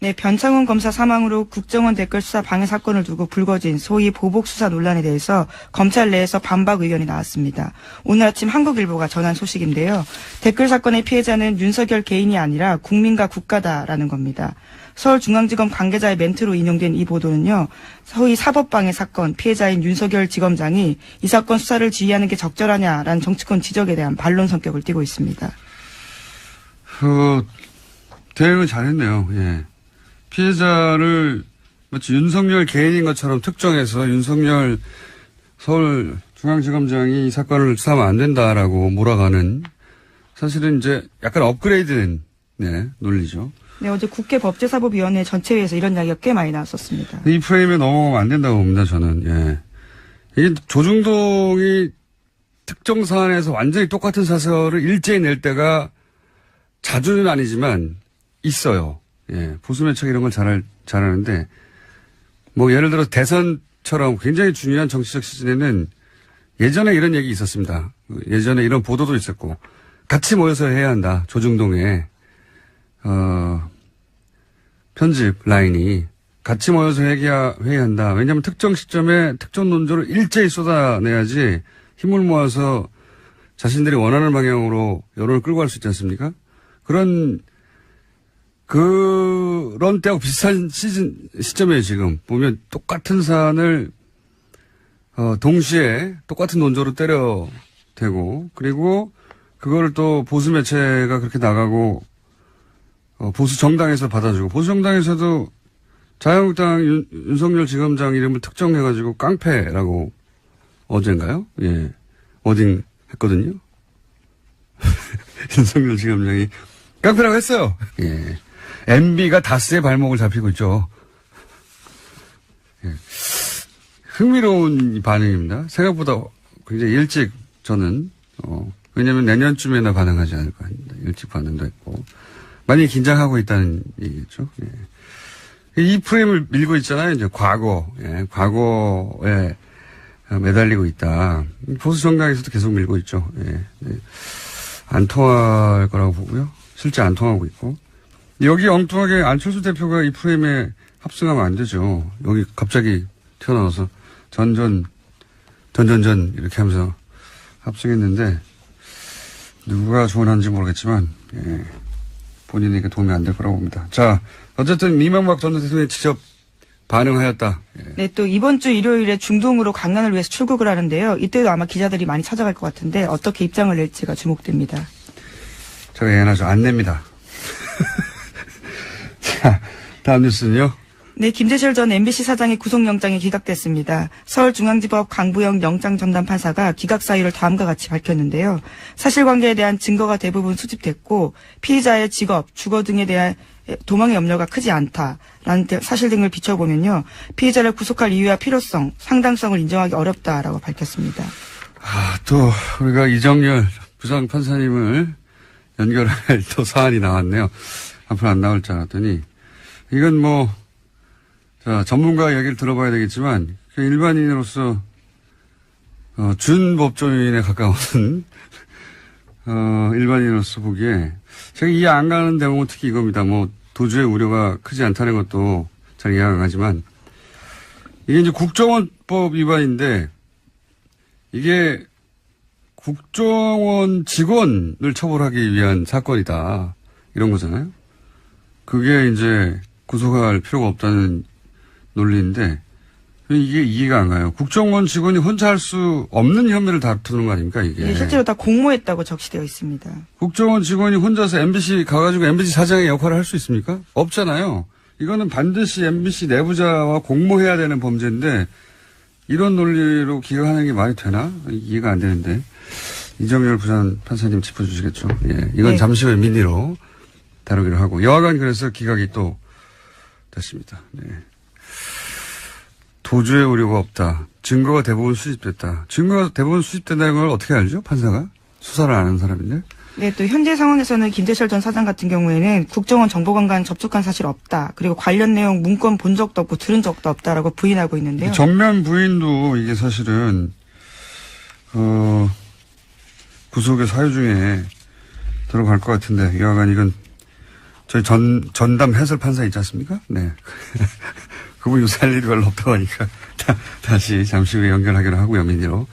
네, 변창훈 검사 사망으로 국정원 댓글 수사 방해 사건을 두고 불거진 소위 보복 수사 논란에 대해서 검찰 내에서 반박 의견이 나왔습니다. 오늘 아침 한국일보가 전한 소식인데요. 댓글 사건의 피해자는 윤석열 개인이 아니라 국민과 국가다라는 겁니다. 서울중앙지검 관계자의 멘트로 인용된 이 보도는요. 소위 사법방해 사건 피해자인 윤석열 지검장이 이 사건 수사를 지휘하는 게 적절하냐라는 정치권 지적에 대한 반론 성격을 띠고 있습니다. 대응을 잘했네요. 피해자를 마치 윤석열 개인인 것처럼 특정해서 윤석열 서울중앙지검장이 이 사건을 수사하면 안 된다라고 몰아가는 사실은 이제 약간 업그레이드된 논리죠. 네, 어제 국회 법제사법위원회 전체회에서 이런 이야기가 꽤 많이 나왔었습니다. 이 프레임에 넘어가면 안 된다고 봅니다, 저는. 이게 조중동이 특정 사안에서 완전히 똑같은 사설을 일제히 낼 때가 자주는 아니지만 있어요. 보수 매체가 이런 걸 잘하는데, 예를 들어 대선처럼 굉장히 중요한 정치적 시즌에는 예전에 이런 얘기 있었습니다. 예전에 이런 보도도 있었고, 같이 모여서 해야 한다. 조중동에, 편집 라인이 같이 모여서 회의한다. 왜냐하면 특정 시점에 특정 논조를 일제히 쏟아내야지 힘을 모아서 자신들이 원하는 방향으로 여론을 끌고 갈 수 있지 않습니까? 그런 때하고 비슷한 시점이에요, 지금. 보면 똑같은 사안을, 동시에 똑같은 논조로 때려대고, 그리고 그거를 또 보수 매체가 그렇게 나가고, 보수 정당에서 받아주고, 보수 정당에서도 자유한국당 윤석열 지검장 이름을 특정해가지고 깡패라고 어젠가요? 워딩 했거든요. 윤석열 지검장이 깡패라고 했어요. MB가 다스의 발목을 잡히고 있죠. 흥미로운 반응입니다. 생각보다 굉장히 일찍 저는, 왜냐면 내년쯤에나 반응하지 않을까 합니다. 일찍 반응도 했고. 많이 긴장하고 있다는 얘기겠죠. 이 프레임을 밀고 있잖아요. 이제 과거에 매달리고 있다. 보수 정당에서도 계속 밀고 있죠. 안 통할 거라고 보고요. 실제 안 통하고 있고. 여기 엉뚱하게 안철수 대표가 이 프레임에 합승하면 안 되죠. 여기 갑자기 튀어나와서 전전 이렇게 하면서 합승했는데 누가 조언하는지 모르겠지만 본인에게 도움이 안 될 거라고 봅니다. 자, 어쨌든 이명박 전 대통령이 직접 반응하였다. 네, 또 이번 주 일요일에 중동으로 강연을 위해서 출국을 하는데요. 이때도 아마 기자들이 많이 찾아갈 것 같은데 어떻게 입장을 낼지가 주목됩니다. 제가 예언하죠. 안 냅니다. 자, 다음 뉴스는요. 네, 김재철 전 MBC 사장의 구속영장이 기각됐습니다. 서울중앙지법 강부영 영장전담 판사가 기각 사유를 다음과 같이 밝혔는데요. 사실관계에 대한 증거가 대부분 수집됐고 피의자의 직업, 주거 등에 대한 도망의 염려가 크지 않다라는 사실 등을 비춰보면요. 피의자를 구속할 이유와 필요성, 상당성을 인정하기 어렵다라고 밝혔습니다. 또 우리가 이정열 부장판사님을 연결할 또 사안이 나왔네요. 앞으로 안 나올 줄 알았더니 이건 뭐 자, 전문가 얘기를 들어봐야 되겠지만, 일반인으로서, 준법조인에 가까운, 일반인으로서 보기에, 제가 이해 안 가는 대목은 특히 이겁니다. 뭐, 도주의 우려가 크지 않다는 것도 잘 이해가 안 가지만, 이게 이제 국정원법 위반인데, 이게 국정원 직원을 처벌하기 위한 사건이다. 이런 거잖아요. 그게 이제 구속할 필요가 없다는 논리인데 이게 이해가 안 가요. 국정원 직원이 혼자 할 수 없는 혐의를 다투는 거 아닙니까 이게. 예, 실제로 다 공모했다고 적시되어 있습니다. 국정원 직원이 혼자서 MBC 가가지고 MBC 사장의 역할을 할 수 있습니까? 없잖아요. 이거는 반드시 MBC 내부자와 공모해야 되는 범죄인데 이런 논리로 기각하는 게 말이 되나? 이해가 안 되는데. 이정열 부산 판사님 짚어주시겠죠. 예, 이건 네. 잠시 후에 민의로 다루기로 하고 여하간 그래서 기각이 또 됐습니다. 네. 도주의 우려가 없다. 증거가 대부분 수집됐다. 증거가 대부분 수집된다는 걸 어떻게 알죠? 판사가? 수사를 안 하는 사람인데? 네, 또 현재 상황에서는 김재철 전 사장 같은 경우에는 국정원 정보관과는 접촉한 사실 없다. 그리고 관련 내용 문건 본 적도 없고 들은 적도 없다라고 부인하고 있는데요. 정면 부인도 이게 사실은 구속의 사유 중에 들어갈 것 같은데 여하간 이건 저희 전담 해설 판사 있지 않습니까? 네. 그분 요새 할 일이 별로 없다고 하니까 다시 잠시 후에 연결하기로 하고요, 민의로.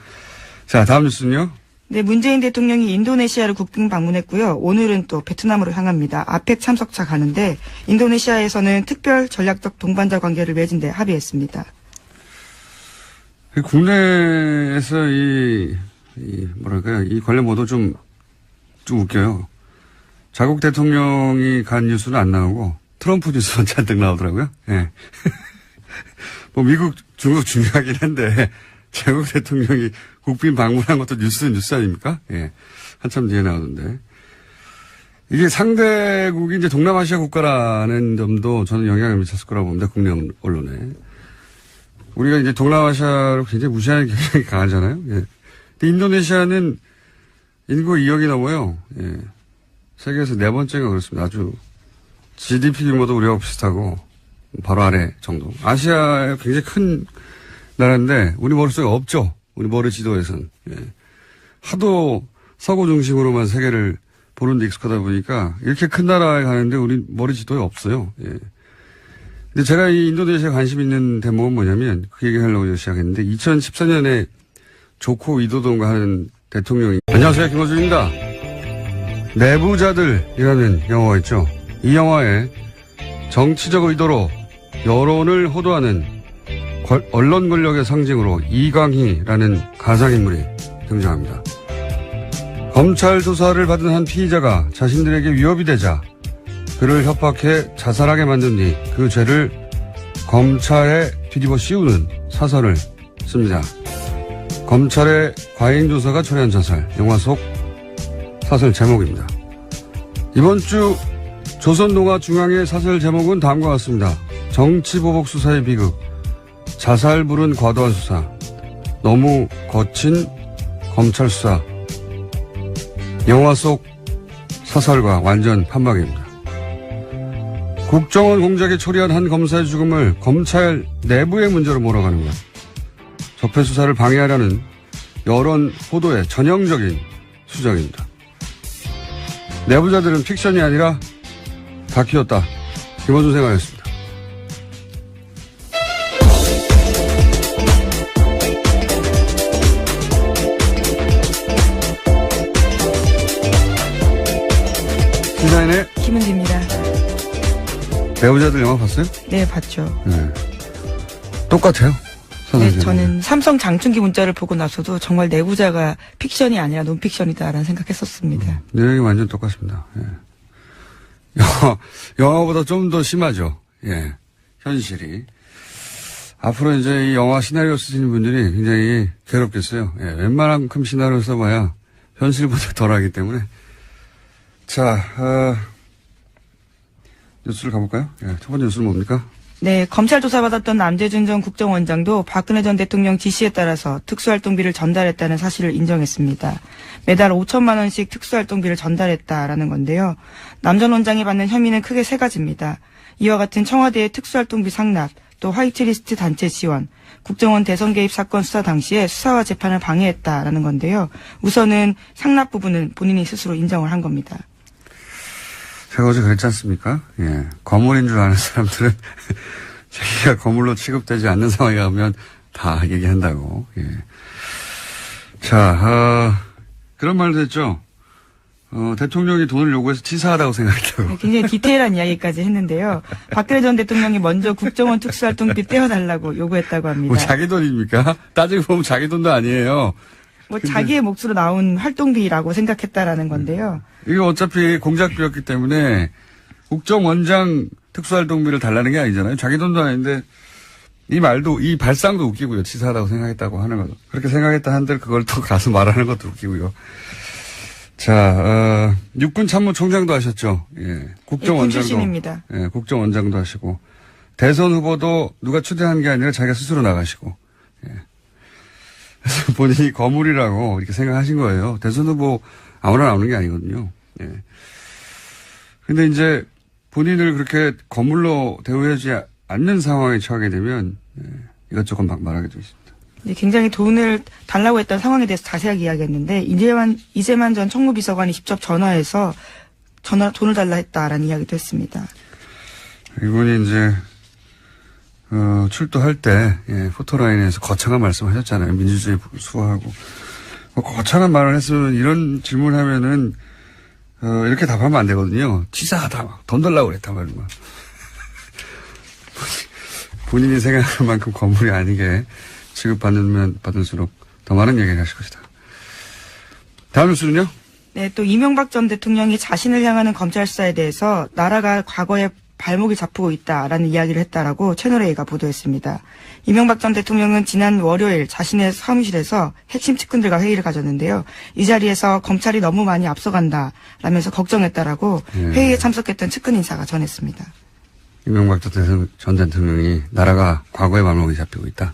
자, 다음 뉴스는요. 네, 문재인 대통령이 인도네시아를 국빈 방문했고요. 오늘은 또 베트남으로 향합니다. 아펙 참석차 가는데 인도네시아에서는 특별 전략적 동반자 관계를 맺은 데 합의했습니다. 국내에서 뭐랄까요, 이 관련 보도 좀 웃겨요. 자국 대통령이 간 뉴스는 안 나오고 트럼프 뉴스만 잔뜩 나오더라고요. 예. 뭐 미국, 중국 중요하긴 한데 자국 대통령이 국빈 방문한 것도 뉴스는 뉴스 아닙니까? 예. 한참 뒤에 나오던데. 이게 상대국이 이제 동남아시아 국가라는 점도 저는 영향을 미쳤을 거라고 봅니다. 국내 언론에. 우리가 이제 동남아시아로 굉장히 무시하는 경향이 강하잖아요. 예. 근데 인도네시아는 인구 2억이 넘어요. 예. 세계에서 4번째가 그렇습니다. 아주 GDP 규모도 우리하고 비슷하고 바로 아래 정도. 아시아에 굉장히 큰 나라인데 우리 머릿속에 없죠. 우리 머리 지도에선. 예. 하도 서구 중심으로만 세계를 보는 데 익숙하다 보니까 이렇게 큰 나라에 가는데 우리 머리 지도에 없어요. 예. 근데 제가 이 인도네시아 관심 있는 대목은 뭐냐면 그 얘기 하려고 시작했는데 2014년에 조코 위도돈과 하는 대통령이 안녕하세요. 김호준입니다. 내부자들이라는 영화가 있죠. 이 영화에 정치적 의도로 여론을 호도하는 언론 권력의 상징으로 이강희라는 가상인물이 등장합니다. 검찰 조사를 받은 한 피의자가 자신들에게 위협이 되자 그를 협박해 자살하게 만든 뒤 그 죄를 검찰에 뒤집어 씌우는 사설을 씁니다. 검찰의 과잉 조사가 초래한 자살, 영화 속 사설 제목입니다. 이번 주 조선동아중앙의 사설 제목은 다음과 같습니다. 정치보복 수사의 비극, 자살불은 과도한 수사, 너무 거친 검찰 수사. 영화 속 사설과 완전 판박입니다. 국정원 공작에 초래한 한 검사의 죽음을 검찰 내부의 문제로 몰아가는 것. 적폐 수사를 방해하려는 여론 호도의 전형적인 수작입니다. 내부자들은 픽션이 아니라 다큐였다. 김어준 생활이었습니다. 시사인의 김은지입니다. 내부자들 영화 봤어요? 네, 봤죠. 네. 똑같아요. 네, 저는 삼성 장충기 문자를 보고 나서도 정말 내부자가 픽션이 아니라 논픽션이다라는 생각했었습니다. 내용이 완전 똑같습니다. 예. 영화보다 좀 더 심하죠. 예. 현실이. 앞으로 이제 이 영화 시나리오 쓰시는 분들이 굉장히 괴롭겠어요. 예, 웬만한만큼 시나리오 써봐야 현실보다 덜하기 때문에. 자, 뉴스를 가볼까요? 예, 첫 번째 뉴스는 뭡니까? 네, 검찰 조사받았던 남재준 전 국정원장도 박근혜 전 대통령 지시에 따라서 특수활동비를 전달했다는 사실을 인정했습니다. 매달 5천만 원씩 특수활동비를 전달했다라는 건데요. 남 전 원장이 받는 혐의는 크게 세 가지입니다. 이와 같은 청와대의 특수활동비 상납, 또 화이트리스트 단체 지원, 국정원 대선 개입 사건 수사 당시에 수사와 재판을 방해했다라는 건데요. 우선은 상납 부분은 본인이 스스로 인정을 한 겁니다. 제가 어제 그랬지 않습니까? 예. 거물인 줄 아는 사람들은 자기가 거물로 취급되지 않는 상황에 가면 다 얘기한다고. 예. 자, 그런 말도 했죠. 대통령이 돈을 요구해서 치사하다고 생각했다고. 네, 굉장히 디테일한 이야기까지 했는데요. 박근혜 전 대통령이 먼저 국정원 특수활동비 떼어달라고 요구했다고 합니다. 뭐 자기 돈입니까? 따지고 보면 자기 돈도 아니에요. 뭐 자기의 몫으로 나온 활동비라고 생각했다라는 건데요. 이게 어차피 공작비였기 때문에 국정원장 특수활동비를 달라는 게 아니잖아요. 자기 돈도 아닌데 이 말도 이 발상도 웃기고요. 치사하다고 생각했다고 하는 것도. 그렇게 생각했다 한들 그걸 또 가서 말하는 것도 웃기고요. 자, 육군 참모총장도 하셨죠. 예. 국정원장도. 출신입니다. 예, 국정원장도 하시고 대선 후보도 누가 추대한 게 아니라 자기가 스스로 나가시고. 예. 그래서 본인이 거물이라고 이렇게 생각하신 거예요. 대선 후보 아무나 나오는 게 아니거든요. 예. 근데 이제 본인을 그렇게 거물로 대우하지 않는 상황에 처하게 되면 이것저것 막 말하게 되어 있습니다. 네, 굉장히 돈을 달라고 했던 상황에 대해서 자세하게 이야기했는데 이재만 전 청무비서관이 직접 전화해서 돈을 달라 했다라는 이야기도 했습니다. 이분이 이제 출두할 때 포토라인에서 거창한 말씀하셨잖아요. 민주주의 수호하고 거창한 말을 했으면 이런 질문하면은 이렇게 답하면 안 되거든요. 치사하다, 돈 달라고 그랬단 말이야. 본인이 생각할 만큼 거물이 아니게 취급받으면 받을수록 더 많은 얘기를 하실 것이다. 다음 뉴스는요? 네, 또 이명박 전 대통령이 자신을 향하는 검찰 수사에 대해서 나라가 과거에 발목이 잡히고 있다라는 이야기를 했다라고 채널A가 보도했습니다. 이명박 전 대통령은 지난 월요일 자신의 사무실에서 핵심 측근들과 회의를 가졌는데요. 이 자리에서 검찰이 너무 많이 앞서간다 라면서 걱정했다라고 회의에 참석했던 측근 인사가 전했습니다. 이명박 전 대통령이 나라가 과거에 발목이 잡히고 있다.